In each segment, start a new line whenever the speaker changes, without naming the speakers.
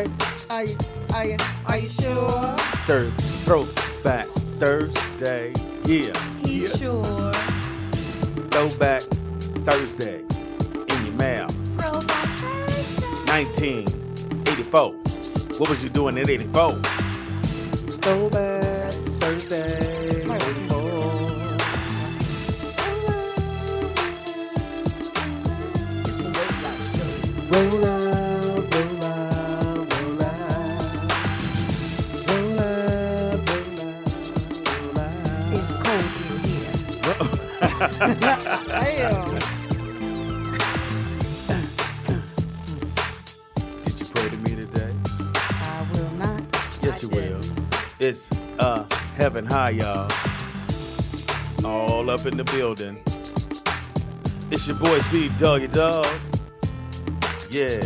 Are you sure?
Throwback Thursday. Yeah.
He's sure.
Throwback Thursday. In your mouth.
Throwback Thursday.
1984. What was you doing in 84? Throwback Thursday. 84.
It's the Weight Loss Show.
Roll up, roll up, roll up. Roll up, roll up, roll up.
It's cold in here. Damn.
Did you pray to me today?
I will not.
Yes, you will. It's heaven high, y'all. All up in the building. It's your boy Speed Doggy Dog. Yeah.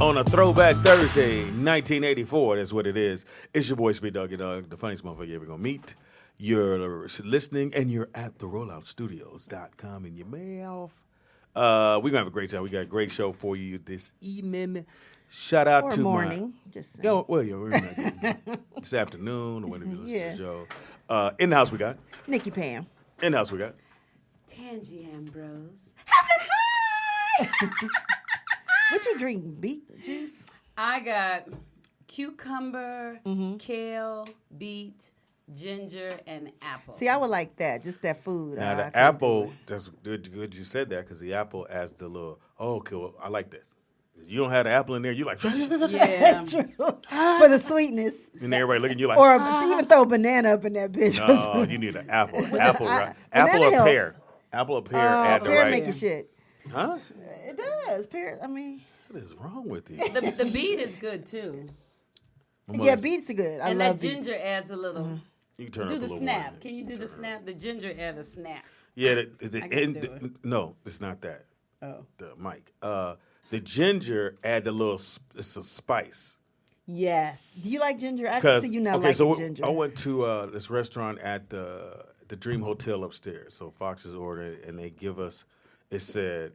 On a Throwback Thursday, 1984, that's what it is. It's your boy Speed Doggy Dog, the funniest motherfucker you're ever gonna meet. You're listening and you're at the rolloutstudios.com in your mouth. We're gonna have a great time. We got a great show for you this evening. Shout out
Or
to
morning. Just
Yeah, well, yeah, we're not this afternoon or whenever you listen
Yeah.
to the show. In the house we got.
Nikki Pam.
In the house we got.
Tangy Ambrose.
What you drink? Beet juice?
I got cucumber, kale, beet, ginger, and apple.
See, I would like that. Just that food.
Now
I
the
couldn't
apple,
do it.
that's good you said that because the apple adds the little. Oh, cool. I like this. You don't have the apple in there. You like.
yeah.
That's true. For the sweetness.
And everybody looking at you like.
Or even throw a banana up in that bitch.
No, you need an apple. Apple, right? Apple
banana
or
helps.
pear. Apple or pear add the
pear
right.
make you shit.
Huh?
It does. Pear, I mean.
What is wrong with you?
The beet is good too.
Yeah, beets are good. I
And
love
that
beets.
ginger adds a little.
You can turn
Do
up a
the
little
snap.
more.
Can you do the snap? The ginger add a snap.
Yeah,
I can do it.
no, it's not that.
Oh.
The mic. The ginger add the little. It's a spice.
Yes.
Do you like ginger? I can see you not liking ginger.
I went to this restaurant at the Dream Hotel upstairs. So Fox's ordered, and they give us. It said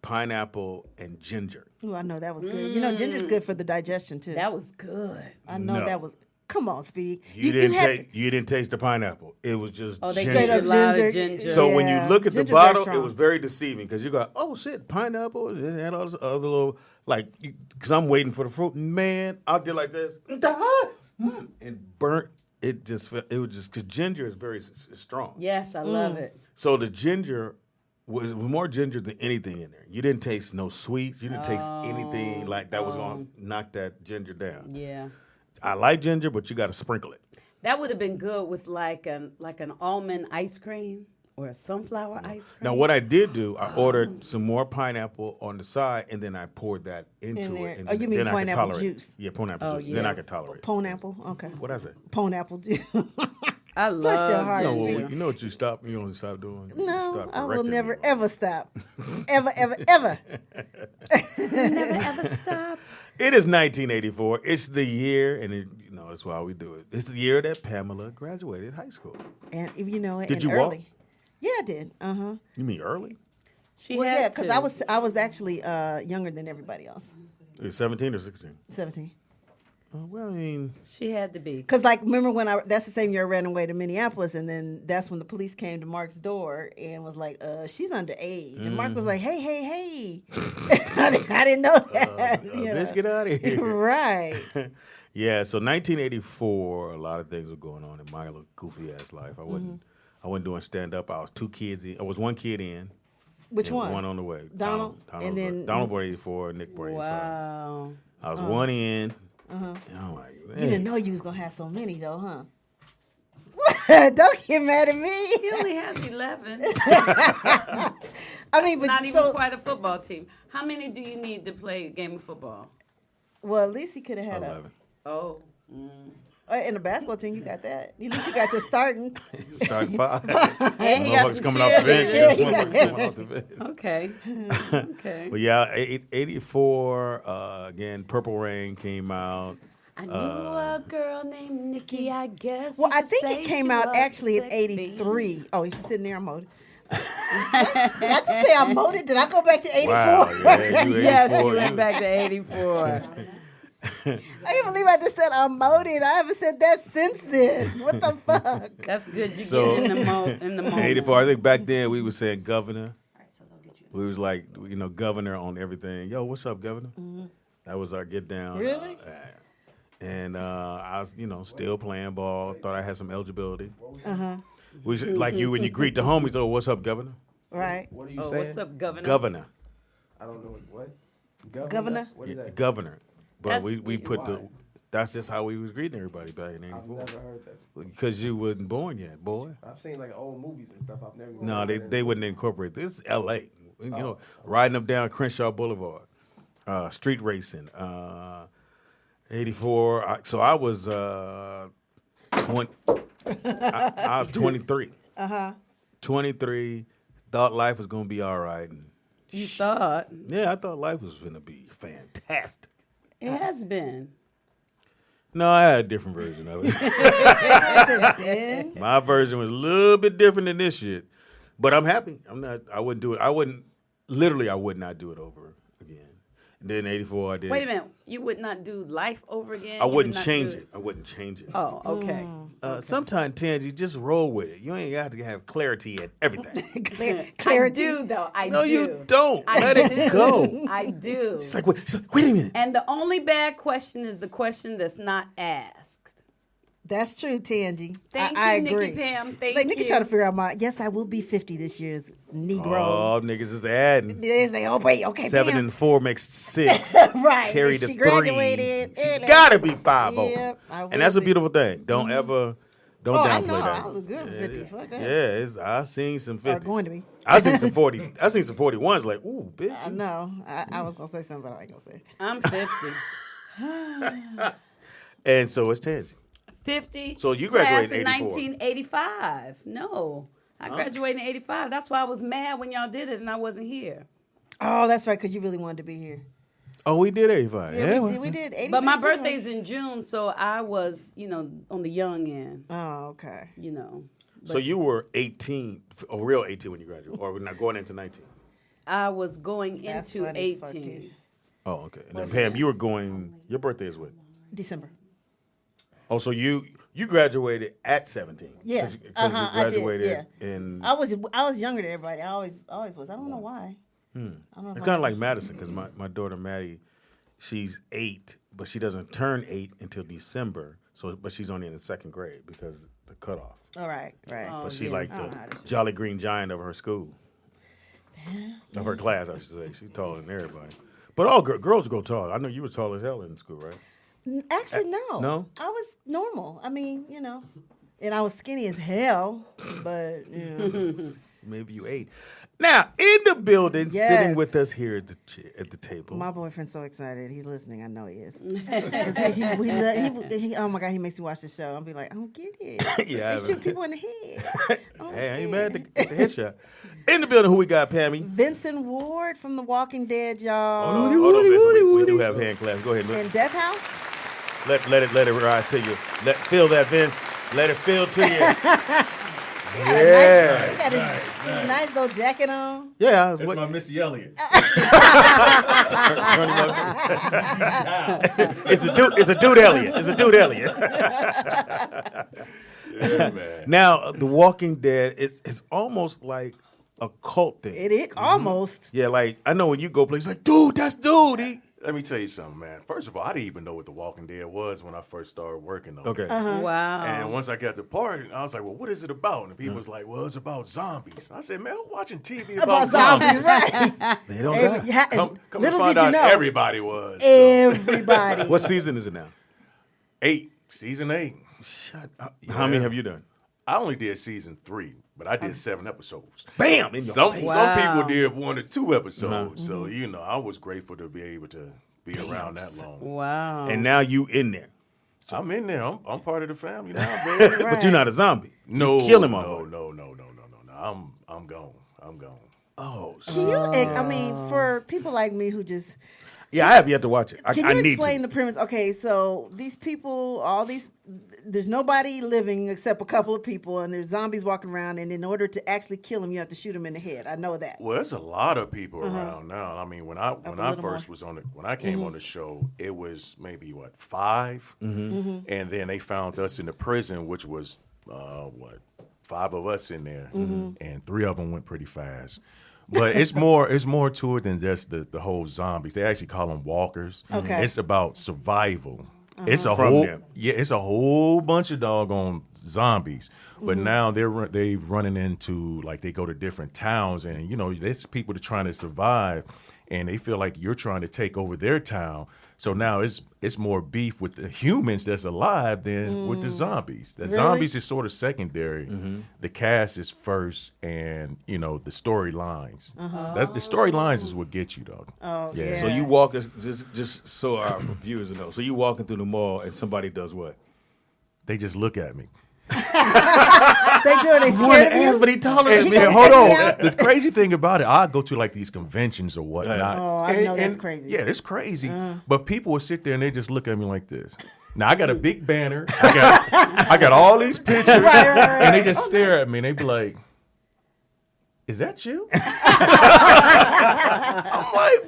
pineapple and ginger.
Ooh, I know that was good. You know, ginger's good for the digestion too.
That was good.
I know
No.
that was. Come on, Speedy.
You didn't taste the pineapple. It was just
Oh, they
ginger.
straight up
a lot of
ginger.
ginger.
So when you
Yeah,
look at the
ginger's very
bottle, it
strong.
was very deceiving because you go, oh shit, pineapple, and then all this other little because I'm waiting for the fruit. Man, I did like this and burnt. It was just because ginger is very strong.
Yes, I love it.
So the ginger was more ginger than anything in there. You didn't taste no sweets. You didn't taste anything like that was going to knock that ginger down.
Yeah.
I like ginger, but you got to sprinkle it.
That would have been good with like an almond ice cream or a sunflower ice cream.
Now, what I did do, I ordered some more pineapple on the side, and then I poured that into
In there.
it. And
Oh, you mean
then I could
pineapple
tolerate it.
juice?
Yeah, pineapple
Oh,
juice. Then
yeah.
I could tolerate it.
Pineapple? Okay.
What I say?
Pineapple juice.
I
Bless your
love
heart,
You know,
Speedy.
you know what you stop? You only stop doing? You
No,
stop
I will
correcting
never,
me.
ever stop. Ever, ever, ever.
never ever stop.
It is 1984. It's the year, and that's why we do it. It's the year that Pamela graduated high school.
And if you know it,
Did
and
you walk?
early. Yeah, I did. Uh-huh.
You mean early?
She
Well,
had
yeah, because
to.
I was actually younger than everybody else.
You're 17 or 16?
17.
Well, I mean,
She had to be.
Because, like, remember when that's the same year I ran away to Minneapolis, and then that's when the police came to Mark's door and was like, she's underage. And Mark was like, hey, hey, hey. I didn't know that.
bitch, get out of here.
Right.
Yeah, so 1984, a lot of things were going on in my little goofy ass life. I wasn't doing stand up. I was two kids in. I was one kid in.
Which
and
one?
One on the way.
Donald?
was
And then-
Donald born 84, Nick born 85.
Wow.
I was one in. And I'm like,
You
man.
didn't know you was going to have so many, though, huh? Don't get mad at me.
He only has 11.
I mean, but
Not even
so,
quite a football team. How many do you need to play a game of football?
well, at least he could have had
11.
Oh.
in the basketball team, you got that. At least you got your starting.
Start 5.
And he got
Motherfuckers
some
coming off the bench.
cheerleaders.
Yeah,
Just
he got-
motherfuckers coming off the bench.
Okay. Okay.
But yeah, 84, again, Purple Rain came out.
I knew a girl named Nikki, I guess.
Well,
you
I
could
think
say
it came
she
out
was
actually in
16.
83. Oh, he's sitting there, I'm molded. Did I just say I'm molded? Did I go back to 84?
Wow, yeah, you 84.
Yes, you
you-
went back to 84.
I can't believe I just said I'm moated. I haven't said that since then. What the fuck?
That's good. You
So-
get in the moment.
84. I think back then we were saying governor. We was like, governor on everything. Yo, what's up, governor? That was our get down.
Really?
And I was, still playing ball. Thought I had some eligibility.
Uh-huh.
We like you when you greet the homies. Oh, what's up, governor?
Right.
What are you
Oh,
saying?
what's up, governor?
Governor.
I don't know what.
Governor?
What is that?
Governor. But
That's-
we put
Why?
that's just how we was greeting everybody back in
I've
'84.
never heard that.
Because you wasn't born yet, boy.
I've seen like old movies and stuff. I've never. even
No,
heard that
they
in-
wouldn't incorporate this. Is L.A. Riding up down Crenshaw Boulevard, street racing. 84. So I was 20. I was 23. 23. Thought life was gonna be all right. And
You thought
yeah, I thought life was gonna be fantastic.
it has been.
No, I had a different version of it.
Ben?
My version was a little bit different than this shit, but I'm happy. I wouldn't do it. I would not do it over again. And then '84, I did.
Wait a minute. You would not do life over again?
I
You would
wouldn't
not
change
do
it. I wouldn't change it.
Oh, okay.
Sometimes, Tangy, just roll with it. You ain't got to have clarity in everything.
I
Clarity.
do, though. I
No,
do.
you don't.
I
Let
do.
it go.
I do.
It's like, wait a minute.
And the only bad question is the question that's not asked.
That's true, Tangy.
Thank
I
you,
agree.
Nikki Pam. Thank
Like,
you.
Nikki trying to figure out yes, I will be 50 this year as Negro.
Oh, niggas is adding.
They say, oh, wait, okay,
7
Pam.
and 4 makes 6.
Right.
Carry
And
the
she
3.
graduated.
She
And
gotta be 5
Yep, I will
and that's a
be.
beautiful thing. Don't ever, don't
Oh, I
downplay
know.
that.
I look good at 50. Fuck that.
Yeah, I seen some 50.
Or going to be.
I seen some 40. I seen some 41s. Like, ooh, bitch.
I know. I was going to say something, but I ain't going to say it.
I'm 50.
And so it's Tangy.
50.
So you
class
graduated
in
in 84.
1985. No. I graduated in 85. That's why I was mad when y'all did it and I wasn't here.
Oh, that's right, because you really wanted to be here.
Oh, we did 85.
Yeah,
well.
we did 83.
But my
too.
birthday's in June, so I was, on the young end,
Oh, okay.
So you were 18, a real 18 when you graduated, or not going into 19?
I was going
That's
into
funny, fuck
18.
you.
Oh, okay. And then Pam, you were going. Your birthday is what?
December.
Oh, so you graduated at 17?
Yeah.
Because
Uh-huh,
you
I did,
graduated in.
I was younger than everybody. I always was. I don't know why. I don't know
It's
if
kind of like Madison, because my daughter Maddie, she's 8, but she doesn't turn 8 until December. But she's only in the 2nd grade because the cutoff.
All right.
But she
yeah.
like
I don't
the
know how this is.
Jolly Green Giant of her school. Of her class, I should say. She's taller than everybody. But all girls grow tall. I know you were tall as hell in school, right?
Actually, no.
No?
I was normal. I mean, and I was skinny as hell, but
Maybe you ate. Now, in the building,
Yes.
sitting with us here at the table.
my boyfriend's so excited. He's listening. I know he is. 'Cause he, oh my God, he makes me watch the show. I'll be like, I don't get it.
Yeah,
They shoot people in the head.
Hey, I ain't mad to get the headshot. In the building, who we got, Pammy?
Vincent Ward from The Walking Dead, y'all.
Hold on, Vince. We do have hand claps. Go ahead.
And Death House.
Let it rise to you. Feel that, Vince. Let it feel to you.
He
Yeah.
got his nice little jacket on.
Yeah.
That's my Missy Elliott.
It's a dude Elliot. It's a dude Elliot.
Yeah, man.
Now, The Walking Dead, it's almost like a cult thing.
It is almost.
Yeah, like I know when you go places, like, dude, that's dude.
Let me tell you something, man. First of all, I didn't even know what The Walking Dead was when I first started working on
Okay.
it.
Wow.
And once I got to part, I was like, well, what is it about? And the people was like, well, it's about zombies. I said, man, I'm watching TV
About
about
zombies,
zombies.
right?
They don't die.
Yeah,
Come
little
to find
did you
out,
know,
everybody was.
everybody.
What season is it now?
8, season 8.
Shut up. How many have you done?
I only did season 3, but I did 7 episodes.
Bam! In your
Some
face.
Wow.
people did 1 or 2 episodes.
Uh-huh.
So, I was grateful to be able to be around that long.
Wow.
And now you in there.
I'm in there. I'm part of the family now, baby.
But you're not a zombie.
No,
You kill him off.
no. I'm gone.
Oh,
Can you, I mean, for people like me who just,
Yeah, I have yet to watch it.
Can
I
you
need
explain
to.
the premise? Okay, so these people, there's nobody living except a couple of people, and there's zombies walking around. And in order to actually kill them, you have to shoot them in the head. I know that.
Well, there's a lot of people around now. I mean, when I
little
first
more.
was when I came on the show, it was maybe 5, and then they found us in the prison, which was 5 of us in there, and 3 of them went pretty fast. But it's more to it than just the whole zombies. They actually call them walkers.
Okay.
It's about survival. It's a
From
whole
them.
it's a whole bunch of doggone zombies. But now they've running into, like, they go to different towns, and there's people that are trying to survive, and they feel like you're trying to take over their town. So now it's more beef with the humans that's alive than with the zombies. The zombies is sort of secondary. The cast is first, and the storylines. The storylines is what gets you, though.
Oh,
Yeah.
yeah.
So you walk just so our viewers know. So you walking through the mall and somebody does what?
They just look at me.
They do. They scared of you.
But he taller
He
than me.
gonna
Hold
take me
on.
out?
The crazy thing about it, I go to like these conventions or whatnot.
Oh, I know that's crazy.
Yeah, it's crazy. But people will sit there and they just look at me like this. Now I got a big banner. I got all these pictures,
Right.
and they just stare at me and they be like, "Is that you?" I'm like,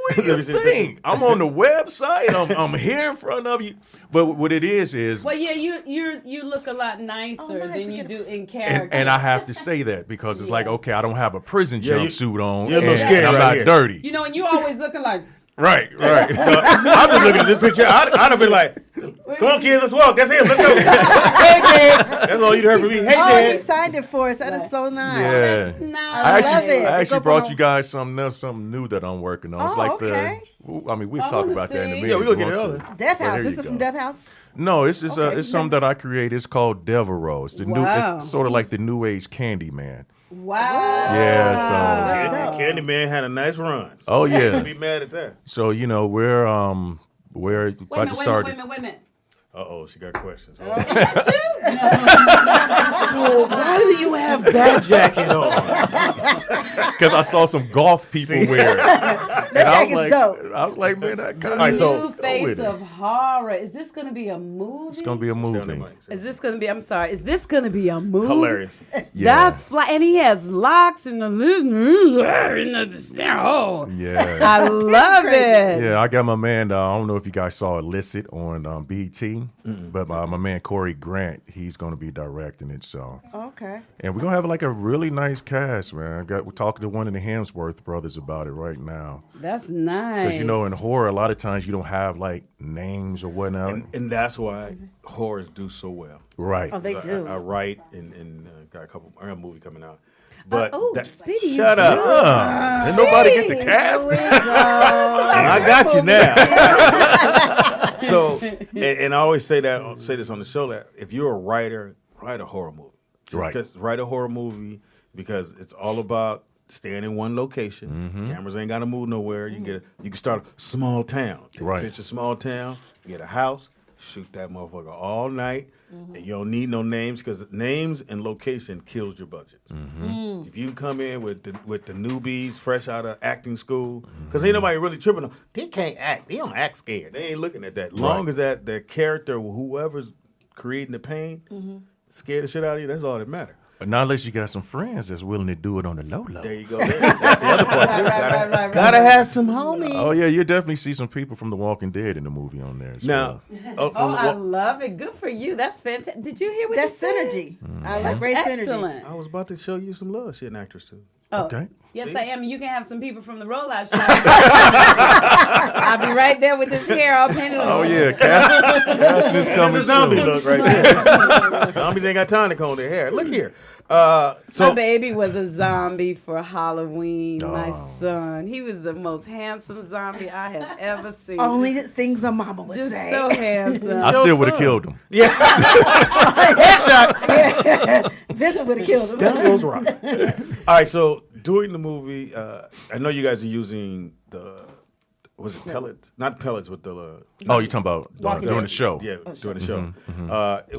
what do you think? I'm on the website. I'm here in front of you. But what it is
Well, yeah, you look a lot nicer
nice.
than
We
you
get
do in character.
and I have to say that because it's like, okay, I don't have a prison
Yeah,
jumpsuit on,
you're a little
and
scared
I'm
right
not
here.
dirty.
and you always looking like.
Right.
I'm just looking at this picture. I'd have been like, "Come on, kids, let's walk. That's him. Let's go." Hey, Dad. That's all you'd heard from me. Hey,
Oh, he
Dad.
signed it for us. That is so nice.
Yeah.
I love it.
I
It's
actually
up
brought
on-
you guys something new that I'm working on. It's
Oh,
like
okay.
we'll
I
talk
wanna
about that in a
see.
minute.
Yeah, we'll
if
get
you
it
want
on.
to.
Death
Well,
House.
there
This
you
is from
go.
Death House.
No, it's
Okay.
it's something that I created. It's called Devereaux. It's the new.
Wow.
It's sort of like the new age Candyman.
Wow.
Yeah.
That's dope.
Candyman had a nice run.
So. Oh yeah.
Be mad at that.
So we're about to start.
Wait a minute.
Uh-oh, she got questions.
Oh.
So why do you have that jacket on?
Because I saw some golf people wear it.
That
And I was
jacket's
like,
dope.
I was like, man, that kind of.
right, so-
New face of horror. Is this going to be a movie?
It's gonna be a movie.
Is this going to be? I'm sorry. Is this going to be a movie?
Hilarious.
Yeah.
That's fly, and he has locks and oh,
Yeah.
I love it.
Yeah, I got my man. I don't know if you guys saw Illicit on BT, but my man Corey Grant, he's going to be directing it. So,
Okay.
and we're gonna have like a really nice cast, man. We're talking to one of the Hemsworth brothers about it right now.
That's nice.
Because in horror, a lot of times you don't have like names or whatnot.
And that's why horrors do so well.
Right.
Oh, they do.
I write and got a couple. I got a movie coming out. But
Speedy, you
shut
do.
up.
Did nobody get the
Here
cast?
we go.
I got you now. So, and I always say this on the show, that if you're a writer, write a horror movie.
Right.
Because write a horror movie because it's all about staying in one location.
Mm-hmm.
Cameras ain't got to move nowhere. You can start a small town. Take
Right.
a picture of small town. Get a house. Shoot that motherfucker all night. And you don't need no names because names and location kills your budget. If you can come in with the newbies fresh out of acting school, because ain't nobody really tripping on. They can't act. They don't act scared. They ain't looking at that. Long as that the character, whoever's creating the pain, scared the shit out of you. That's all that matters.
But not unless you got some friends that's willing to do it on the low.
There you go. That's the other part too.
Right.
Gotta have some homies.
Oh yeah, you definitely see some people from The Walking Dead in the movie on there. So.
Now,
Oh, I love it. Good for you. That's fantastic. Did you hear what
That's
he said?
synergy.
Mm-hmm.
I like
That's
great synergy.
excellent.
I was about to show you some love. She an actress too.
Oh,
Okay.
Yes,
See?
I am. You can have some people from the rollout show. I'll be right there with his hair all painted.
Oh yeah, casting is coming
That's a zombie
soon.
look right there. Zombies ain't got time to comb their hair. Look here.
My
So
baby was a zombie for Halloween. My
Oh.
son, he was the most handsome zombie I have ever seen.
Only the things a mama would
just
say.
so handsome.
I still would have killed him.
headshot.
Vincent would have killed him.
That goes wrong. All right. So during the movie, I know you guys are using was it pellets? Not pellets, but the
Oh, you talking about
Walking
during
Dead.
the show?
yeah, during the show.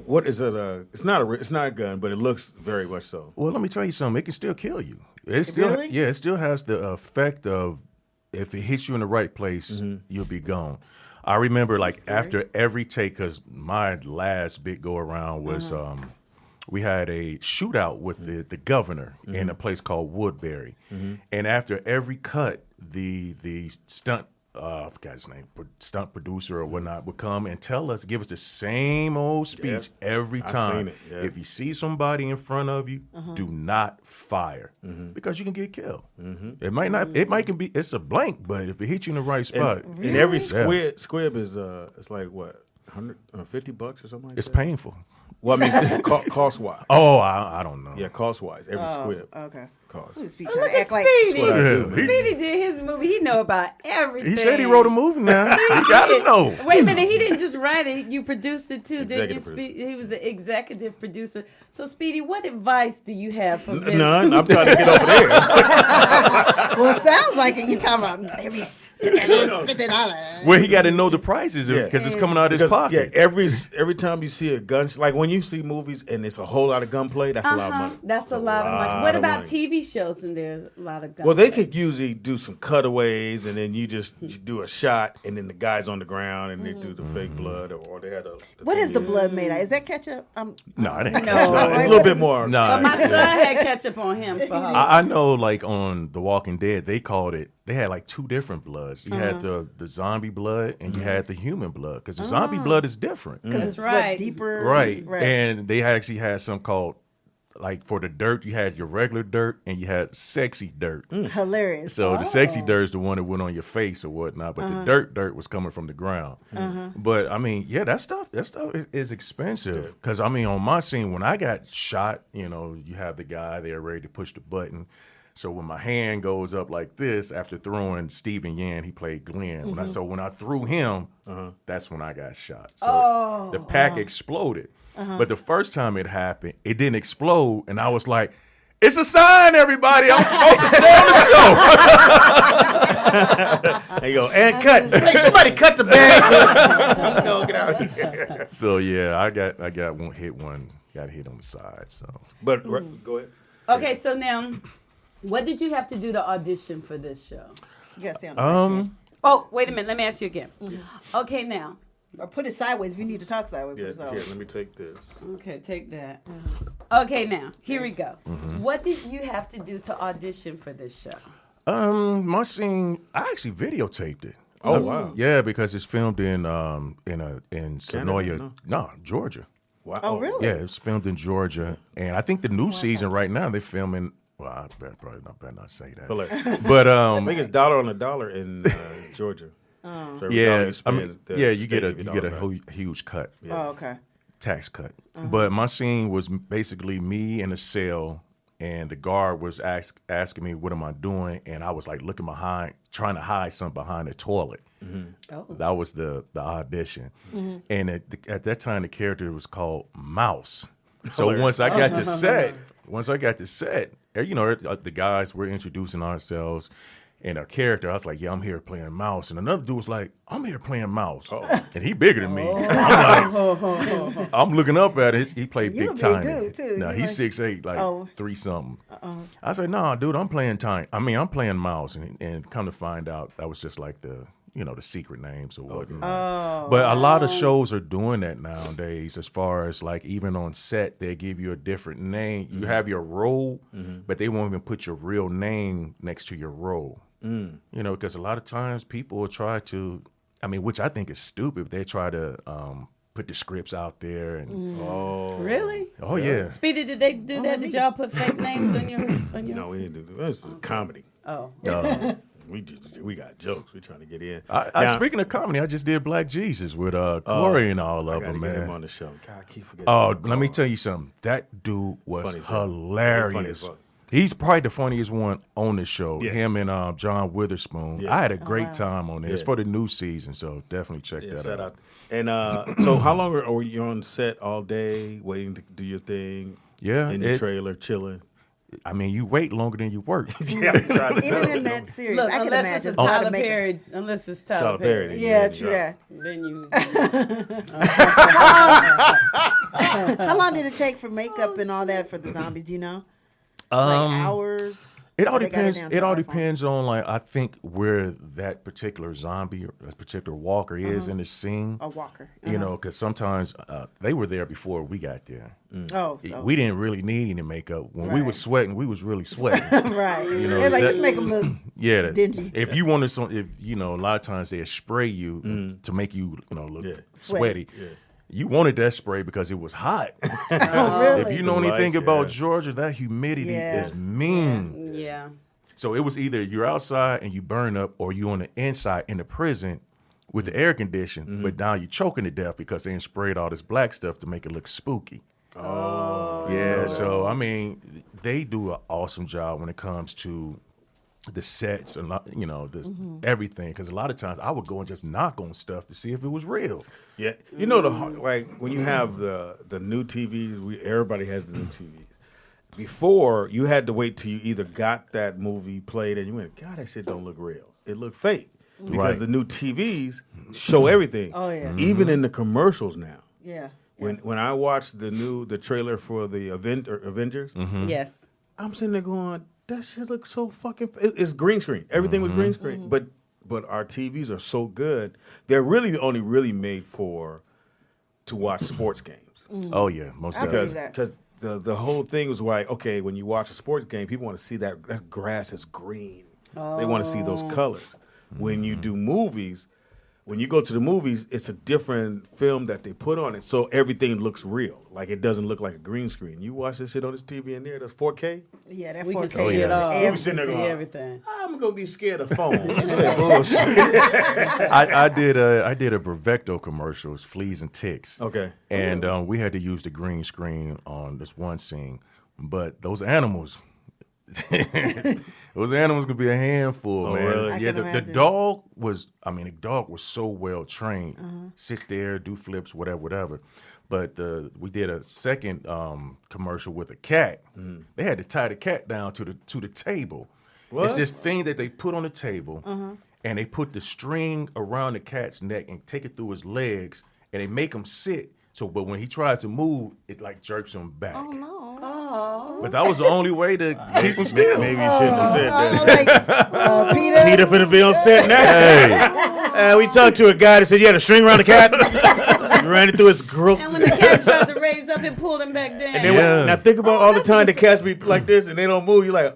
What is it? It's not a gun, but it looks very much so.
Well, let me tell you something. It can still kill you. It still,
Really?
yeah, it still has the effect of if it hits you in the right place, you'll be gone. I remember like after every take, because my last big go around was we had a shootout with the governor in a place called Woodbury, and after every cut, the stunt. I forgot his name, stunt producer or whatnot, would come and give us the same old speech every time. If you see somebody in front of you, do not fire because you can get killed. It might not. It might can be. It's a blank, but if it hits you in the right spot,
and every squib is it's like what $150 or something like
it's
that.
painful.
Well, I mean, cost wise.
Oh, I don't know.
Yeah, cost wise, every squib.
Okay.
Cost.
Look
at Speedy. Speedy did his movie. He know about everything.
He said he wrote a movie now. You gotta know.
Wait a minute. He didn't just write it. You produced it too, didn't you?
Executive
He was the executive producer. So, Speedy, what advice do you have for Vincent?
None. I'm trying to get over there.
Well, it sounds like it. You talking about every $50.
Well, he got to know the prices because it's coming out of his pocket.
Yeah, every time you see a gun, like when you see movies and it's a whole lot of gunplay, that's a lot of money.
That's a lot of money. What about TV shows and there's a lot of gunplay?
Well, they could usually do some cutaways and then you do a shot and then the guy's on the ground and they do the fake blood or they had a.
What is the blood made of? Is that ketchup?
No, it ain't.
No.
It's a little bit more.
No,
But my son had ketchup on him for Halloween.
I know, like on The Walking Dead, they called it. They had like two different bloods. You had the zombie blood and you had the human blood because the zombie blood is different.
Because it's
right.
deeper.
Right. And they actually had some called, like for the dirt, you had your regular dirt and you had sexy dirt.
Hilarious.
So the sexy dirt is the one that went on your face or whatnot, but the dirt was coming from the ground. But I mean, yeah, that stuff is expensive. Because I mean, on my scene, when I got shot, you know, you have the guy there ready to push the button. So when my hand goes up like this after throwing Steven Yan, he played Glenn. When I threw him, that's when I got shot. So the pack exploded. But the first time it happened, it didn't explode, and I was like, "It's a sign, everybody! I'm supposed to stay on the show."
There you go, and cut. Hey, somebody cut the bag. Go get out of here.
So yeah, I got got hit on the side. So,
But go ahead.
Okay, so now, what did you have to do to audition for this show?
You gotta stay on the right edge.
Oh, wait a minute. Let me ask you again. Okay, now.
Or put it sideways if you need to talk sideways.
Yeah,
Put it
here,
sideways.
let me take this.
Okay, take that. Okay, now, here we go. What did you have to do to audition for this show?
my scene, I actually videotaped it.
Oh, wow.
Yeah, because it's filmed in Sonoya, Georgia.
Wow.
Oh, really?
Yeah, it's filmed in Georgia, and I think the new season right now they're filming. Well, I better not say that. But
I think it's $1 on $1 in Georgia. So every dollar you spend,
you get a
back.
huge cut.
Yeah. Oh, okay.
Tax cut. But my scene was basically me in a cell, and the guard was asking me, "What am I doing?" And I was like looking behind, trying to hide something behind the toilet.
Oh.
That was the audition. And at that time, the character was called Mouse. So once I got to set, you know, the guys were introducing ourselves. And a character, I was like, "Yeah, I'm here playing Mouse." And another dude was like, "I'm here playing Mouse." And he bigger than me. I'm looking up at it. He played
You
big
a
time.
big dude, too.
No,
You
he's
like-
6'8", like 3-something. I said, "No, dude, I'm playing Tiny. I'm playing Mouse." And come to find out, that was just like the secret names or whatnot. But a lot of shows are doing that nowadays, as far as like even on set, they give you a different name. You have your role, but they won't even put your real name next to your role. You know, because a lot of times people will try to, which I think is stupid. They try to put the scripts out there and
Really?
oh yeah.
Speedy, did they do that? Did y'all put fake names on your?
No, we didn't do that. This is comedy.
Oh.
We got jokes. We're trying to get in.
Speaking of comedy, I just did Black Jesus with Corey and all of them,
Get him
man.
on the show. God, I keep forgetting.
Oh, let me tell you something. That dude was
Funny as hell.
hilarious.
Funny as fuck.
He's probably the funniest one on the show.
Yeah.
Him and John Witherspoon.
Yeah.
I had a great time on it. It's
Yeah.
for the new season, so definitely check that
Shout
out.
out. And so how long are you on set all day waiting to do your thing?
Yeah,
In the trailer, chilling.
You wait longer than you work.
Yeah, I'm trying to tell
Even in
you.
that series,
Look,
I can
unless it's a
imagine how to
Tyler
make it.
Perry, unless it's Tyler
Tyler Perry.
Perry,
Yeah, true that.
then you.
How long did it take for makeup and all that for the zombies? Do you know? Like hours?
It all
They got it
depends.
down to
It all
our phone.
depends on like I think where that particular zombie or that particular walker is in the scene.
A walker.
You know, because sometimes they were there before we got there.
Oh, so.
We didn't really need any makeup. When we
Right.
was sweating, we was really sweating.
right.
You know,
They're like,
that-
just make them look.
Yeah, that-
Dingy.
If you wanted some, if you know, a lot of times they spray you to make you, look sweaty.
Sweaty.
You wanted that spray because it was hot.
Oh, really?
If you know
The
anything
lights,
about
yeah.
Georgia, that humidity
Yeah.
is mean.
Yeah.
So it was either you're outside and you burn up, or you on the inside in the prison with the air condition, but now you're choking to death because they ain't sprayed all this black stuff to make it look spooky. Oh, yeah. So I mean, they do an awesome job when it comes to the sets and this everything. Because a lot of times I would go and just knock on stuff to see if it was real.
Yeah, you know like when you have the new TVs, everybody has the new TVs. Before you had to wait till you either got that movie played and you went, God, that shit don't look real. It looked fake because
Right.
the new TVs show everything.
Oh, yeah.
Even in the commercials now.
Yeah.
When I watched the trailer for the Avengers,
Yes.
I'm sitting there going, that shit looks so fucking. It's green screen. Everything was green screen. But our TVs are so good. They're really only really made to watch sports games.
Oh yeah, most
I believe
definitely.
that.
Because the whole thing was like, okay, when you watch a sports game, people want to see that grass is green. They want to see those colors. When you do movies, when you go to the movies, it's a different film that they put on it, so everything looks real. Like it doesn't look like a green screen. You watch this shit on this TV in there, that's 4K.
Yeah, that
We
4K.
can see it all.
Everything.
We
sitting there
can see
going,
everything.
I'm gonna be scared of phone. This is bullshit.
I did a Brevecto commercial, it's fleas and ticks.
Okay.
And we had to use the green screen on this one scene, but those animals. Those animals could be a handful, man.
really?
I
Yeah,
can
the
imagine.
dog was. I mean, the dog was so well trained. Sit there, do flips, whatever. But we did a second commercial with a cat. They had to tie the cat down to the table.
What?
It's this thing that they put on the table, and they put the string around the cat's neck and take it through his legs, and they make him sit. So, but when he tries to move, it like jerks him back.
Oh, no.
But that was the only way to keep him still.
Maybe you shouldn't have said that.
Like, Peter.
Peter finna be on set now.
Hey,
We talked to a guy that said you had a string around the cat. You ran it through his growth.
And when the cat tried to raise up, it pulled him back down.
Yeah.
Now think about all the time the cats be like this and they don't move. You're like,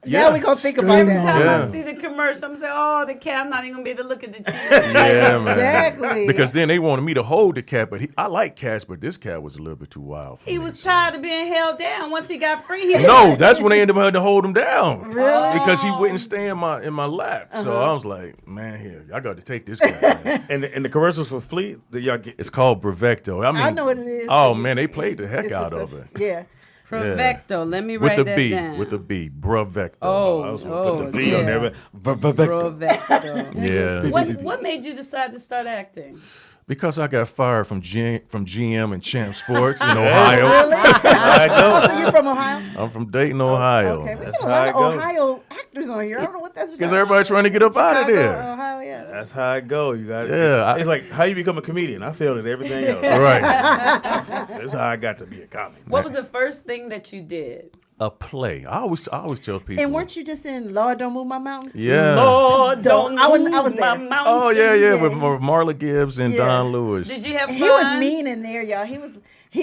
Now we gonna think about
Every
that.
time I
Yeah.
see the commercial, I'm saying, oh, the cat, I'm not even going to be able to look at the cheese.
yeah, man.
Exactly.
Because then they wanted me to hold the cat, but I like cats, but this cat was a little bit too wild for
He
me.
was tired of being held down. Once he got free, he
No, that's when they ended up having to hold him down.
Really?
Because he wouldn't stay in my lap. So I was like, man, here, I got to take this cat. Man.
and the commercials for Flea, that y'all get.
It's called Brevecto. I mean,
I know what it is.
Oh man, they played the heck
It's
out
the
of
stuff-
it.
Yeah.
Provecto. Let me
With
write
the
that
B,
down.
with the B, Brevecto.
Oh,
I was gonna
oh,
put the V on there,
yeah.
but
Provecto.
Yeah.
What made you decide to start acting?
Because I got fired from GM and Champ Sports in Ohio.
Really?
I
Oh,
go.
so you're from Ohio?
I'm from Dayton, Ohio.
Okay, we
That's
got a
how
lot
it
of
goes.
Ohio actors on here. I don't know what that's about.
Because everybody's trying to get up out of
Chicago,
there.
Ohio, yeah.
That's how it go. You got it.
Yeah,
It's like how you become a comedian. I failed at everything else.
Right.
That's how I got to be a comic.
What was the first thing that you did?
A play. I always tell people.
And weren't you just in Lord Don't Move My Mountain?
Yeah.
Lord,
Don't- I was
move
there.
my
Oh
mountain.
yeah,
Yeah.
with Marla Gibbs and
Yeah.
Don Lewis.
Did you have fun?
He was mean in there, y'all. He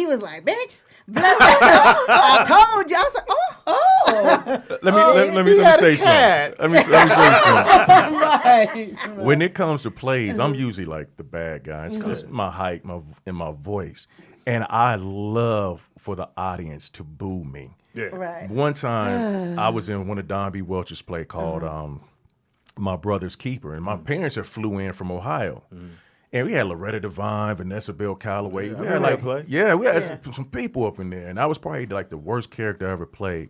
was like, bitch, blah, blah, blah. I told you. I was like, oh.
Oh,
Let me
he had
tell
a
you
cat.
something. Let me tell you something.
right.
When it comes to plays, I'm usually like the bad guy. It's because my height, and my voice, and I love for the audience to boo me.
Yeah.
Right.
One time, I was in one of Don B. Welch's play called My Brother's Keeper, and my parents had flew in from Ohio. And we had Loretta Devine, Vanessa Bell Calloway.
Yeah,
we
I
had
remember
like,
that play.
yeah, we had some people up in there, and I was probably like the worst character I ever played.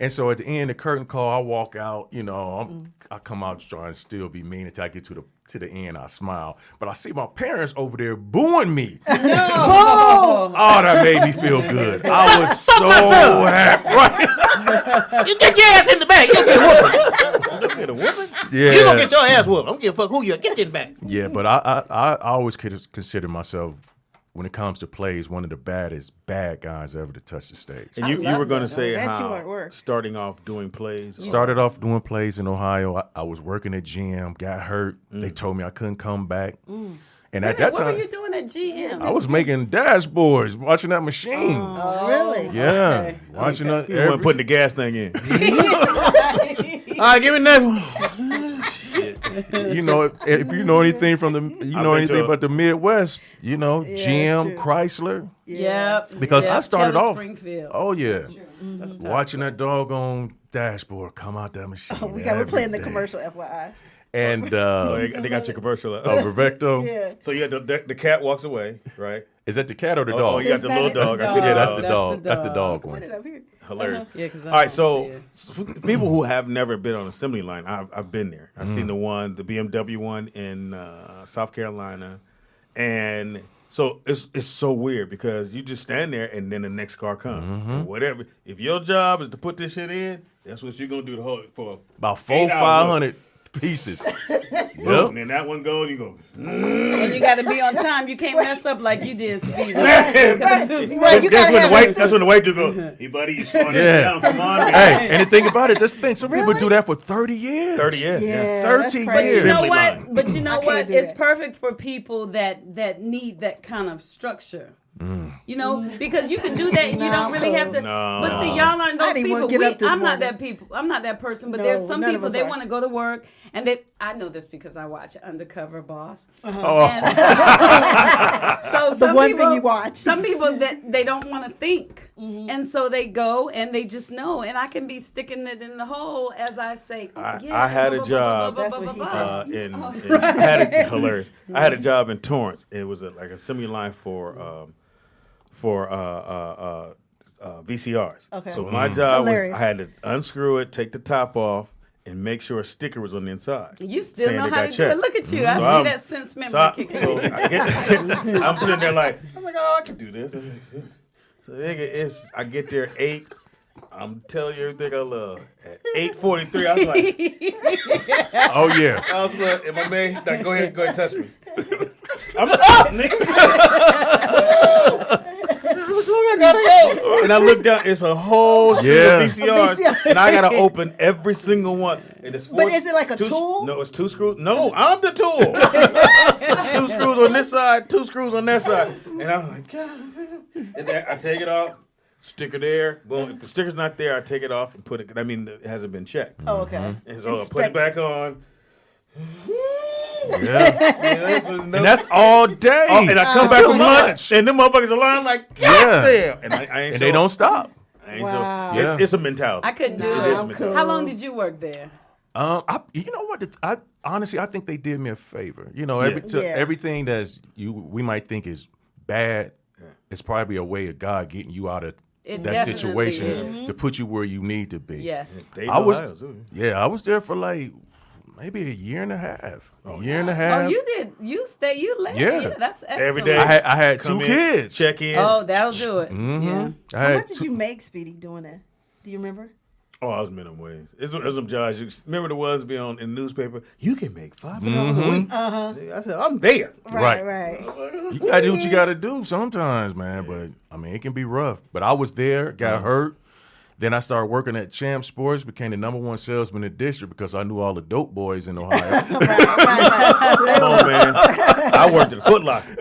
And so at the end, the curtain call, I walk out. I come out trying to still be mean until I get to the end. I smile, but I see my parents over there booing me.
No.
Oh, that made me feel good. I was so happy. Right?
You get your ass in the back. You get a whooping. You get a whooping?
Yeah.
You gonna get your ass whooped. I don't give a fuck who you are. Get in the back.
Yeah, but I always consider myself when it comes to plays, one of the baddest bad guys ever to touch the stage.
And you were going to
that.
say
That you
how
weren't work.
starting off doing plays.
Started off doing plays in Ohio. I was working at GM, got hurt. They told me I couldn't come back. And at that
What
time,
were you doing at GM?
I was making dashboards, watching that machine.
Oh, really?
Yeah,
okay.
watching
You
that.
weren't putting the gas thing in. All right, give me that one.
You know, if you know anything from the, you know
been
anything
to a-
about the Midwest, you know,
Yeah,
GM,
that's true.
Chrysler.
Yep.
Because I started
Kelly
off.
Springfield.
Oh yeah,
That's tough.
watching that doggone dashboard come out that machine.
We're
every
playing the
day.
commercial, FYI.
And
They got your commercial up.
Roberto,
Yeah.
So you had the cat walks away, right?
is that the cat or the
Oh,
dog?
you got the little
That's the
dog. I
dog.
see
Yeah, that's
dog.
the
That's
dog.
the
That's the
dog.
dog
Put
one.
it up here.
Hilarious.
Yeah, 'cause I
All right,
don't
so
see it.
for people who have never been on assembly line, I've been there. I've seen the BMW one in South Carolina, and so it's so weird because you just stand there and then the next car comes. And whatever. If your job is to put this shit in, that's what you're gonna do the whole for
About
8 hours.
500 pieces.
Boom,
Yep.
and then that one goes, you go.
And you got to be on time. You can't mess up like you did, Speedy. Because it's-
Right, you
That's
gotta
when the
have
white.
a
That's when the white dude go. Hey, buddy, you slowing this
Yeah.
down? Come on, man.
Hey, and the thing about it, this thing, some people
Really?
do that for 30 years.
30 years.
Yeah,
30
that's
years.
But
crazy.
you know
Assembly
what?
line.
But you know
I can't
what?
do
It's
that.
perfect for people that need that kind of structure. You know, because you can do that and you
Nah,
don't really have to.
No.
But see, y'all aren't those
I didn't
people.
wanna get up this
I'm not
morning.
that people. I'm not that person. But
No,
there's some
none of
people
us
they
are.
want to go to work and they. I know this because I watch Undercover Boss.
Oh,
And so
The
some
one
people,
thing you watch.
Some people that they don't want to think, and so they go and they just know. And I can be sticking it in the hole as I say. Oh,
I had a job.
That's what he said.
I had a hilarious. I had a job in Torrance. It was like a assembly line for VCRs.
Okay.
So my job was
Hilarious.
I had to unscrew it, take the top off, and make sure a sticker was on the inside.
You still
saying
know
they
how
got
to do
checked.
it. Look at you. I
So
see
I'm-
that sense memory
So,
kicking
so
in.
I'm sitting there like I was like, oh, I can do this. So nigga, I get there 8. I'm telling you everything I love. At 8:43, I was like,
oh yeah.
I was like, and my man, like, go ahead, touch me. I'm up, nigga. I gotta go. And I look down, it's a whole street
Yeah.
of VCRs, and I gotta open every single one. And it's
But is it like a tool?
No, it's 2 screws. No, I'm the tool. 2 screws on this side, 2 screws on that side. And I'm like, God. And then I take it off, sticker there. Boom. If the sticker's not there, I take it off and put it. I mean, it hasn't been checked.
Oh, okay.
And so I put it back on.
Yeah.
And
And that's all day.
and I come back from lunch, and them motherfuckers are lying like, God
Yeah.
damn. And I ain't
and they don't stop.
I ain't
Wow.
so,
Yeah.
it's a mentality.
I couldn't do
Nah,
It is
it.
I'm
mentality.
cool.
How long did you work there?
You know what? I honestly, I think they did me a favor. You know,
Yeah.
everything we might think is bad, it's probably a way of God getting you out of
It
that
definitely
situation
is.
to put you where you need to be.
Yes.
They
I
know
was,
how to do it.
yeah, I was there for like maybe a year and a half. A year and a half.
Oh, you did. You left.
Yeah.
That's excellent.
Every day.
I had
Come
2
in,
kids.
check in.
Oh, that'll do it. Yeah.
I
How
had
much did
2
you make, Speedy, doing that? Do you remember?
Oh, I was minimum wage. It's some jobs. You remember the ones be on in the newspaper? You can make $500 a week. I said, I'm there.
Right.
Right.
You gotta do what you gotta do sometimes, man. But I mean, it can be rough. But I was there, got hurt. Then I started working at Champ Sports, became the #1 salesman in the district because I knew all the dope boys in Ohio.
Right. So they
Come
were-
on, man. I worked at Foot Locker.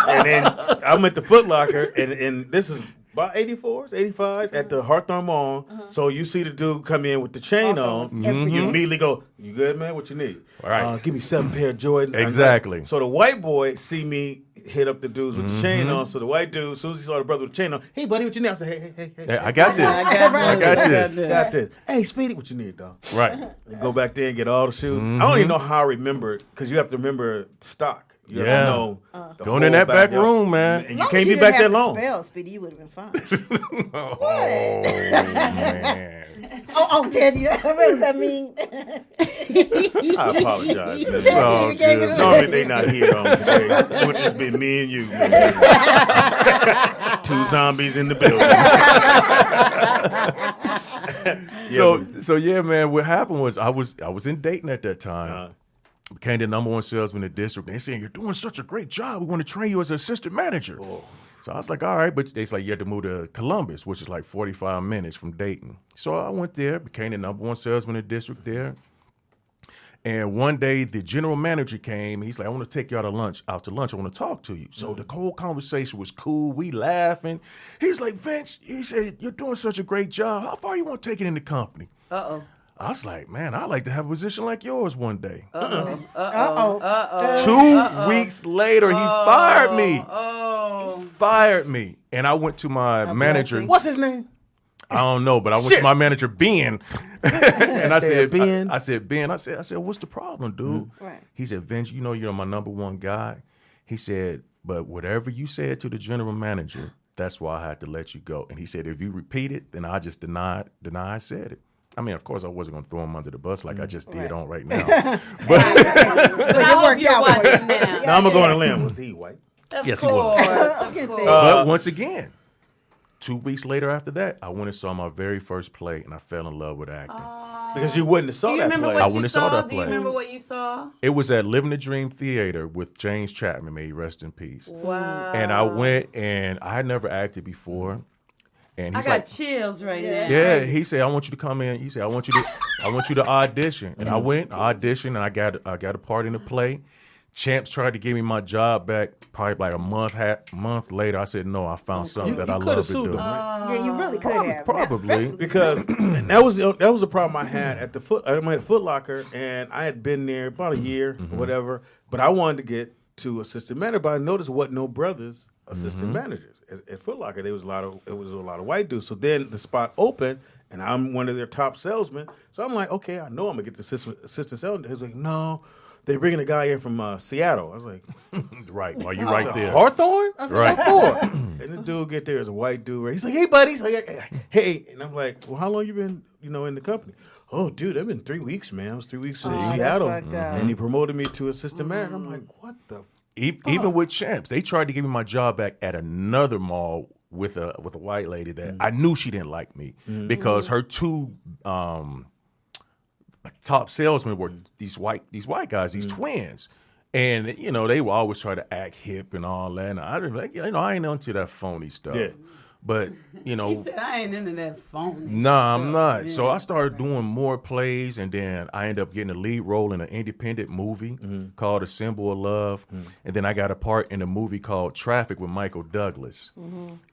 And then I'm at the Foot Locker, and this is about 84s, 85s at the Hawthorne Mall. So you see the dude come in with the chain on.
Hawthorne's every
You
day.
immediately go, you good, man? What you need?
All right.
Give me 7 pair of Jordans.
Exactly.
So the white boy see me hit up the dudes with the chain on. So the white dude, as soon as he saw the brother with the chain on, hey, buddy, what you need? I said, hey.
Hey, I got this.
I got
I got this.
Got this. Hey, Speedy, what you need, dog?
Right.
And go back there and get all the shoes. I don't even know how I remember, because you have to remember stock. You have
Yeah.
to know the
Going in
whole
that back
backyard.
room, man.
And you
Long as
can't be
didn't
back
have
that
to
long.
Spell, Speedy, you would have been fine.
Oh, man.
Oh, Ted, you know what does that mean?
I apologize, man.
all
You gave
good.
it a-
Normally they not here on today. It would just be me and you, man. 2 zombies in the building.
So yeah, man. What happened was I was in Dayton at that time, Became the #1 salesman in the district. They saying, you're doing such a great job. We want to train you as an assistant manager. Oh. So I was like, all right. But they like, you had to move to Columbus, which is like 45 minutes from Dayton. So I went there, became the #1 salesman in the district there. And one day the general manager came. He's like, I want to take you out to lunch. I want to talk to you. So the whole conversation was cool. We laughing. He's like, Vince, he said, you're doing such a great job. How far you want to take it in the company?
Uh-oh.
I was like, man, I'd like to have a position like yours one day. 2 weeks later, he fired me. Fired me. And I went to my manager.
What's his name?
I don't know, but I went to my manager, Ben. And I said,
Ben.
I said, Ben, I said, what's the problem, dude?
Right.
He said, Vince, you know you're my #1 guy. He said, but whatever you said to the general manager, that's why I had to let you go. And he said, if you repeat it, then I just deny I said it. I mean, of course, I wasn't going to throw him under the bus like I just did on right now.
But it worked out for you.
Now I'm going to go on a limb. Was he white?
Yes, he was.
Of course.
But once again, 2 weeks later after that, I went and saw my very first play, and I fell in love with acting.
Because you wouldn't have saw that play.
What
I
you
wouldn't have
saw?
saw that
Do you
play.
remember what you saw?
It was at Living the Dream Theater with James Chapman, may he rest in peace.
Wow.
And I went, and I had never acted before. And
I
he's
got
like,
chills right now.
yeah, he said, I want you to come in. He said, I want you to audition. And I went, auditioned, and I got a part in the play. Champs tried to give me my job back probably like a month later. I said, no, I found something that I love to do.
Yeah, you really could have.
Probably.
Because that was the problem I had at Foot Locker, and I had been there about a year or whatever, but I wanted to get to assistant manager, but I noticed what no brothers assistant managers. At Foot Locker, it was a lot of white dudes. So then the spot opened, and I'm one of their top salesmen. So I'm like, okay, I know I'm gonna get the assistant salesman. He's like, no, they're bringing a guy in from Seattle. I was like,
right, well, you right there.
Hawthorne? I was like,
Right.
what for? And this dude get there as a white dude. Right? He's like, hey, buddy. He's like, hey. And I'm like, well, how long you been, in the company? Oh, dude, I've been 3 weeks, man. I was 3 weeks in Seattle. And he promoted me to assistant manager. I'm like, what the
Even with Champs, they tried to give me my job back at another mall with a white lady that I knew she didn't like me because her two top salesmen were these white guys, these twins. And they would always try to act hip and all that. And I didn't I ain't into that phony stuff. Yeah. But
He said, I ain't into that phone.
Nah, I'm not. Yeah. So I started doing more plays, and then I ended up getting a lead role in an independent movie called A Symbol of Love. And then I got a part in a movie called Traffic with Michael Douglas.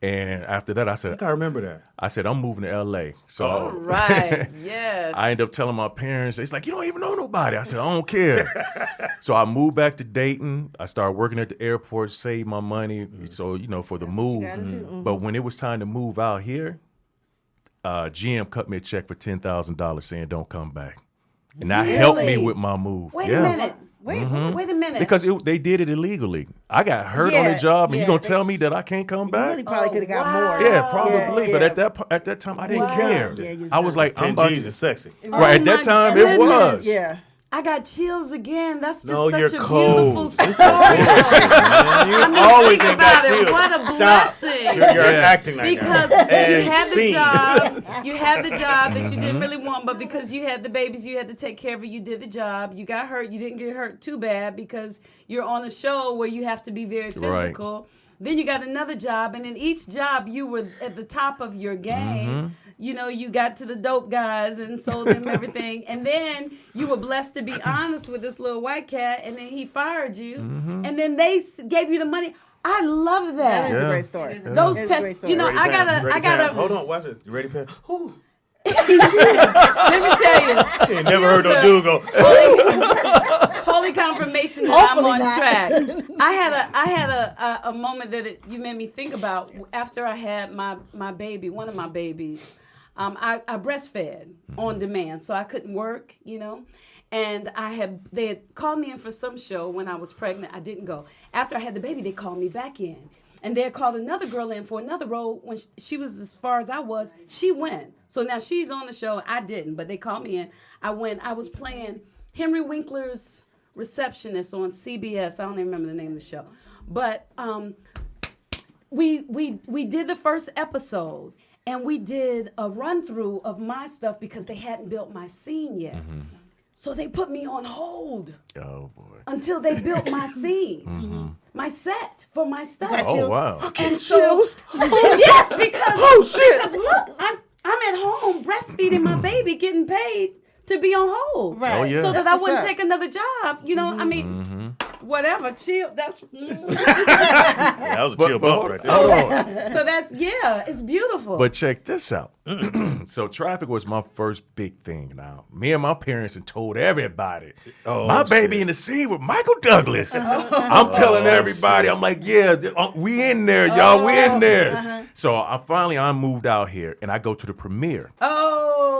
And after that, I said,
I think I remember that.
I said, I'm moving to L.A. So
all right, yes.
I ended up telling my parents, it's like, you don't even know nobody. I said, I don't care. So I moved back to Dayton. I started working at the airport, saved my money, so, for the move. But when it was time to move out here, GM cut me a check for $10,000 saying don't come back. And that helped me with my move.
Wait a minute. Wait a minute.
Because they did it illegally. I got hurt on the job, and you gonna tell me that I can't come back?
You really probably could have got more.
Yeah, probably. But at that time, I didn't care.
Yeah,
I was like,
10 G's is sexy.
Right, at that time, it was.
Yeah.
I got chills again. That's just
No,
such
you're
a
cold.
beautiful story.
You always
think
ain't got
about it.
chills.
What a
Stop.
blessing.
You're acting like
Because
that.
you had the
scene.
job. You had the job that you didn't really want, but because you had the babies, you had to take care of it. You did the job. You got hurt. You didn't get hurt too bad because you're on a show where you have to be very physical. Right. Then you got another job, and in each job, you were at the top of your game. You got to the dope guys and sold them everything. And then you were blessed to be honest with this little white cat, and then he fired you. And then they gave you the money. I love that.
That is a great story.
Those
a great story.
I gotta.
Hold on, watch this. You ready, Pam? Ooh.
Let me tell you.
You ain't never heard no dude go.
Holy confirmation that I'm on track. I had a moment that you made me think about after I had my baby, one of my babies. I breastfed on demand, so I couldn't work, And they had called me in for some show when I was pregnant. I didn't go. After I had the baby, they called me back in. And they had called another girl in for another role. When she was as far as I was, she went. So now she's on the show. I didn't, but they called me in. I went. I was playing Henry Winkler's receptionist on CBS. I don't even remember the name of the show. But we did the first episode, and we did a run-through of my stuff because they hadn't built my scene yet. So they put me on hold
Oh boy.
until they built my scene, my set for my stuff.
Oh wow.
And so, yes, because because look, I'm at home breastfeeding my baby, getting paid to be on hold,
Right.
Oh, yeah.
so that
That's
I
what's
wouldn't
up.
take another job. You know, I mean, whatever. Chill. That's
That was a chill bump right there.
Hold on.
so that's it's beautiful.
But check this out. So traffic was my first big thing. Now, me and my parents had told everybody,
Oh,
my baby
shit.
in the scene with Michael Douglas. I'm telling everybody, I'm like, yeah, we in there, y'all, we in there. So I moved out here and I go to the premiere.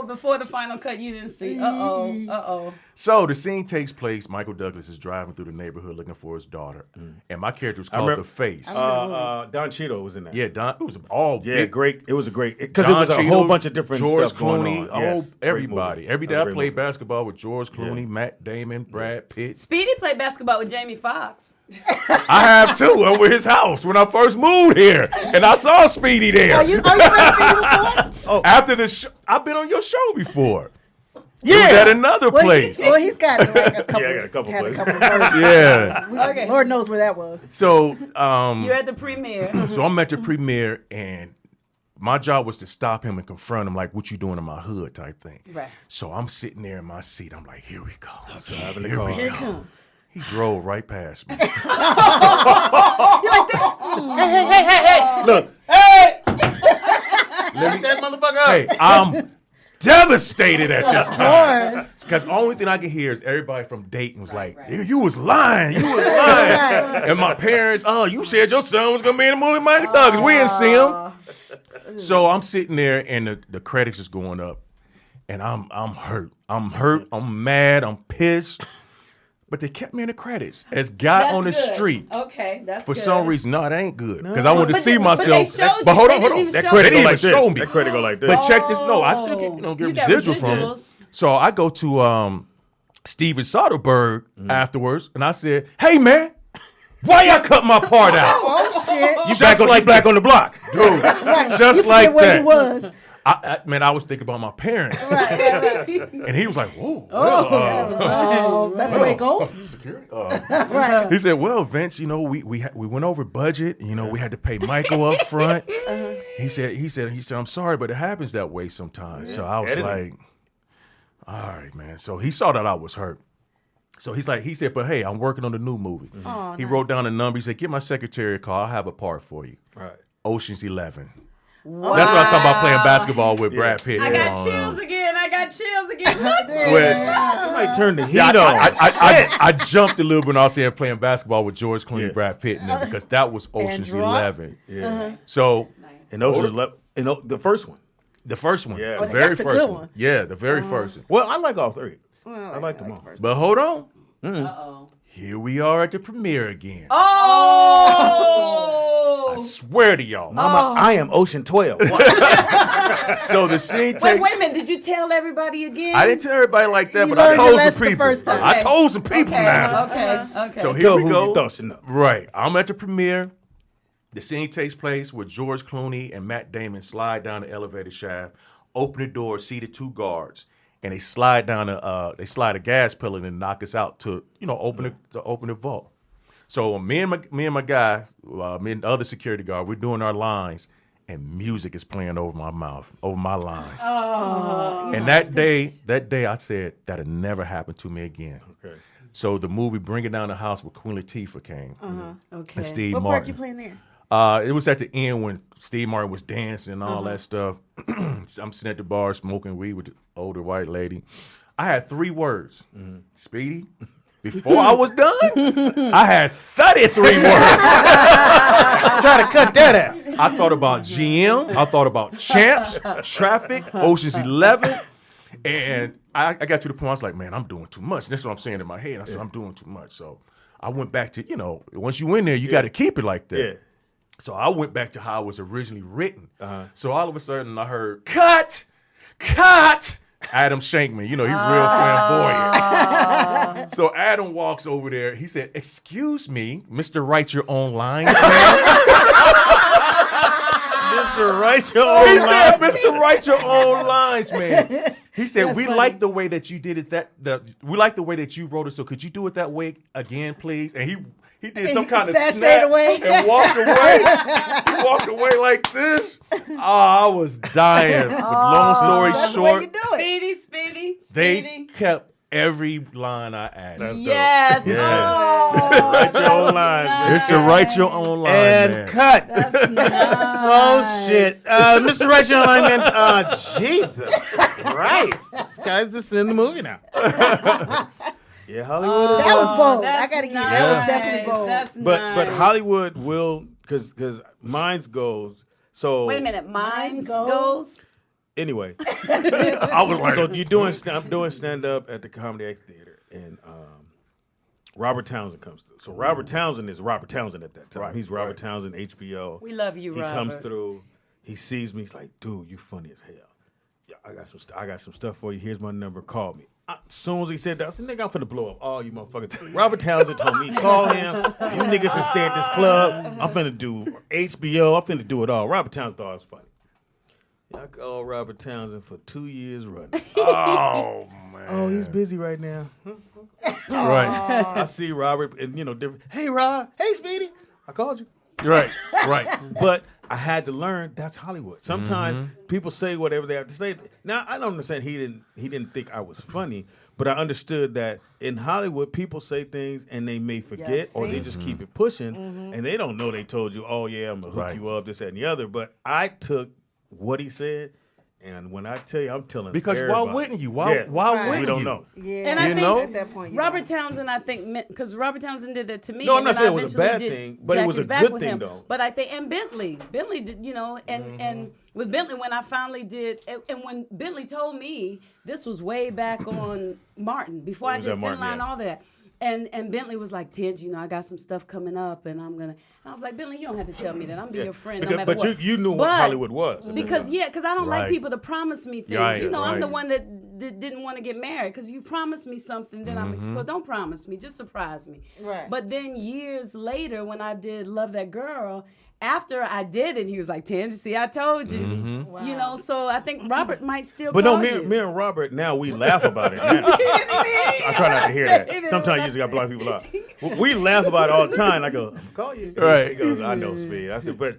Before the final cut, you didn't see. Uh-oh.
So the scene takes place. Michael Douglas is driving through the neighborhood looking for his daughter, and my character was called
remember-
The Face.
Don Cheadle was in that.
Yeah, Don. It was all big.
Great. It was a great because it
John
was a
Cheadle,
whole bunch of different
George
stuff
Clooney,
going on. Yes, great
everybody.
movie.
Every
That
day
was a
I
great
played
movie.
basketball with George Clooney, Matt Damon, Brad Pitt.
Speedy played basketball with Jamie Foxx.
I have too over his house when I first moved here, and I saw Speedy there.
Are you breastfeeding before?
After the show, I've been on your show before.
Yeah.
It was at another
Well,
place.
he's got like a couple.
Yeah, I got a couple
had
places.
a couple of versions.
Yeah.
Okay.
Lord knows where that was.
So,
You're at the premiere.
so I'm at the premiere, and my job was to stop him and confront him, like, "What you doing in my hood?" type thing.
Right.
So I'm sitting there in my seat. I'm like, "Here we go."
Driving the
Here
car.
we
Here it
go.
comes.
He drove right past me.
Look,
Let me-
that motherfucker up.
Hey, I'm devastated at this
Of
time.
course.
Because the only thing I can hear is everybody from Dayton was like, "Nigga, you was lying. You was lying." And my parents, "Oh, you said your son was going to be in the movie Michael Douglas. We didn't see him." So I'm sitting there and the credits is going up. And I'm hurt. I'm mad. I'm pissed. But they kept me in the credits as guy
That's
on the
good.
street.
Okay, that's
For
good.
some reason, no, it ain't good. Because I wanted to
But
see
they- but
myself.
they showed you.
But hold
They
on,
didn't
hold on.
even
That
show
credit
you.
go
like
like show
this.
me.
That credit go like this.
But check this. No, I still get get
You got
residual from it.
residuals.
So I go to Steven Soderbergh afterwards, and I said, "Hey man, why y'all cut my part out,
Oh shit.
You back on the block.
dude? Just
You
like
forget where
that."
he was.
I was thinking about my parents,
Right.
and he was like, "Whoa, well,
Oh, that's where it goes.
security."
Right.
He said, "Well, Vince, you know, we went over budget. You know, we had to pay Michael up front." He said, "I'm sorry, but it happens that way sometimes." So I was
Editing.
like, "All right, man." So he saw that I was hurt. So he said, "But hey, I'm working on the new movie."
Oh,
He
nice.
wrote down a number. He said, "Get my secretary a call. I'll have a part for you."
Right.
Ocean's 11. That's what I was talking about playing basketball with Brad Pitt.
I got
on,
chills again. Look.
With-
Somebody turned the heat
Yeah,
on.
I jumped a little bit when I was there playing basketball with George Clooney,
Yeah.
Brad Pitt, and them, because that was Ocean's
Drop.
11.
Yeah.
So
And those are the first one.
the first one,
Yeah.
the
Oh,
very
that's the
first
good
one.
one.
Yeah, the very first one.
Well, I like all three.
Well,
I like them all.
But hold on,
Uh-oh.
here we are at the premiere again.
Oh.
I swear to y'all.
Mama, I am Ocean 12.
So the scene takes.
Wait a minute. Did you tell everybody again?
I didn't tell everybody like that,
You
but I
learned your
told
lesson
some
the
people.
first time.
I told some people now.
Okay.
So here
Tell
we
who
go.
you thought you know.
Right. I'm at the premiere. The scene takes place where George Clooney and Matt Damon slide down the elevator shaft, open the door, see the two guards, and they slide down a gas pillar and knock us out to open the vault. So me and my guy, me and the other security guard, we're doing our lines, and music is playing over my mouth, over my lines. And that day I said that'll never happen to me again.
Okay.
So the movie Bring It Down the House with Queen Latifah came,
Okay.
and Steve
What
Martin.
part you playing there?
It was at the end when Steve Martin was dancing and all that stuff. I'm sitting at the bar smoking weed with the older white lady. I had 3 words. Speedy. Before I was done, I had 33 words.
Try to cut that out.
I thought about GM. I thought about Champs, Traffic, Ocean's 11. And I got to the point I was like, man, I'm doing too much. That's what I'm saying in my head. I said, I'm doing too much. So I went back to, once you in there, you got to keep it like that.
Yeah.
So I went back to how it was originally written. So all of a sudden I heard, cut. Adam Shankman, he's real flamboyant. So Adam walks over there. He said, "Excuse me, Mr. Write Your Own Lines, man."
Mr. Write Your Own
He said,
Lines.
Mr. Write Your Own Lines, man. He said,
That's
we
funny.
like the way that you did it. We like the way that you wrote it. So could you do it that way again, please? And he did some kind of
sashayed
snap
away.
and walked away. He walked away like this. Oh, I was dying. But long story
That's the way you
short,
do it.
Speedy.
they kept every line I added.
That's dope.
Yes.
Yeah.
Oh,
Mr. Write Your Own Lines, man.
It's to write your own line,
And
man.
cut.
That's nice.
Oh shit, Mr. Write Your Own Line, man. Jesus Christ, this guy's just in the movie now. Yeah, Hollywood.
That was bold.
That's
I gotta give you
nice.
that was definitely bold.
That's
but
nice.
Hollywood will because mine's goes. So
Wait a minute, mine
Mine
goes.
anyway,
I was like,
so I'm doing stand up at the Comedy X Theater, and Robert Townsend comes through. So Robert Townsend is Robert Townsend at that time.
Right,
He's Robert Townsend, HBO.
We love you,
He
Robert.
comes through. He sees me. He's like, "Dude, you funny as hell. Yeah, I got some stuff for you. Here's my number. Call me." As soon as he said that, I said, "Nigga, I'm finna blow up all you motherfuckers." Robert Townsend told me, "Call him. You niggas can stay at this club. I'm finna do HBO. I'm finna do it all." Robert Townsend thought it was funny. I called Robert Townsend for 2 years running.
oh, man.
Oh, he's busy right now.
Right.
I see Robert and different. Hey, Rob. Hey, Speedy. I called you.
Right. Right.
But I had to learn that's Hollywood. Sometimes people say whatever they have to say. Now I don't understand he didn't think I was funny, but I understood that in Hollywood people say things and they may forget or they just keep it pushing and they don't know they told you, oh yeah, I'm gonna hook you up, this, that, and the other. But I took what he said, and when I tell you, I'm telling
Because
everybody.
why wouldn't you? Why
Right.
wouldn't
We
you?
don't know.
Yeah,
And I
You
think
know?
at that point, you
Robert
don't.
Townsend, I think, because Robert Townsend did that to me.
No, I'm
and
not
then
saying
I
it was a
eventually
bad
did
thing, but it was
Jackie's
a
Back
good
with
thing,
him.
though.
But I think, and Bentley did, and with Bentley, when I finally did, and when Bentley told me, this was way back on Martin, before I
was
did
at Martin,
Finline,
yeah.
all that. And Bentley was like, Tidge, I got some stuff coming up, and I'm gonna. And I was like, Bentley, you don't have to tell me that. I'm be your friend, no matter
But
what.
you knew what Hollywood was.
Because I don't like
Right.
people to promise me things.
Right,
I'm the
right.
one that didn't want to get married because you promised me something. Then so don't promise me, just surprise me.
Right.
But then years later, when I did Love That Girl, after I did it, he was like, Tansy, see, I told you.
Wow.
So I think Robert might still
But
call
no,
you.
me and Robert, now we laugh about it. Now. I try not to hear that. Sometimes you just got to block people out. We laugh about it all the time. I go, I'm call you.
Right.
He goes, I know, Speed. I said, but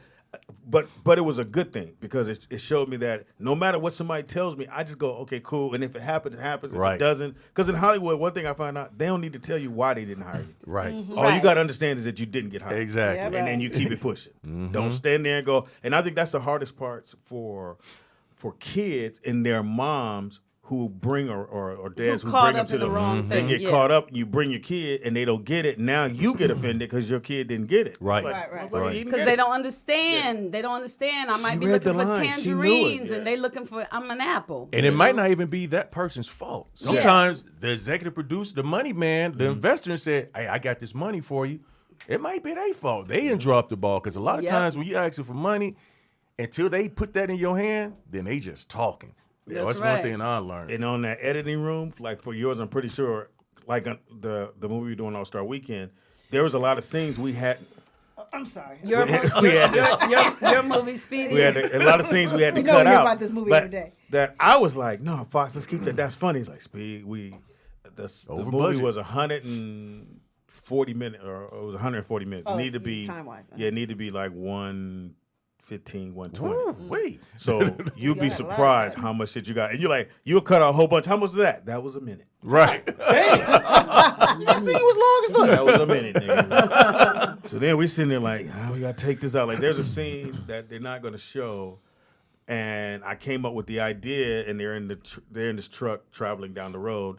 it was a good thing because it showed me that no matter what somebody tells me, I just go, okay, cool. And if it happens, it happens. If
Right.
it doesn't, because in Hollywood, one thing I found out, they don't need to tell you why they didn't hire you.
Right.
All you got to understand is that you didn't get hired.
Exactly.
Yep.
And then you keep it pushing. Don't stand there and go. And I think that's the hardest part for kids and their moms who bring or dads who
caught
bring them
up
to
in the wrong
they
thing,
get
yeah.
caught up. You bring your kid and they don't get it. Now you get offended because your kid didn't get it.
Right.
Right.
motherfucker, he didn't
Because
get
they
it.
don't understand. They don't understand. I might
She
be
read
looking
the
for
line. She knew it.
tangerines,
Yeah.
and they looking for I'm an apple.
And it might not even be that person's fault. Sometimes the executive producer, the money man, the investor said, hey, I got this money for you. It might be their fault. They didn't drop the ball. Because a lot of
Yep.
times when you ask for money, until they put that in your hand, then they just talking. That's one
right.
thing I learned.
And on that editing room, like for yours, I'm pretty sure, like the movie we're doing All Star Weekend, there was a lot of scenes we had.
I'm sorry.
Your,
We had
your movie, Speedy.
We had a lot of scenes we had to
We know
cut
we hear
out.
about this movie
but
every day.
That I was like, no, Fox, let's keep that. That's funny. It's like, Speed, the
Over
movie
budget.
was 140 minutes, or it was 140 minutes.
Oh,
it needed to be
time-wise, huh?
Yeah, it needed to be like 115, 120.
Ooh, wait.
So you'd be
got a lot of
surprised
time.
how much shit you got, and you're like, you'll cut out a whole bunch. How much was that? That was a minute.
Right.
That scene was long as fuck. That was a minute, nigga. So then we sitting there like, we gotta take this out. Like, there's a scene that they're not gonna show, and I came up with the idea, and they're in this truck traveling down the road,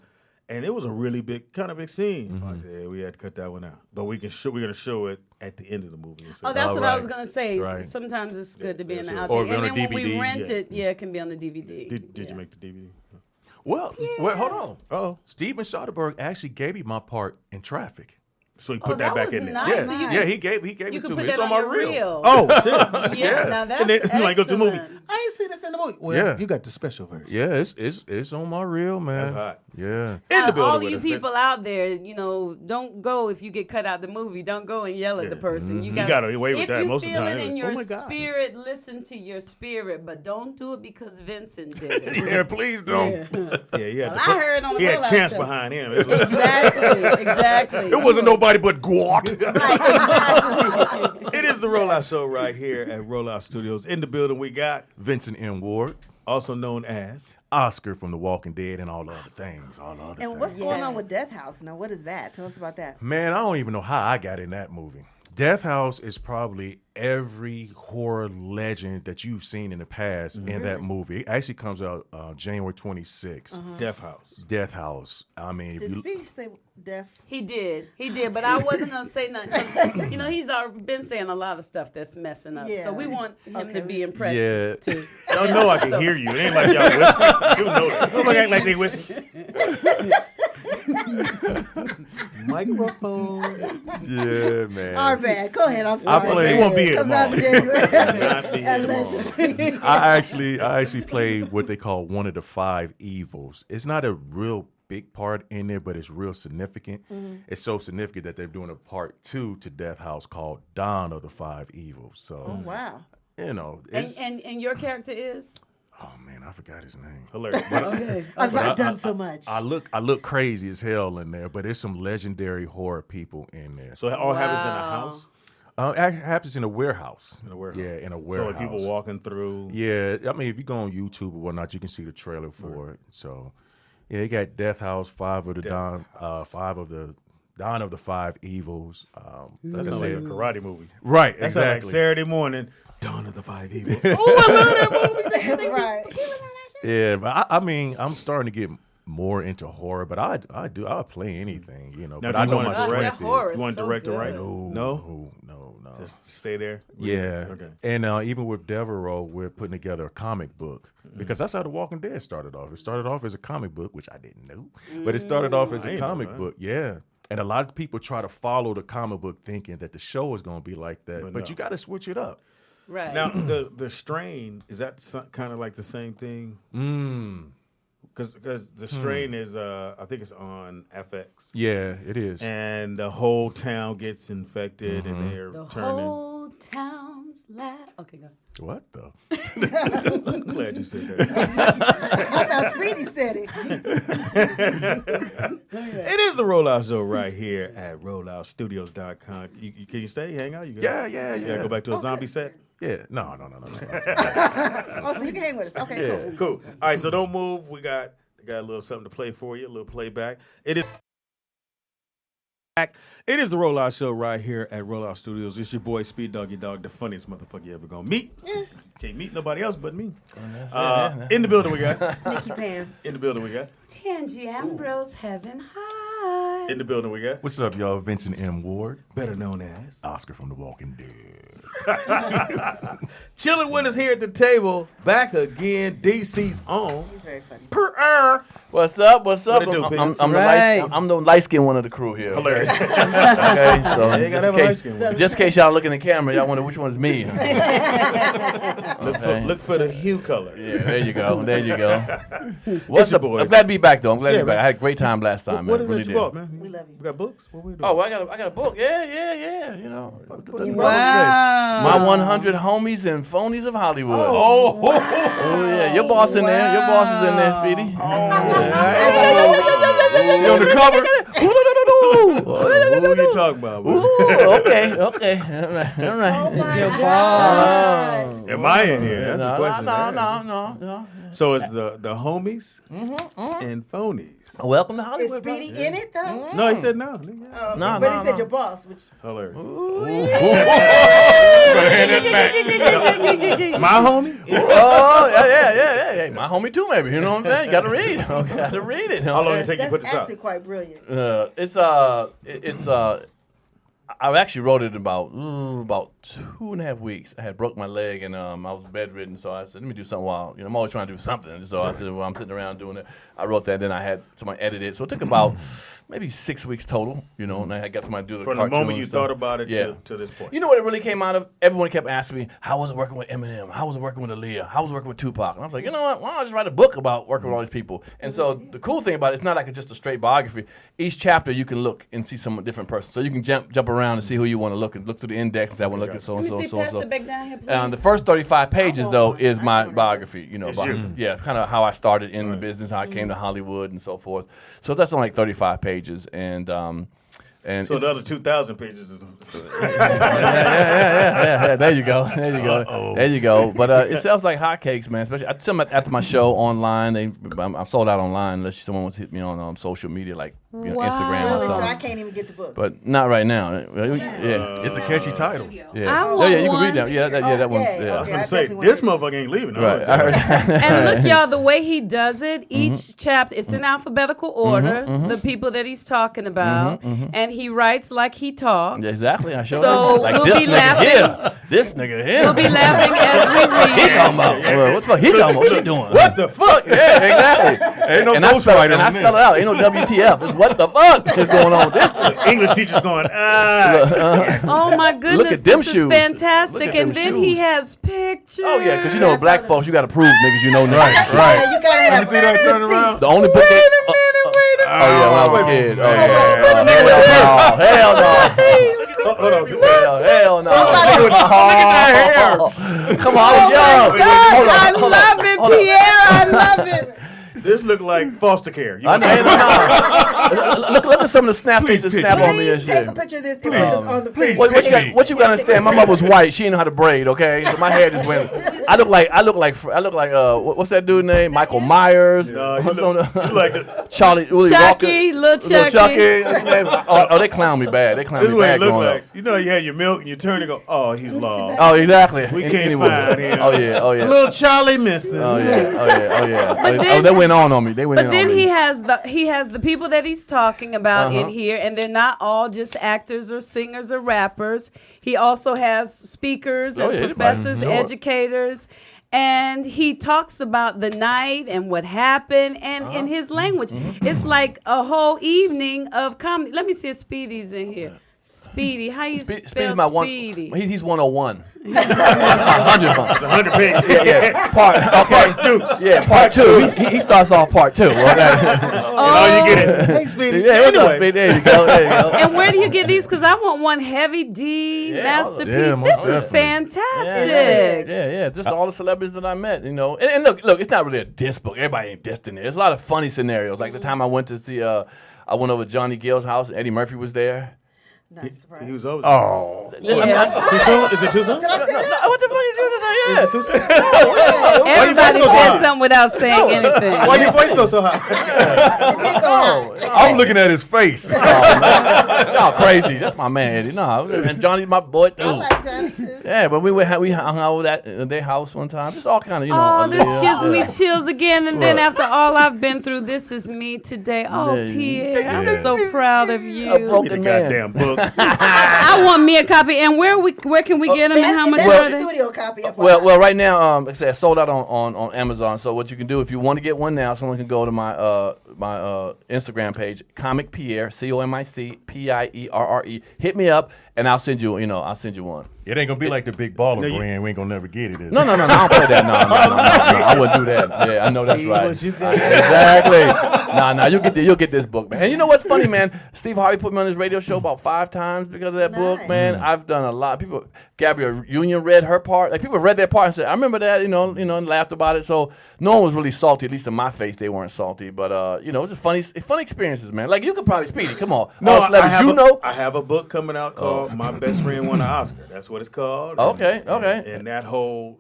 and it was a really big scene. Fox said, we had to cut that one out, but we're gonna show it at the end of the movie.
Oh, that's
All
what I
right.
was gonna say.
Right.
Sometimes it's good to be in the
yeah.
outtake.
Or
And
on a
then when we
DVD,
rent
yeah.
it, it can be on the DVD.
Did you make the DVD?
Well, hold on.
Oh,
Steven Soderbergh actually gave me my part in Traffic.
so he put
that
that back
was
in there.
nice.
Yeah,
So you
yeah, he gave
You
it
can
to
put
me. It's
that
on my
your
reel.
reel.
Oh shit!
Yeah, now that's
And then when I go to the movie,
excellent.
I ain't seen this in the movie. Well,
Yeah.
you got the special version.
Yeah, it's on my reel, man.
That's hot.
Yeah.
In the building
all
with
you
us,
people out there, don't go if you get cut out the movie. Don't go and yell at the person. You
got away with that most of the time.
If you feel it in your
Oh my God.
spirit, listen to your spirit, but don't do it because Vincent did it.
Yeah, please don't.
Yeah, he had,
Well, I heard on the
he had
rollout
chance
show.
behind him.
Exactly.
It wasn't nobody but Guat.
Right, exactly.
It is the Rollout Show right here at Rollout Studios. In the building, we got,
Vincent M. Ward,
also known as,
Oscar from The Walking Dead, and all other things.
And what's going on with
Yes.
Death House? Now, what is that? Tell us about that.
Man, I don't even know how I got in that movie. Death House is probably every horror legend that you've seen in the past in that movie. It actually comes out January 26th.
Death House.
Death House. I mean, if
Did
you,
Speedy say deaf?
He did, but I wasn't gonna say nothing because he's already been saying a lot of stuff that's messing up.
Yeah.
So we want him
Okay,
to be impressive
Yeah.
too.
Y'all know I can hear you. It ain't like y'all whispering. You know that. Nobody act like they whispering. Microphone.
yeah, man.
Our bad. Go ahead. I'm sorry.
played-
They won't be here
Comes out in
tomorrow.
January.
Not be here tomorrow.
Allegedly.
I actually played what they call one of the 5 evils. It's not a real big part in there, but it's real significant. It's so significant that they're doing a part 2 to Death House called Dawn of the 5 Evils. So,
Oh, wow.
it's,
And your character is
oh man, I forgot his name.
Hilarious.
okay.
I'm sorry, I've done so much.
I look crazy as hell in there, but there's some legendary horror people in there.
So it all happens in a house?
It happens in a warehouse.
In a warehouse.
Yeah, in a
So
warehouse.
like people walking through.
Yeah, I mean, if you go on YouTube or whatnot, you can see the trailer for it. So, yeah, you got Death House, 5 of the Dawn of the 5 Evils.
That sounds like a karate movie.
Right,
That sounds like
exactly.
Saturday morning, Dawn of the 5 Evils. Oh, I love that movie.
Right.
Yeah, but I mean, I'm starting to get more into horror, but I play anything,
Now,
but
do
I
you
know
wanna
my
direct
strength
that horror
is.
You want to
so
direct or
good.
write?
No.
Just stay there?
Yeah,
Okay.
and even with Devereaux, we're putting together a comic book because that's how The Walking Dead started off. It started off as a comic book, which I didn't know, but it started off as
I
a
didn't know
comic
that.
book. Yeah, and a lot of people try to follow the comic book thinking that the show is going to be like that,
But
but
no.
you got to switch it up.
Right.
Now, the strain, is that kind of like the same thing? Because the strain is, I think it's on FX.
Yeah, it is.
And the whole town gets infected and they're
the
turning.
whole town's laugh. Okay, go.
What the?
I'm glad you said that.
I thought Speedy said it.
It is the Rollout Show right here at rolloutstudios.com. Can you stay, hang out? You can,
Yeah.
go back to a zombie set?
Yeah, no.
Oh, so you can hang with us. Okay, cool.
Cool. All right, so don't move. We got a little something to play for you, a little playback. It is the Rollout Show right here at Rollout Studios. It's your boy Speed Doggy Dog, the funniest motherfucker you ever gonna meet. Can't meet nobody else but me. In the building we got.
Nikki Pam.
In the building we got.
Tangy Ambrose, Heaven High.
In the building we got.
What's up, y'all? Vincent M. Ward,
Better known as.
Oscar from The Walking Dead.
Chilling with us here at the table. Back again. DC's own.
He's very funny.
Per
What's up? What's up?
What it do, Vince?
I'm the light skinned one of the crew here.
Hilarious.
Okay, so
You gotta have a light skin one.
just in case y'all look in the camera, y'all wonder which one's me.
Look for the hue color.
Yeah, there you go. What's
your
up?
boys.
I'm glad to be back, though. I'm glad to
Yeah,
be back.
man.
I had a great time last time,
What
man.
is
Really
it you
did.
bought, man?
We love you.
We got books? What we doing?
Oh, I got a book. Yeah. You know,
Wow.
my 100 homies and phonies of Hollywood.
Oh,
Yeah, your boss in there. Your boss is in there, Speedy.
You on the cover?
who you talking about, man?
Okay. All right.
Oh my God.
Am I in here? That's the question.
No.
So it's the homies and phonies.
Welcome to
Is
Hollywood.
Speedy in it, though?
No, he said no.
No,
But he said
no.
your boss, which
Hilarious.
Hand it back.
My homie?
Oh, yeah. My homie too, maybe. You know what I'm saying? You gotta read. Gotta read it.
How long did it take you to put
that's
this up?
actually quite brilliant.
I actually wrote it in about 2.5 weeks. I had broke my leg and I was bedridden, so I said, let me do something while I'm always trying to do something. So I said, well, I'm sitting around doing it. I wrote that, then I had somebody edit it. So it took about maybe 6 weeks total, and I got somebody to do the
From
cartoons.
the moment you thought about it to this point.
You know what it really came out of? Everyone kept asking me, how was it working with Eminem? How was it working with Aaliyah? How was it working with Tupac? And I was like, you know what? Why don't I just write a book about working with all these people? And so the cool thing about it, it's not like it's just a straight biography. Each chapter you can look and see some different person. So you can jump around and see who you want to look and look through the index and say, I want to look at so and so, so and so.
Back down here, please.
The first 35 pages though is my
I
biography.
you.
Kind of how I started in the business, how I came to Hollywood and so forth. So that's only like 35 pages, and
So the other 2,000 pages is.
yeah. There you go. There you go. But it sells like hotcakes, man. Especially after my show online. I'm sold out online unless someone wants to hit me on social media like Instagram or
Really? So I
something.
can't even get the book.
But not right now. Yeah.
It's a catchy title.
Yeah.
I want
You can
one.
read that. Yeah, that one's.
yeah.
Yeah.
I was
Okay,
going
I
to say,
definitely
this motherfucker ain't leaving.
Right.
And look, y'all, the way he does it, each chapter, it's in alphabetical order, the people that he's talking about, and he writes like he talks.
Exactly. I showed
So
like
we'll
this
be
nigga
laughing.
here. This nigga here.
We'll be laughing as we
He
read.
talking about? What the fuck he talking about? What she doing?
What the fuck?
Yeah, exactly.
Ain't no
And I
ghost
spell
writer
it
on there.
out. Ain't no WTF. It's what the fuck is going on with this nigga?
English teacher's going,
Oh my goodness,
at them
this
shoes.
is fantastic.
Look at
And
them
then he
shoes.
has pictures.
Oh yeah, because with black folks, you got to prove niggas you know niggas.
Yeah, you gotta have
see that turn around?
The only book
Wait
that.
a minute.
Oh yeah, when I was a kid. Oh
yeah.
yeah. Hell no.
Hold on.
Hell no.
Look at that
Come on, I was young.
Gosh, I love it, Pierre. I love it.
This look like foster care. You
I know. Look at some of the snaps they used to snap on me and
Please take
shit.
a picture of this and put this on the page.
What you gotta understand? My mother was white. She didn't know how to braid. Okay, so my hair just went. I look like what's that dude's name? Michael Myers.
No, you look like the,
Charlie Willie
Chucky,
Walker.
little Chucky.
What's his name? Oh, they clown me bad. They clown
this is
me
what
bad
it look
growing
like.
up.
You know, you had your milk and you turn and go, oh, he's lost.
Oh, exactly.
We can't
Anyway.
find him.
Oh yeah.
Little Charlie missing.
Oh yeah.
then-
They went on me.
But then he has the people that he's talking about in here, and they're not all just actors or singers or rappers. He also has speakers and professors, educators, and he talks about the night and what happened, and in his language, it's like a whole evening of comedy. Let me see if Speedy's in here. Speedy, how you spell
Speedy's my
Speedy?
He's 101. 100.
100 pages.
Yeah. Part deuce. Yeah, part two. He starts off part two. Okay.
All you get is, hey, Speedy.
Yeah,
Anyway.
there you go.
And where do you get these? Because I want one Heavy D, Master P.
yeah, most
This is
definitely.
fantastic.
Yeah. Just all the celebrities that I met, And look, it's not really a diss book. Everybody ain't dissed in there. There's a lot of funny scenarios. Like the time I went to see, I went over to Johnny Gill's house. Eddie Murphy was there.
Not surprised.
He was over.
Oh.
Yeah.
Too soon? Is it too soon?
Did I say that?
What the fuck you doing to say?
Is it too soon?
Everybody
voice go
says
high?
something without saying anything.
Why your voice go so high?
It did go high.
I'm looking at his face.
Y'all crazy. That's my man, Eddie. No, and Johnny's my boy too.
I like Johnny too.
Yeah, but we hung out at their house one time. Just all kind of,
Oh, this
Aaliyah.
gives me chills again. And then after all I've been through, this is me today. Oh,
Yeah.
Pierre, I'm so proud of you.
A broken
Get a
man.
goddamn book.
I want me a copy. And where can we get them? And how much
That's
are
a
they?
studio copy of
Well, right now, like I said, sold out on Amazon. So what you can do, if you want to get one now, someone can go to my Instagram page, Comic Pierre, COMICPIERRE. Hit me up, and I'll send you one.
It ain't gonna be like the big baller brand. We ain't gonna never get it. is
No,
it?
I don't play that. No, I wouldn't do that. Yeah, I know that's
See
right.
what you did?
Exactly. You'll get this book, man. And you know what's funny, man? Steve Harvey put me on his radio show about 5 times because of that book,
Nice.
man. I've done a lot. People, Gabrielle Union read her part. Like people read that part and said, "I remember that," and laughed about it. So no one was really salty. At least in my face, they weren't salty. But it's just funny experiences, man. Like you could probably Speedy. Come on,
No,
all celebrities,
I have a book coming out called "My Best Friend Won an Oscar." That's what it's called.
Okay.
And that whole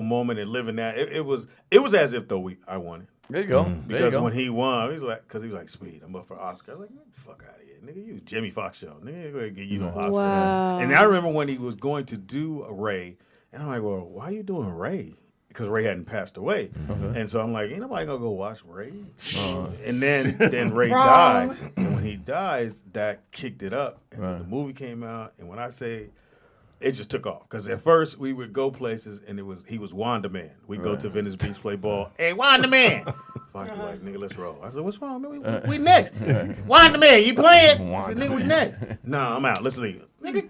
moment and living that, it was as if though I won it.
There you go.
Because when he won, he was like, "Speed, I'm up for Oscar." I was like, "Get the fuck out of here, nigga! You Jimmy Fox show, nigga, ain't gonna get you no Oscar."
Wow.
And I remember when he was going to do a Ray, and I'm like, "Well, why are you doing Ray?" because Ray hadn't passed away. And so I'm like, ain't nobody gonna go watch Ray. And then Ray dies. And when he dies, that kicked it up. And then the movie came out. And when I say it just took off. Because at first we would go places and he was Wanda Man. We'd go to Venice Beach, play ball. Hey, Wanda Man. Fox be like, nigga, let's roll. I said, what's wrong, man? We next. Wanda Man, you playing? I said, nigga, we next. Nah, I'm out. Let's leave. Nigga,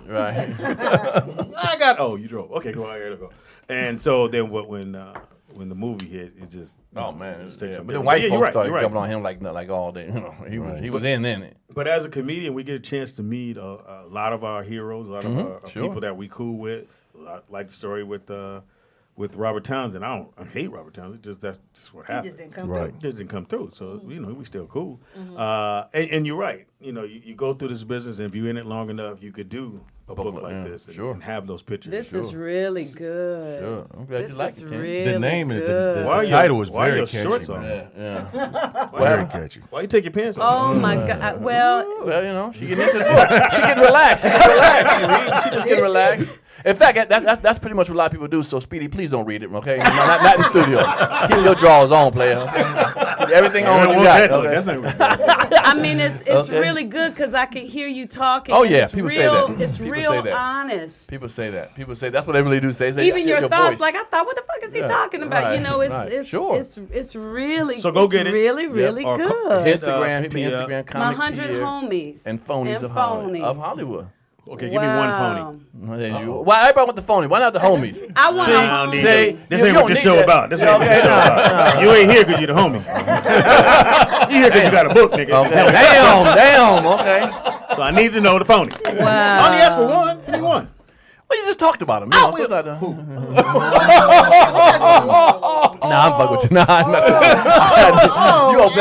Right.
you drove. Okay, go out here to go. And so then when the movie hit, it just
Man,
just takes
but the white folks started jumping on him like all day. He was in it.
But as a comedian, we get a chance to meet a lot of our heroes, a lot of our people that we cool with. Like the story with Robert Townsend. I hate Robert Townsend. That's just what happened.
He just didn't come through.
Just didn't come through. So we still cool. And you're right. You go through this business, and if you're in it long enough, you could do a book like this and have those pictures.
This is really good.
Sure. I'm glad
This
you like
is
it, Tim.
really
The name
good.
the title is
why
very
your
catchy.
shorts off?
Man.
Yeah.
Very catchy.
Why you take your pants off?
Oh my God! Well,
Well, she getting into the book. She can relax. She can relax. She just can relax. In fact, that's pretty much what a lot of people do. So, Speedy, please don't read it, okay? Not in the studio. Keep your drawers on, player. Okay? Keep everything on you got. Okay?
That's not
I mean, it's
Okay.
really good because I can hear you talking.
Oh, yeah,
It's
people say
real,
that.
It's
People
real
say that.
honest.
People say that. People say that's what they really do say.
Even your thoughts,
voice.
like I thought, what the fuck is he talking about?
right,
You know, it's
right.
it's,
Sure.
it's really
So go
it's
get it.
really really
Or
good.
Instagram, hit me
Pierre.
Instagram,
My
comic
100
Pierre,
homies
and phonies of Hollywood.
Okay, give me one phony.
Well, there you go. Why everybody want the phony? Why not the homies?
I want
I
to
don't need
See,
that. This
you
ain't
don't
what this
need
show
that.
about. This ain't what this show about. You ain't here because you're the homie. You here because you got a book, nigga.
Okay. Damn. Okay.
So I need to know the phony. I
Wow.
only asked for one. Give me one.
Well, you just talked about him. You know,
will.
sometimes- Nah, I'm fucking with you. Nah,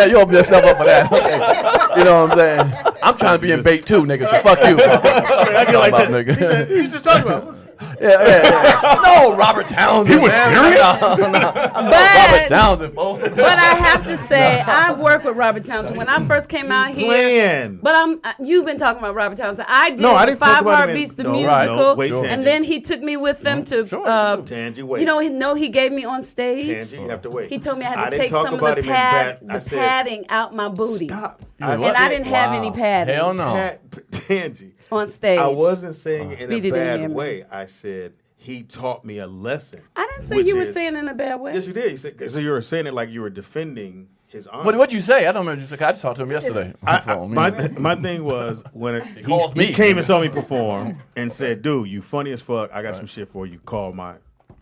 you open yourself up for that. Okay. You know what I'm saying? I'm trying to be in bait too, nigga. So fuck you.
I feel like that.
Nigga.
He said, you just talked about it.
Yeah. No, Robert Townsend.
He was serious?
No.
But-
Robert Townsend, folks.
But I have to say, I've worked with Robert Townsend when I first came out here.
Playing.
But you've been talking about Robert Townsend. I did
No, I
the
didn't talk
Five
about him
Heartbeats, the
no,
musical,
right. No, wait,
Sure.
and
Tangent.
then he took me with them to.
Tangy, wait.
He gave me on stage.
Tangy, you have to wait.
He told me I had to
didn't
take
talk
some of
about
the,
him in bad. I said,
padding out my booty.
Stop.
And I didn't have any padding
Hell no.
Tangy.
on stage.
I wasn't saying it in
Speedy
a
didn't
bad
hear me.
way. I said he taught me a lesson.
I didn't say
which
you were
is-
saying it in a bad way.
Yes, you did. You said, so you were saying it like you were defending his honor.
What'd you say? I don't remember. I just talked to him yesterday.
My thing was when
calls
he
me.
came and saw me perform and said, "Dude, you funny as fuck. I got some shit for you. Call my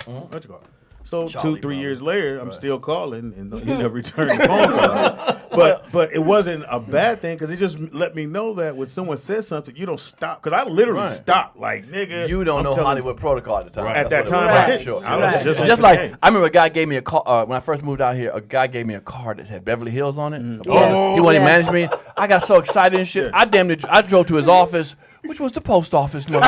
what you call it?" So
Charlie
2-3 years later, I'm still calling, and he
Mm-hmm.
never returned the phone call. But it wasn't a bad thing because it just let me know that when someone says something, you don't stop. Because I literally stopped, like nigga.
You don't
I'm
know
telling
Hollywood protocol at the time.
At
That's
that
what it
time,
was.
I didn't.
Sure.
I was
Right.
just,
Just
on
like
the game.
I remember a guy gave me a car when I first moved out here. A guy gave me a car that had Beverly Hills on it.
Yes.
He wanted to
Yeah.
manage me. I got so excited and shit. I drove to his office, which was the post office. Mother.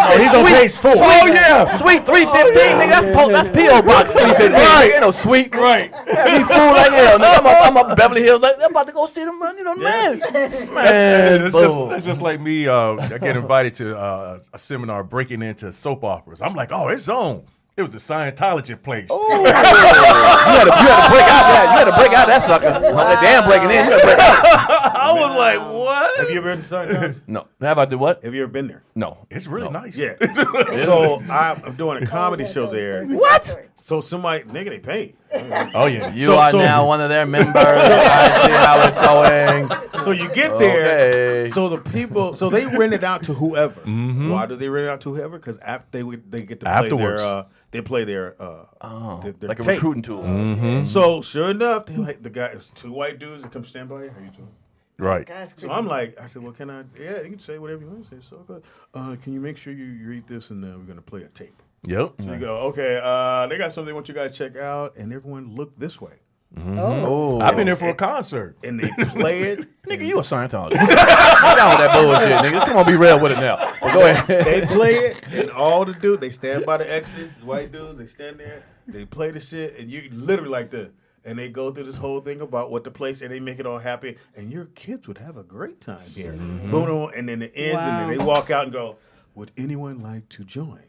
So he's on page 4.
Oh yeah, Suite 315, nigga. That's PO Box 315.
Right.
Ain't no suite.
Right.
Be fool like hell, nigga. I'm up Beverly Hills. Like I'm about to go see them, man. You know, man. Man,
It's just like me. I get invited to a seminar breaking into soap operas. I'm like, oh, it's on. It was a Scientology place.
You had to break out that. You had to break out that sucker. Like damn breaking in. You had to break out.
I was like, what?
Have you ever been to Scientology?
No. Have I do what?
Have you ever been there?
No.
It's really nice.
Yeah. So I'm doing a comedy show there.
What?
So somebody, nigga, they paid.
Oh yeah.
You are now one of their members. I see how it's going.
So you get there.
Okay.
So the people, so they rent it out to whoever. Why do they rent it out to whoever? Because after they get to play
Afterwards.
they play their
Like a
tape.
recruiting tool.
So sure enough, they like the guy. It was 2 white dudes that come stand by you. How you doing?
Right.
So I'm like, I said, well, can I? Yeah, you can say whatever you want to say. So good. Can you make sure you read this and we're gonna play a tape.
Yep.
So you go, okay. They got something they want you guys to check out, and everyone look this way,
Oh.
I've been there for a concert.
and they play it.
Nigga, you a Scientologist. Get down with that bullshit, nigga. Come on, be real with it now. But go ahead.
They play it, and all the dudes, they stand by the exits. The white dudes, they stand there. They play the shit, and you literally like this. And they go through this whole thing about what the place, and they make it all happy. And your kids would have a great time here. Boom, and then it ends, and then they walk out and go, would anyone like to join?